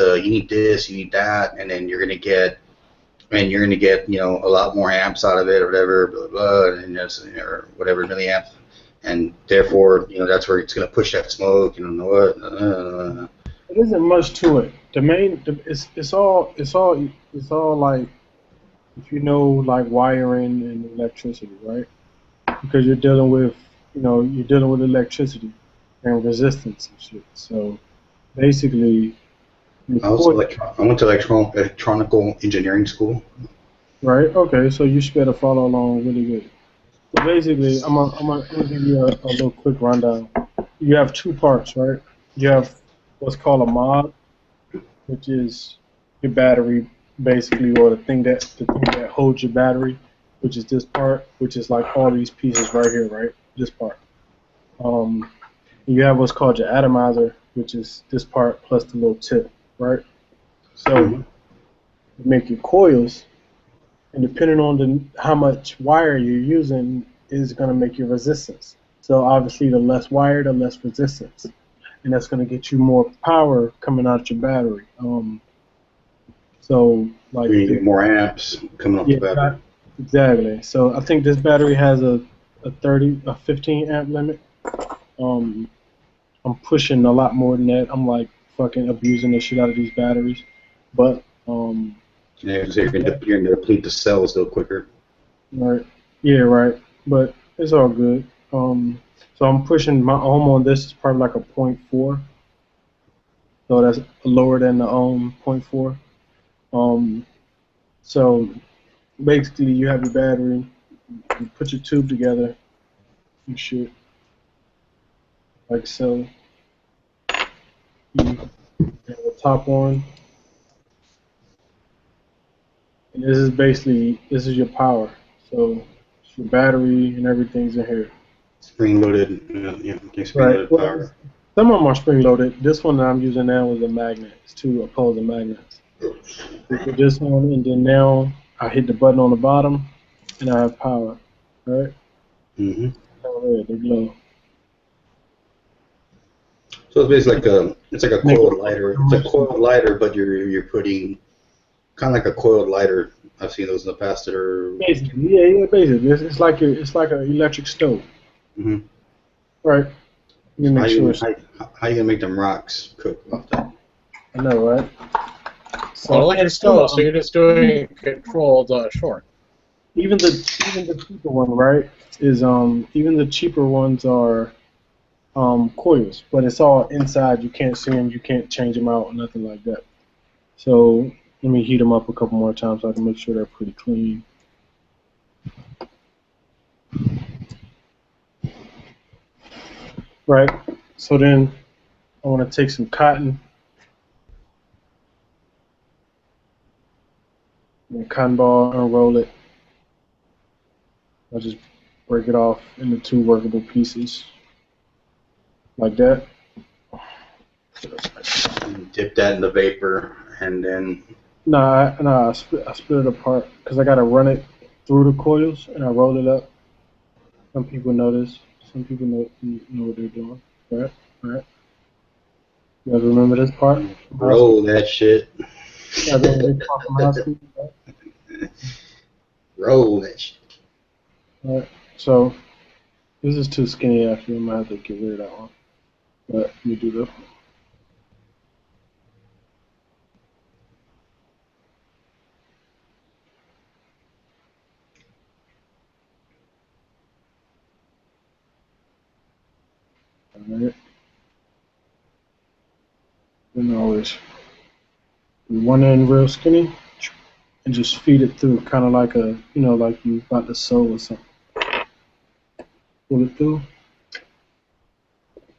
this, you need that, and then you're gonna get a lot more amps out of it or whatever, blah blah, and or whatever milliamps, and therefore that's where it's gonna push that smoke. What? It isn't much to it. It's all like, if you know, like wiring and electricity, right? Because you're dealing with electricity and resistance and shit. So basically, I went to electronical engineering school. right? Okay, so you should be able to follow along really good. So basically, I'm gonna give you a little quick rundown. You have two parts, right? You have what's called a mod, which is your battery, basically, or the thing that holds your battery, which is this part, which is like all these pieces right here, right? this part. Um, you have what's called your atomizer, which is this part plus the little tip, right? So Mhm. you make your coils, and depending on how much wire you're using is going to make your resistance. So obviously, the less wire, the less resistance, and that's going to get you more power coming out your battery. So like You get more amps coming off the yeah, battery. exactly. So I think this battery has a 15 amp limit. Um, I'm pushing a lot more than that. I'm like fucking abusing the shit out of these batteries, but Yeah, so you're gonna deplete the cells a little quicker. right, yeah, right. But it's all good. So I'm pushing my ohm on this is probably like a point 0.4, so that's lower than the point 0.4. Um, so basically, you have your battery, you put your tube together, and shit like so. You have the top on, and this is your power. So it's your battery and everything's in here. Spring loaded, spring Right. loaded Well, power. some of them are spring loaded. This one that I'm using now is a magnet. It's two opposing magnets. You put this on, and then now I hit the button on the bottom, and I have power. Right. Hmm. Oh, yeah, they glow. So it's basically like a Make coiled lighter. It's a coiled lighter, but you're putting kind of like a coiled lighter. I've seen those in the past that are. basically, yeah, basically, it's like an electric stove. Hmm. Right. Let me So make sure. how you gonna make them rocks cook off that? I know, right? Well, So electric stove, so you're just doing a controlled short. even the cheaper one, right? Is even the cheaper ones are coils, but it's all inside. You can't see them, you can't change them out, nothing like that. So let me heat them up a couple more times so I can make sure they're pretty clean. Right. So then I want to take some cotton and cotton ball, unroll it. I'll just break it off into two workable pieces like that. You dip that in the vapor, and then I split it apart because I gotta run it through the coils and I roll it up. Some people know this. Some people know what they're doing. Right, right. You guys remember this part? From high school? roll that shit. You guys remember this part from high school? Right? Roll that shit. Right. So this is too skinny. Actually, I might have to get rid of that one. But let me do this. All right. Then always one end real skinny and just feed it through, kind of like like you about to sew or something. Pull it through,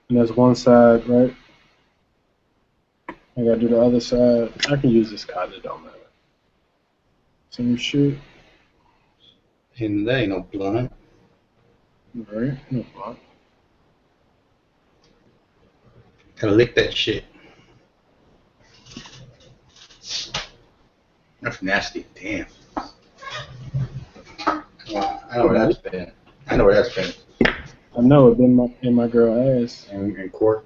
and that's one side, right? I gotta do the other side. I can use this cotton, it don't matter. Same shit. And that ain't no blunt. Alright, no problem. Gotta lick that shit. That's nasty. Damn. Well, I know where that's been. I know where that's been. I know it been in my girl ass. In court.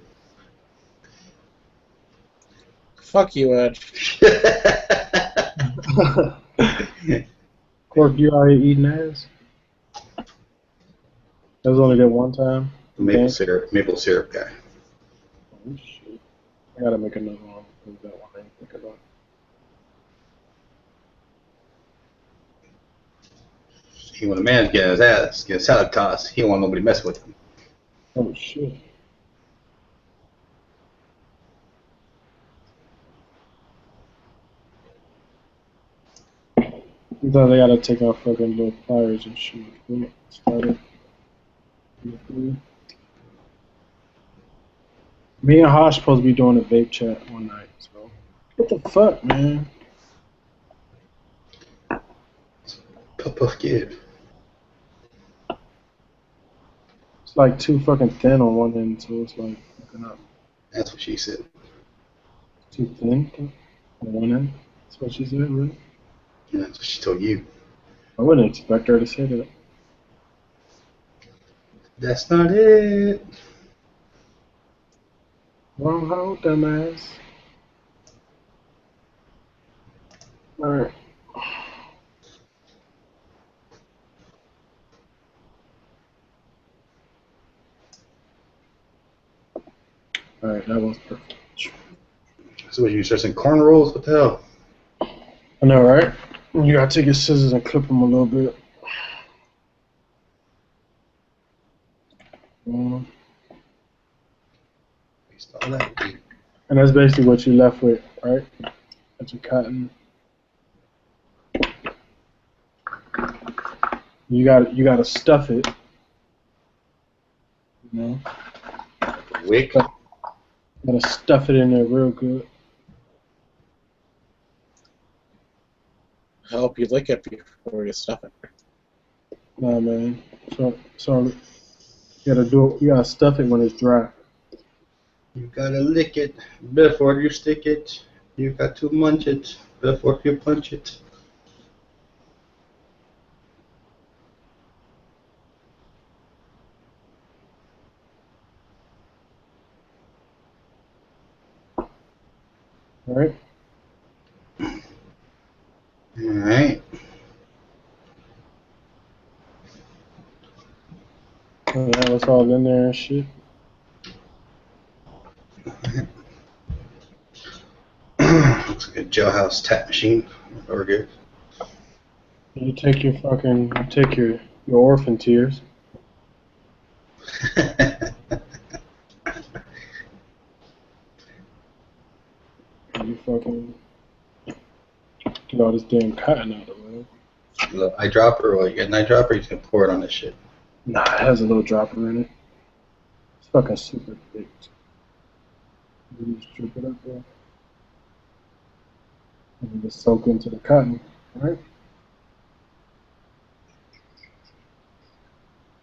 Fuck you, Ed. Cork, you out here eating ass? That was only that one time. Maple syrup guy. Oh, shit. I gotta make another one because that one I ain't think about. When a man's getting his ass, getting salad tossed, he don't want nobody messing with him. Oh shit. Sometimes I gotta take out fucking little pliers and shit. Started. Me and Hosh supposed to be doing a vape chat one night, so what the fuck, man? Puff puff give. It's like too fucking thin on one end, so it's like fucking up. That's what she said. Too thin on one end. That's what she said, really. Yeah, that's what she told you. I wouldn't expect her to say that. That's not it. Wrong hole, dumbass. Alright. Alright, that was perfect. So what, you start saying corn rolls? What the hell? I know, right? You gotta take your scissors and clip them a little bit. Waste all that. And that's basically what you're left with, right? That's your cotton. You gotta stuff it. You know? Wick. Gotta stuff it in there real good. I hope you lick it before you stuff it. Nah, man. So you gotta stuff it when it's dry. You gotta lick it before you stick it. You got to munch it before you punch it. Alright? Alright. That was all in there and shit. Looks like a jailhouse tap machine over here. You take your orphan tears. And you fucking get all this damn cotton out of the way. Little eyedropper, or you got an eyedropper, you just gonna pour it on this shit. Nah, it has a little dropper in it. It's fucking super thick. You just drip it up there. And you just soak into the cotton, right?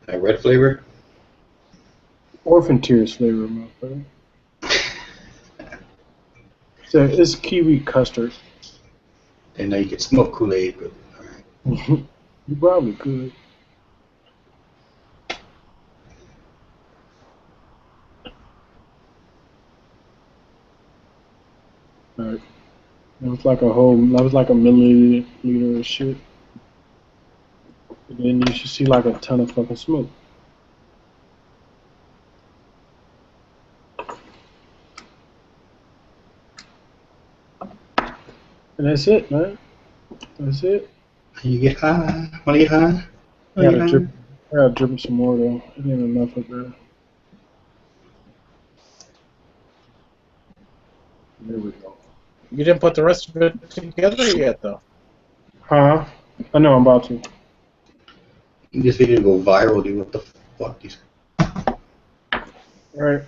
That red flavor? Orphan tears flavor, motherfucker. So it's kiwi custard. Didn't know you could smoke Kool-Aid, but alright. You probably could. Alright. That was like a milliliter of shit. And then you should see like a ton of fucking smoke. And that's it, man. That's it. You get high. Wanna get high? I gotta drip some more though. It ain't enough up there. There we go. You didn't put the rest of it together yet, though. Huh? I know I'm about to. This video go viral, dude. What the fuck? These. Alright.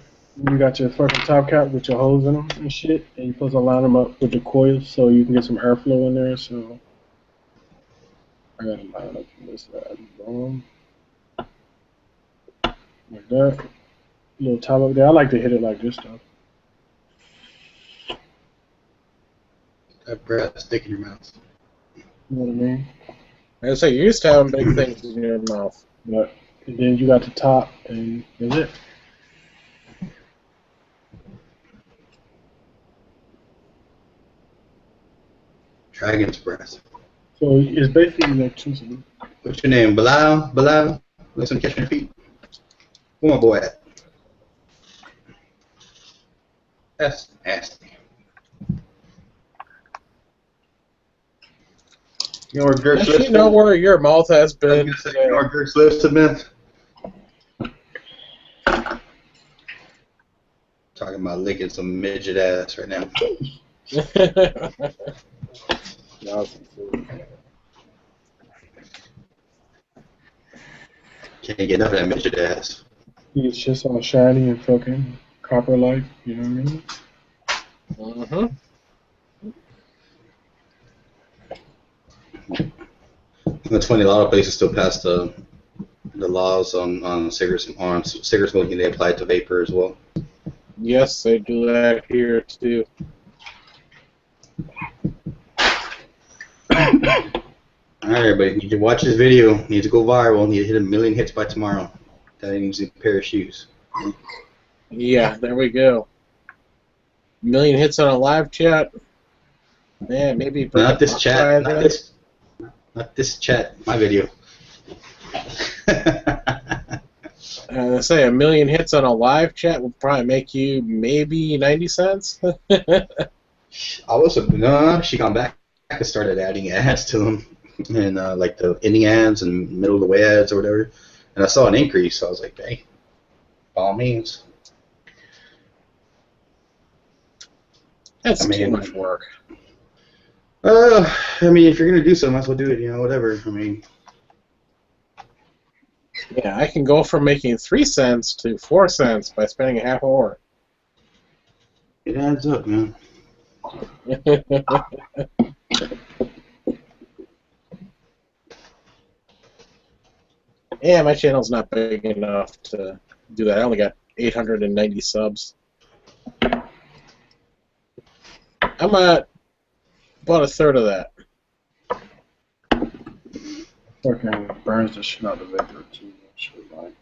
You got your fucking top cap with your holes in them and shit, and you're supposed to line them up with the coils so you can get some airflow in there. So I gotta line up this side. Boom. Like that. Little top up there. I like to hit it like this though. That breath stick in your mouth. You know what I mean? I say you used to having big things in your mouth. But and then you got the top, and that's it. Dragon's breath. So it's basically electricity. What's your name? Bilal? Bilal? Listen, catch your feet. Where my boy at? That's nasty. You know where Dirk's Does lips she know where your mouth has been? You know where Dirk's lips have been? Talking about licking some midget ass right now. Can't get enough of that midget ass. It's just all shiny and fucking copper-like. You know what I mean? Mm-hmm. That's funny. A lot of places still pass the the laws on cigarette smoking, they apply to vapor as well. Yes, they do that here too. All right, everybody, need to watch this video. Need to go viral. Need to hit 1 million hits by tomorrow. That needs a pair of shoes. Yeah, there we go. 1 million hits on a live chat. Man, maybe. Not this chat. Not this chat. My video. I say 1 million hits on a live chat would probably make you maybe 90 cents. She got back and started adding ads to them, and like the ending ads and middle of the way ads or whatever. And I saw an increase, so I was like, hey, by all means. That's too much work. I mean, if you're gonna do so, might as well do it. You know, whatever. I mean. Yeah, I can go from making 3 cents to 4 cents by spending a half hour. It adds up, man. Yeah, my channel's not big enough to do that. I only got 890 subs. I'm at about a third of that. Fucking burns the shit out of the vapor too. Shit, like.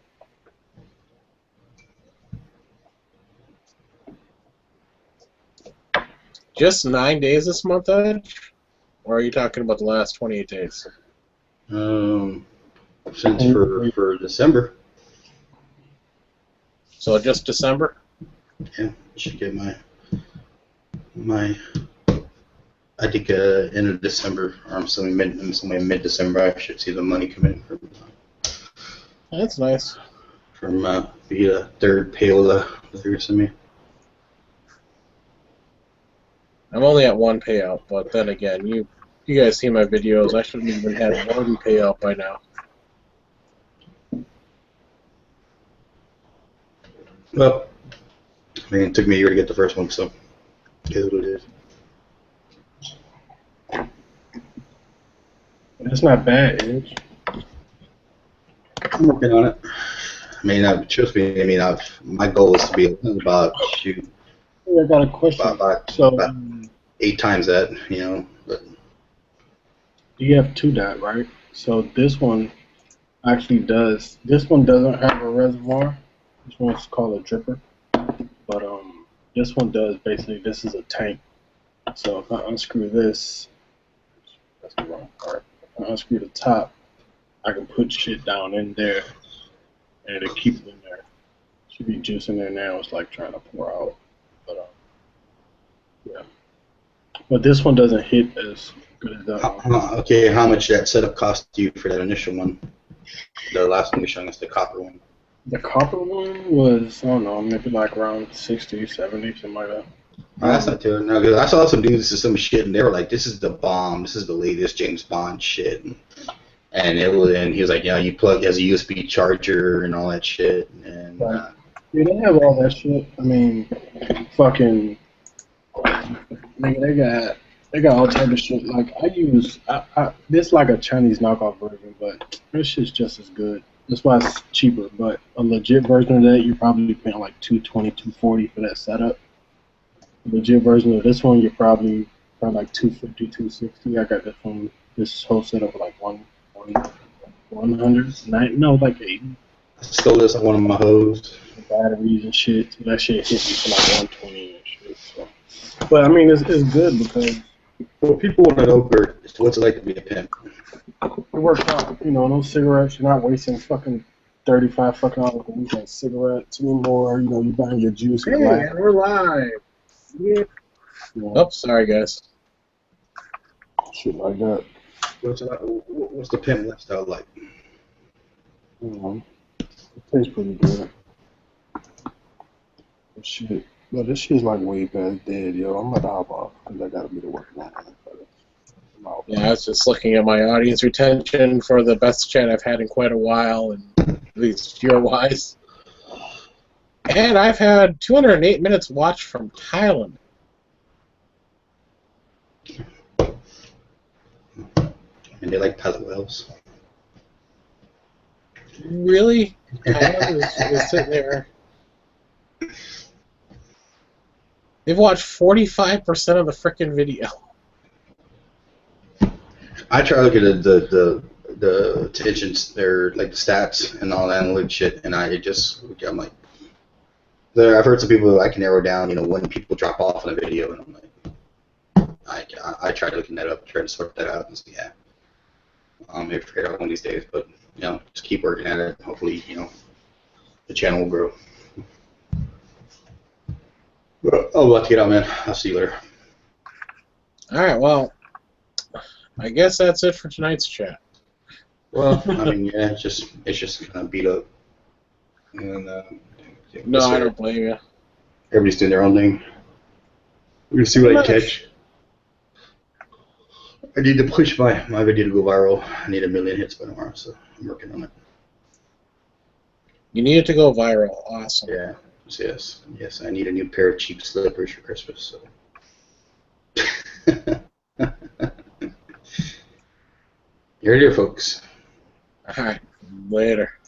Just 9 days this month, Edge? Or are you talking about the last 28 days? Since for December. So just December? Yeah, should get my. I think end of December, or somewhere mid-December, I should see the money come in That's nice. from the third payola that they're sending me. I'm only at 1 payout, but then again, you guys see my videos. I shouldn't even have 1 payout by now. Well, I mean, it took me a year to get the first one, so it is what it is. It's not bad, Edge. I'm working on it. I mean, trust me. I mean, my goal is to be about shoot. I got a question. About So, 8 times that, you know. But you have 2 dot, right? So this one actually does. This one doesn't have a reservoir. This one's called a dripper. But this one does. Basically, this is a tank. So if I unscrew this, that's the wrong part. If I unscrew the top, I can put shit down in there, and it'll keep it in there. Should be juice in there now. It's like trying to pour out. But yeah. But this one doesn't hit as good as that one. okay, how much that setup cost you for that initial one? The last one you're showing us, the copper one. The copper one was, I don't know, maybe like around 60, 70, something like that. Oh, that's not too. No, because I saw some dudes do some shit, and they were like, "This is the bomb. This is the latest James Bond shit." And he was like, "Yeah, you plug it as a USB charger and all that shit." And Right. Yeah, they have all that shit. I mean, fucking, nigga, they got all type of shit. Like I use, this like a Chinese knockoff version, but this shit's just as good. That's why it's cheaper. But a legit version of that, you're probably paying like $220, $240 for that setup. The legit version of this one, you're probably like $250, $260. I got this whole setup for like 100, no, like 80. I stole this on one of my hoes. Batteries and shit. So that shit hit me for like 120 and shit. So. But I mean, it's good because Well, people want to know, Bert, what's it like to be a pimp? it works out. You know, no cigarettes. You're not wasting fucking 35 fucking hours a week on cigarettes anymore. You know, you're buying your juice and Hey, and we're live. Yeah. you know, Oh, sorry, guys. shit like that. What's the pimp lifestyle like? You know, it tastes pretty good. But shit. But this shit's like way past dead, yo. I'm about to hop off because I gotta be to work now. Yeah, I was just looking at my audience retention for the best chat I've had in quite a while, and at least viewer-wise. And I've had 208 minutes watched from Thailand. And they like pilot whales. Really? Kyle is sitting there. They've watched 45% of the frickin' video. I try to look at the attentions, their like the stats and all that analytic shit, and I'm like, I've heard some people that I can narrow down, when people drop off in a video, and I'm like, I try to look that up, try to sort that out, and see, maybe figure it out one of these days, but just keep working at it. Hopefully, the channel will grow. But I'll let you get out, man. I'll see you later. All right, well, I guess that's it for tonight's chat. Well, I mean, yeah, it's just kind of beat up. And No, I don't blame you. Everybody's doing their own thing. We're gonna see what I catch. I need to push my video to go viral. I need 1 million hits by tomorrow, so I'm working on it. You need it to go viral. Awesome. Yeah. Yes. I need a new pair of cheap slippers for Christmas. So. You're here, folks. All right. Later.